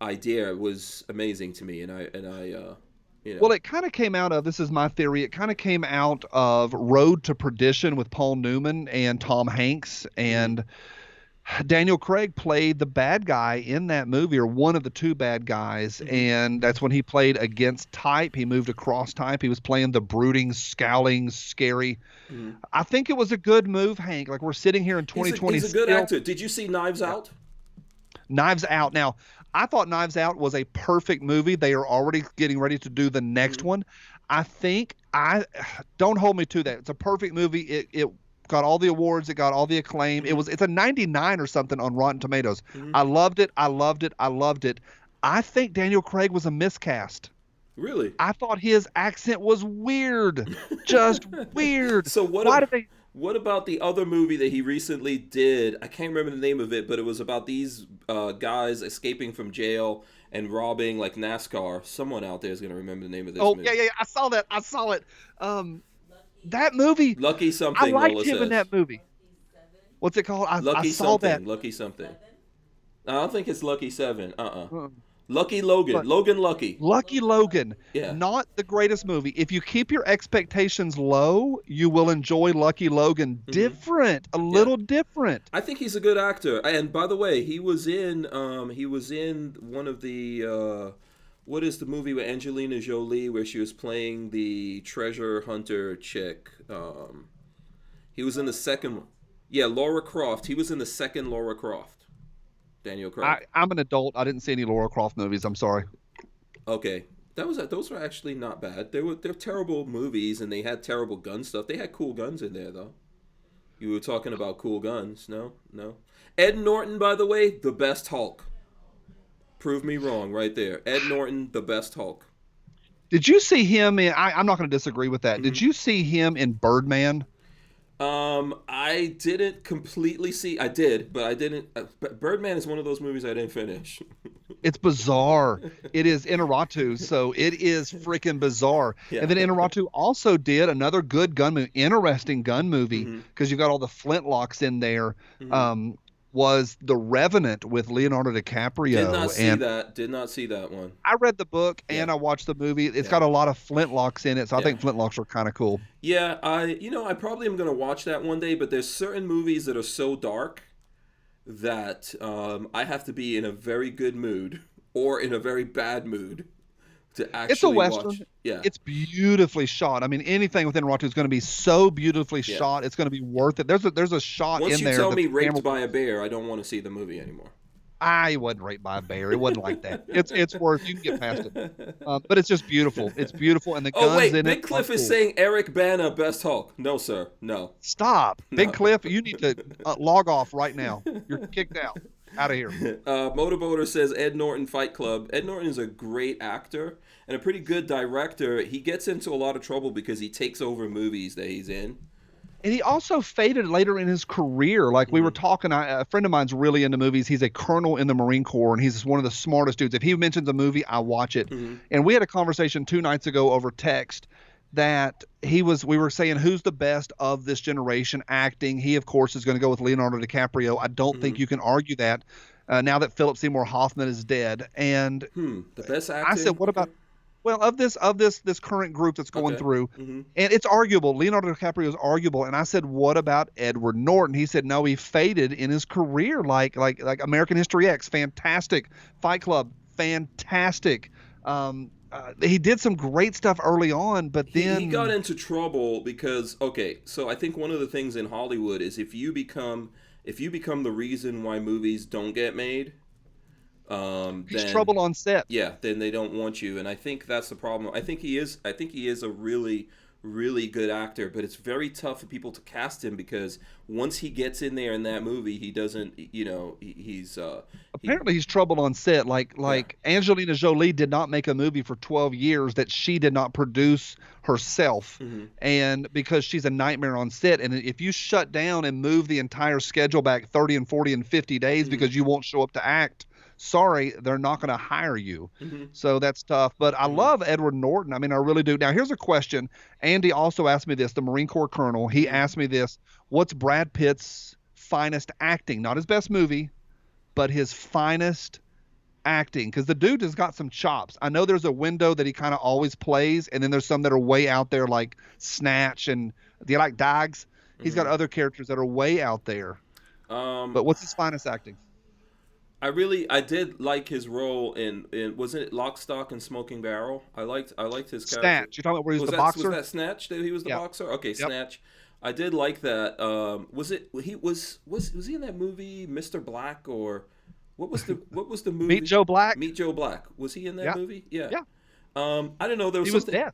S1: idea was amazing to me, and I.
S3: Well, it kind of came out of, this is my theory, it kind of came out of Road to Perdition with Paul Newman and Tom Hanks, and Daniel Craig played the bad guy in that movie, or one of the two bad guys, and that's when he played against type. He moved across type. He was playing the brooding, scowling, scary. I think it was a good move, Hank. Like, we're sitting here in 2020.
S1: He's a good actor. Did you see Knives Out?
S3: Knives Out. Now, I thought Knives Out was a perfect movie. They are already getting ready to do the next one. I think don't hold me to that. It's a perfect movie. It got all the awards. It got all the acclaim. It's a 99 or something on Rotten Tomatoes. I loved it. I loved it. I loved it. I think Daniel Craig was a miscast.
S1: Really?
S3: I thought his accent was weird. Just weird.
S1: So
S3: why did they
S1: what about the other movie that he recently did? I can't remember the name of it, but it was about these guys escaping from jail and robbing like NASCAR. Someone out there is going to remember the name of this movie.
S3: Oh, yeah. I saw that. That movie.
S1: Lucky something,
S3: I liked
S1: Lola
S3: him
S1: says.
S3: in that movie. What's it called? I saw
S1: something.
S3: that.
S1: Lucky something. I don't think it's Lucky 7. Lucky Logan. Logan Lucky.
S3: Lucky Logan.
S1: Yeah.
S3: Not the greatest movie. If you keep your expectations low, you will enjoy Lucky Logan. Different. A little different.
S1: I think he's a good actor. And by the way, he was in one of the what is the movie with Angelina Jolie where she was playing the treasure hunter chick? He was in the second one. Yeah, Laura Croft. He was in the second Laura Croft. Daniel Craig.
S3: I'm an adult. I didn't see any Laura Croft movies. I'm sorry.
S1: Okay, those were actually not bad. They're terrible movies, and they had terrible gun stuff. They had cool guns in there, though. You were talking about cool guns. No. Ed Norton, by the way, the best Hulk. Prove me wrong, right there. Ed Norton, the best Hulk.
S3: Did you see him in? I'm not going to disagree with that. Did you see him in Birdman?
S1: I didn't completely see. I did, but I didn't. Birdman is one of those movies I didn't finish.
S3: It's bizarre. It is Inarritu, so it is freaking bizarre. Yeah. And then Inarritu also did another good gun movie, interesting gun movie, because you got all the flintlocks in there. Was The Revenant with Leonardo DiCaprio.
S1: Did not see that one.
S3: I read the book and I watched the movie. It's got a lot of flintlocks in it, so I think flintlocks are kind of cool.
S1: Yeah, I probably am going to watch that one day, but there's certain movies that are so dark that I have to be in a very good mood or in a very bad mood to actually
S3: It's a Western.
S1: Watch. Yeah.
S3: It's beautifully shot. I mean, anything within Inarritu is going to be so beautifully shot. It's going to be worth it. There's a shot
S1: Once
S3: in there.
S1: Once you tell me Raped by a Bear, I don't want to see the movie anymore.
S3: I wasn't raped by a bear. It wasn't like that. It's worth. You can get past it. But it's just beautiful. It's beautiful, and the guns in it.
S1: Big Cliff is saying Eric Bana best Hulk. No, sir. No.
S3: Stop, Big Cliff. You need to log off right now. You're kicked out of here.
S1: Motorboater says Ed Norton Fight Club. Ed Norton is a great actor and a pretty good director. He gets into a lot of trouble because he takes over movies that he's in.
S3: And he also faded later in his career. Like we were talking, a friend of mine's really into movies. He's a colonel in the Marine Corps, and he's one of the smartest dudes. If he mentions a movie, I watch it. And we had a conversation 2 nights ago over text that we were saying who's the best of this generation acting. He, of course, is going to go with Leonardo DiCaprio. I don't think you can argue that now that Philip Seymour Hoffman is dead. And
S1: the best acting?
S3: I said, what about... Well, of this current group that's going through, and it's arguable. Leonardo DiCaprio is arguable, and I said, "What about Edward Norton?" He said, "No, he faded in his career, like American History X, fantastic, Fight Club, fantastic. He did some great stuff early on, but then
S1: he got into trouble because so I think one of the things in Hollywood is if you become the reason why movies don't get made."
S3: He's trouble on set.
S1: Yeah, then they don't want you, and I think that's the problem. I think he is a really, really good actor, but it's very tough for people to cast him because once he gets in there in that movie, he doesn't. He's
S3: apparently he's trouble on set. Like Angelina Jolie did not make a movie for 12 years that she did not produce herself, and because she's a nightmare on set. And if you shut down and move the entire schedule back 30 and 40 and 50 days because you won't show up to act. Sorry, they're not going to hire you. So that's tough. But I love Edward Norton. I mean, I really do. Now, here's a question. Andy also asked me this, the Marine Corps colonel. He asked me this. What's Brad Pitt's finest acting? Not his best movie, but his finest acting. Because the dude has got some chops. I know there's a window that he kind of always plays, and then there's some that are way out there like Snatch and do you like Dogs? He's got other characters that are way out there. But what's his finest acting?
S1: I did like his role in wasn't it Lock, Stock, and Smoking Barrel? I liked his character.
S3: Snatch. You're talking about where he was the boxer?
S1: Was that Snatch that he was the boxer? Okay, Snatch. I did like that. Was he in that movie Mr. Black or What was the movie?
S3: Meet Joe Black.
S1: Meet Joe Black. Was he in that
S3: Yeah.
S1: movie? Yeah.
S3: Yeah.
S1: I don't know. There was
S3: He was
S1: something.
S3: dead.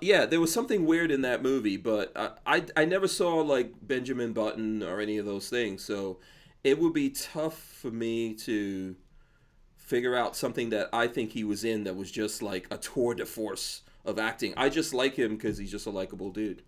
S1: Yeah, there was something weird in that movie, but I never saw like Benjamin Button or any of those things, so it would be tough for me to figure out something that I think he was in that was just like a tour de force of acting. I just like him because he's just a likable dude.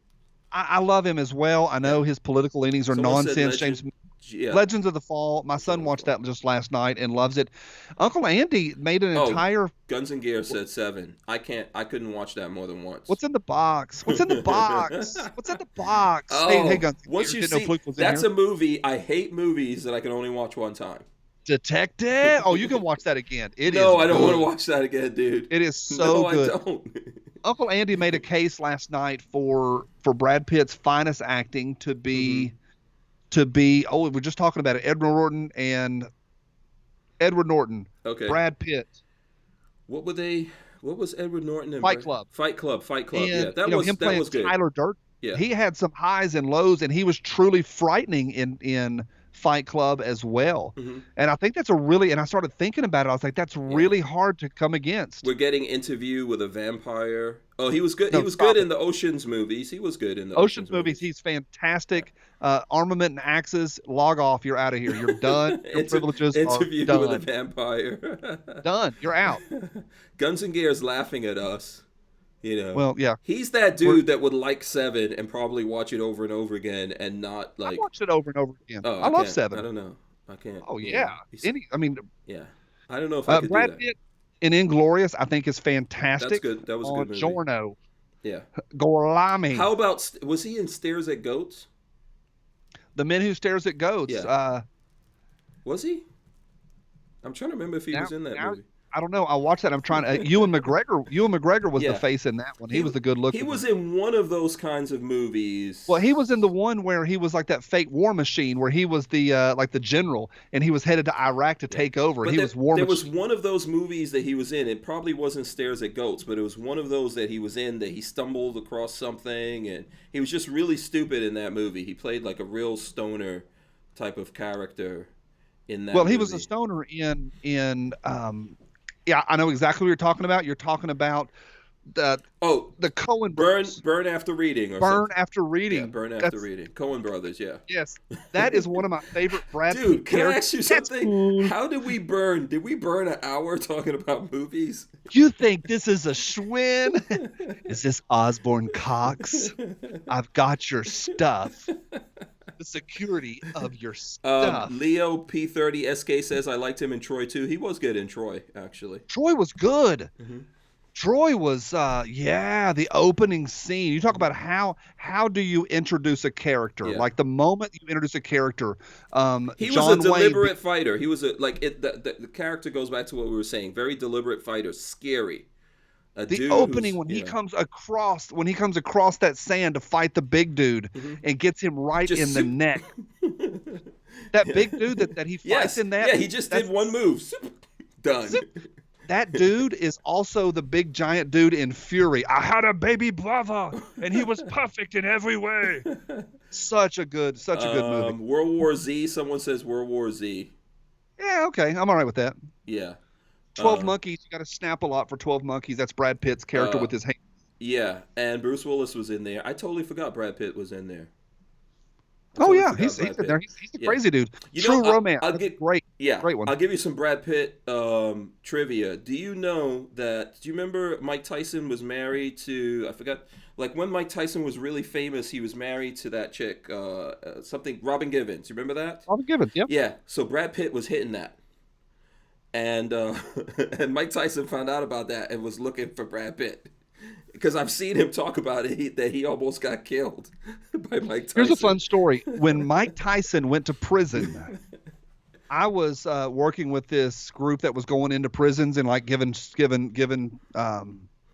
S3: I love him as well. I know his political leanings are
S1: Someone said
S3: nonsense.
S1: Yeah.
S3: Legends of the Fall. My son watched that just last night and loves it. Uncle Andy made an entire.
S1: Guns and Gear said 7. I couldn't watch that more than once.
S3: What's in the box? What's in the box? What's in the box?
S1: Oh,
S3: hey, Guns and
S1: once
S3: Gear.
S1: you
S3: Didn't know
S1: see,
S3: Fluke was in
S1: that's
S3: here.
S1: a movie. I hate movies that I can only watch one time.
S3: Detective. Oh, you can watch that again.
S1: No, I don't want to watch that again, dude.
S3: It is so good.
S1: No, I don't.
S3: Uncle Andy made a case last night for Brad Pitt's finest acting to be we're just talking about it. Edward Norton.
S1: Okay.
S3: Brad Pitt.
S1: What was Edward Norton in
S3: Fight Club.
S1: Fight Club.
S3: And,
S1: Yeah, that
S3: him playing
S1: was good.
S3: Tyler Durden.
S1: Yeah.
S3: He had some highs and lows, and he was truly frightening in Fight Club as well.
S1: Mm-hmm.
S3: And I think that's and I started thinking about it. I was like, that's really hard to come against.
S1: We're getting Interview with a Vampire. Oh, he was good.
S3: No,
S1: he was good in the Ocean's movies. He was good in the
S3: Ocean's movies. He's fantastic. Armament and Axes. Log off. You're out of here. You're done. Your privileges
S1: Interview
S3: are done.
S1: with a Vampire.
S3: Done. You're out.
S1: Guns and Gear's laughing at us. You know.
S3: Well, yeah.
S1: He's that dude that would like 7 and probably watch it over and over again and not like.
S3: I watched it over and over again.
S1: Oh,
S3: I love
S1: can't.
S3: 7.
S1: I don't know. I can't.
S3: Oh yeah.
S1: Yeah. I don't know if I could
S3: Brad
S1: do that.
S3: Pitt in Inglorious, I think is fantastic.
S1: That's good. That was a good movie.
S3: Giorno.
S1: Yeah.
S3: Gorlami.
S1: How about was he in Stares at Goats?
S3: The Men Who Stares at Goats.
S1: Yeah. Was he? I'm trying to remember if he was in that movie.
S3: I don't know. I watched that. I'm trying to. Ewan McGregor was the face in that one. He was the good looking.
S1: He was in one of those kinds of movies.
S3: Well, he was in the one where he was like that fake war machine, where he was the like the general, and he was headed to Iraq to take over. And he was war machine.
S1: There was one of those movies that he was in. It probably wasn't Stares at Goats, but it was one of those that he was in that he stumbled across something, and he was just really stupid in that movie. He played like a real stoner type of character in that.
S3: Well,
S1: movie.
S3: He was a stoner in Yeah, I know exactly what you're talking about. You're talking about the Coen brothers.
S1: Burn After Reading.
S3: Burn After Reading.
S1: Yeah, Burn After Reading. Coen brothers, yeah.
S3: Yes, that is one of my favorite Brad Pitt
S1: Dude, can I ask you
S3: characters.
S1: something?
S3: Cool.
S1: How did we burn? Did we burn an hour talking about movies?
S3: You think this is a Schwinn? Is this Osborne Cox? I've got your stuff. The security of your stuff.
S1: Leo P30SK says I liked him in Troy too. He was good in Troy, actually.
S3: Troy was good.
S1: Mm-hmm.
S3: Troy was the opening scene. You talk about how do you introduce a character?
S1: Yeah.
S3: Like the moment you introduce a character,
S1: he was a deliberate fighter. He was the character goes back to what we were saying. Very deliberate fighter, scary.
S3: The opening when he comes across that sand to fight the big dude and gets him right in the neck. That big dude that he fights in that.
S1: Yeah, he just did one move. Done.
S3: That dude is also the big giant dude in Fury. I had a baby brother, and he was perfect in every way. Such a good movie.
S1: World War Z. Someone says World War Z.
S3: Yeah, okay, I'm all right with that.
S1: Yeah.
S3: 12 Monkeys. You got to snap a lot for 12 Monkeys. That's Brad Pitt's character with his hand.
S1: Yeah, and Bruce Willis was in there. I totally forgot Brad Pitt was in there.
S3: He's in there. He's a crazy dude. True Romance. Great.
S1: Yeah,
S3: great one.
S1: I'll give you some Brad Pitt trivia. Do you know that? Do you remember Mike Tyson was married to? I forgot. Like when Mike Tyson was really famous, he was married to that chick, Robin Givens. You remember that?
S3: Robin Givens. Yeah.
S1: Yeah. So Brad Pitt was hitting that, and and Mike Tyson found out about that and was looking for Brad Pitt. Because I've seen him talk about it, that he almost got killed by Mike Tyson.
S3: Here's a fun story. When Mike Tyson went to prison, I was working with this group that was going into prisons and like giving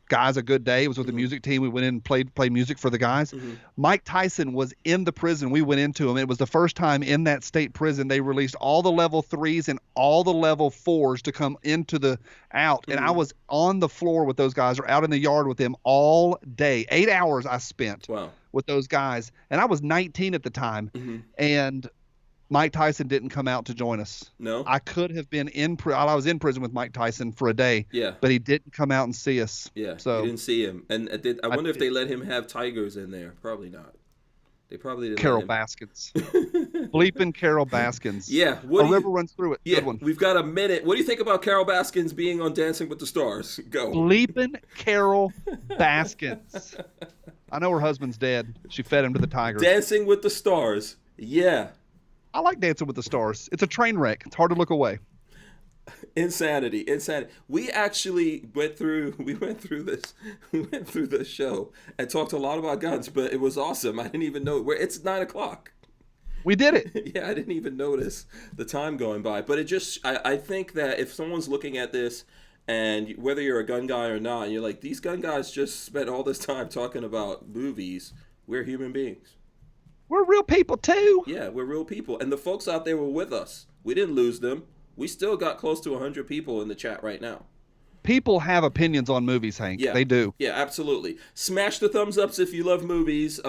S3: guys a good day. It was with the music team. We went in and played music for the guys. Mm-hmm. Mike Tyson was in the prison. We went into him. It was the first time in that state prison they released all the level 3s and all the level 4s to come into the out. Mm-hmm. And I was on the floor with those guys or out in the yard with them all day. 8 hours I spent with those guys. And I was 19 at the time. Mm-hmm. And Mike Tyson didn't come out to join us.
S1: No?
S3: I could have been I was in prison with Mike Tyson for a day.
S1: Yeah.
S3: But he didn't come out and see us.
S1: Yeah.
S3: So
S1: you didn't see him. And I wonder if they let him have tigers in there. Probably not. They probably didn't.
S3: Carol Baskins. Bleeping Carol Baskins.
S1: Yeah.
S3: A river runs through it.
S1: Yeah.
S3: Good one.
S1: We've got a minute. What do you think about Carol Baskins being on Dancing with the Stars? Go.
S3: Bleeping Carol Baskins. I know her husband's dead. She fed him to the tigers.
S1: Dancing with the Stars. Yeah.
S3: I like Dancing with the Stars. It's a train wreck. It's hard to look away.
S1: Insanity. We actually went through this show and talked a lot about guns, but it was awesome. I didn't even know it's 9:00.
S3: We did it.
S1: Yeah, I didn't even notice the time going by. But I think that if someone's looking at this, and whether you're a gun guy or not, and you're like, these gun guys just spent all this time talking about movies, we're human beings.
S3: We're real people too.
S1: Yeah, we're real people. And the folks out there were with us. We didn't lose them. We still got close to 100 people in the chat right now.
S3: People have opinions on movies, Hank.
S1: Yeah,
S3: they do.
S1: Yeah, absolutely. Smash the thumbs ups if you love movies.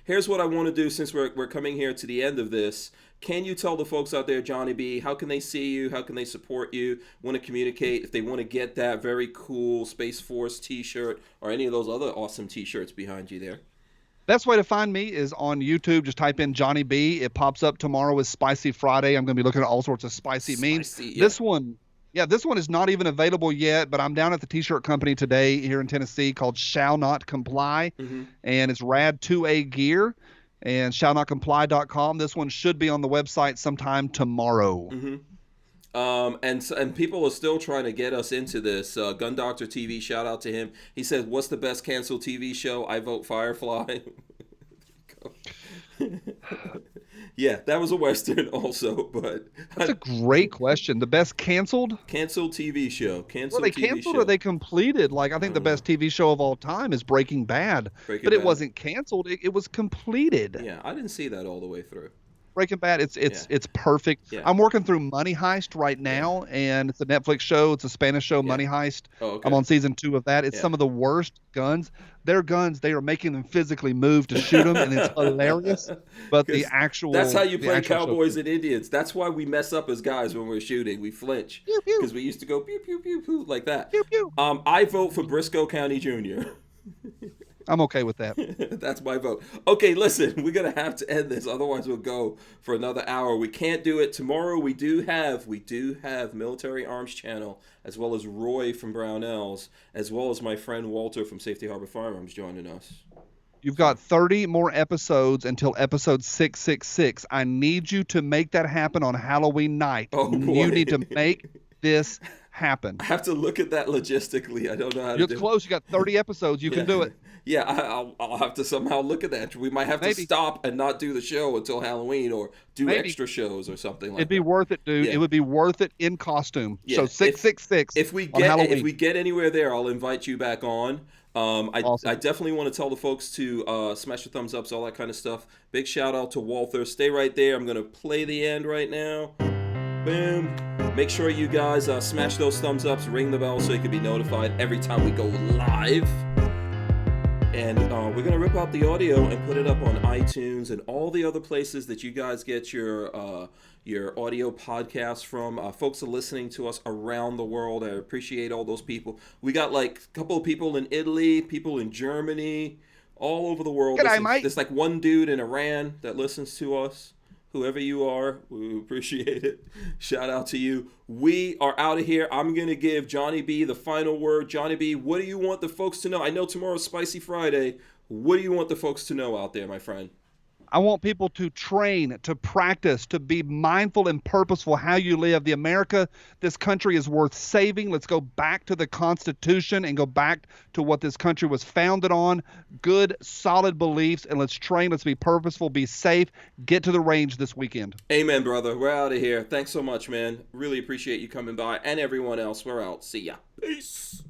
S1: Here's what I want to do since we're coming here to the end of this. Can you tell the folks out there, Johnny B, how can they see you? How can they support you? Want to communicate if they want to get that very cool Space Force t-shirt or any of those other awesome t-shirts behind you there?
S3: Best way to find me is on YouTube. Just type in Johnny B. It pops up. Tomorrow is Spicy Friday. I'm going to be looking at all sorts of spicy memes.
S1: Yeah.
S3: This one is not even available yet, but I'm down at the t-shirt company today here in Tennessee called Shall Not Comply, and it's Rad 2A gear, and shallnotcomply.com. This one should be on the website sometime tomorrow.
S1: And people are still trying to get us into this. Gun Doctor TV, shout out to him. He said, "What's the best canceled TV show? I vote Firefly." Yeah, that was a Western also, but
S3: that's a great question. The best canceled
S1: TV show.
S3: Were they canceled or they completed? Like, I think the best TV show of all time is Breaking Bad. It wasn't canceled. It was completed.
S1: Yeah, I didn't see that all the way through.
S3: Breaking Bad, it's perfect. Yeah. I'm working through Money Heist right now, and it's a Netflix show. It's a Spanish show, Money Heist.
S1: Oh, okay.
S3: I'm on season 2 of that. It's some of the worst guns. Their guns, they are making them physically move to shoot them, and it's hilarious. But the actual...
S1: That's how you play cowboys and Indians. That's why we mess up as guys when we're shooting. We flinch. Because we used to go pew, pew, pew, pew, like that.
S3: Pew, pew.
S1: I vote for Briscoe County Jr.
S3: I'm okay with that.
S1: That's my vote. Okay, listen, we're going to have to end this. Otherwise, we'll go for another hour. We can't do it. Tomorrow, we do have Military Arms Channel, as well as Roy from Barnauls, as well as my friend Walter from Safety Harbor Firearms joining us.
S3: You've got 30 more episodes until episode 666. I need you to make that happen on Halloween night.
S1: Oh, boy.
S3: You need to make this happen.
S1: I have to look at that logistically. I don't know how to do it.
S3: You're close. You got 30 episodes. You can do it.
S1: Yeah, I'll have to somehow look at that. We might have to stop and not do the show until Halloween, or do extra shows or something like that.
S3: It'd be worth it, dude.
S1: Yeah.
S3: It would be worth it in costume.
S1: Yeah.
S3: So 666
S1: if we get anywhere there, I'll invite you back on.
S3: Awesome.
S1: I definitely want to tell the folks to smash the thumbs ups, all that kind of stuff. Big shout out to Walther. Stay right there. I'm going to play the end right now. Boom. Make sure you guys smash those thumbs ups, ring the bell so you can be notified every time we go live. And we're going to rip out the audio and put it up on iTunes and all the other places that you guys get your audio podcasts from. Folks are listening to us around the world. I appreciate all those people. We got like a couple of people in Italy, people in Germany, all over the world. There's like one dude in Iran that listens to us. Whoever you are, we appreciate it. Shout out to you. We are out of here. I'm going to give Johnny B the final word. Johnny B, what do you want the folks to know? I know tomorrow's Spicy Friday. What do you want the folks to know out there, my friend?
S3: I want people to train, to practice, to be mindful and purposeful how you live. This country is worth saving. Let's go back to the Constitution and go back to what this country was founded on. Good, solid beliefs, and let's train. Let's be purposeful, be safe. Get to the range this weekend.
S1: Amen, brother. We're out of here. Thanks so much, man. Really appreciate you coming by. And everyone else, we're out. See ya. Peace.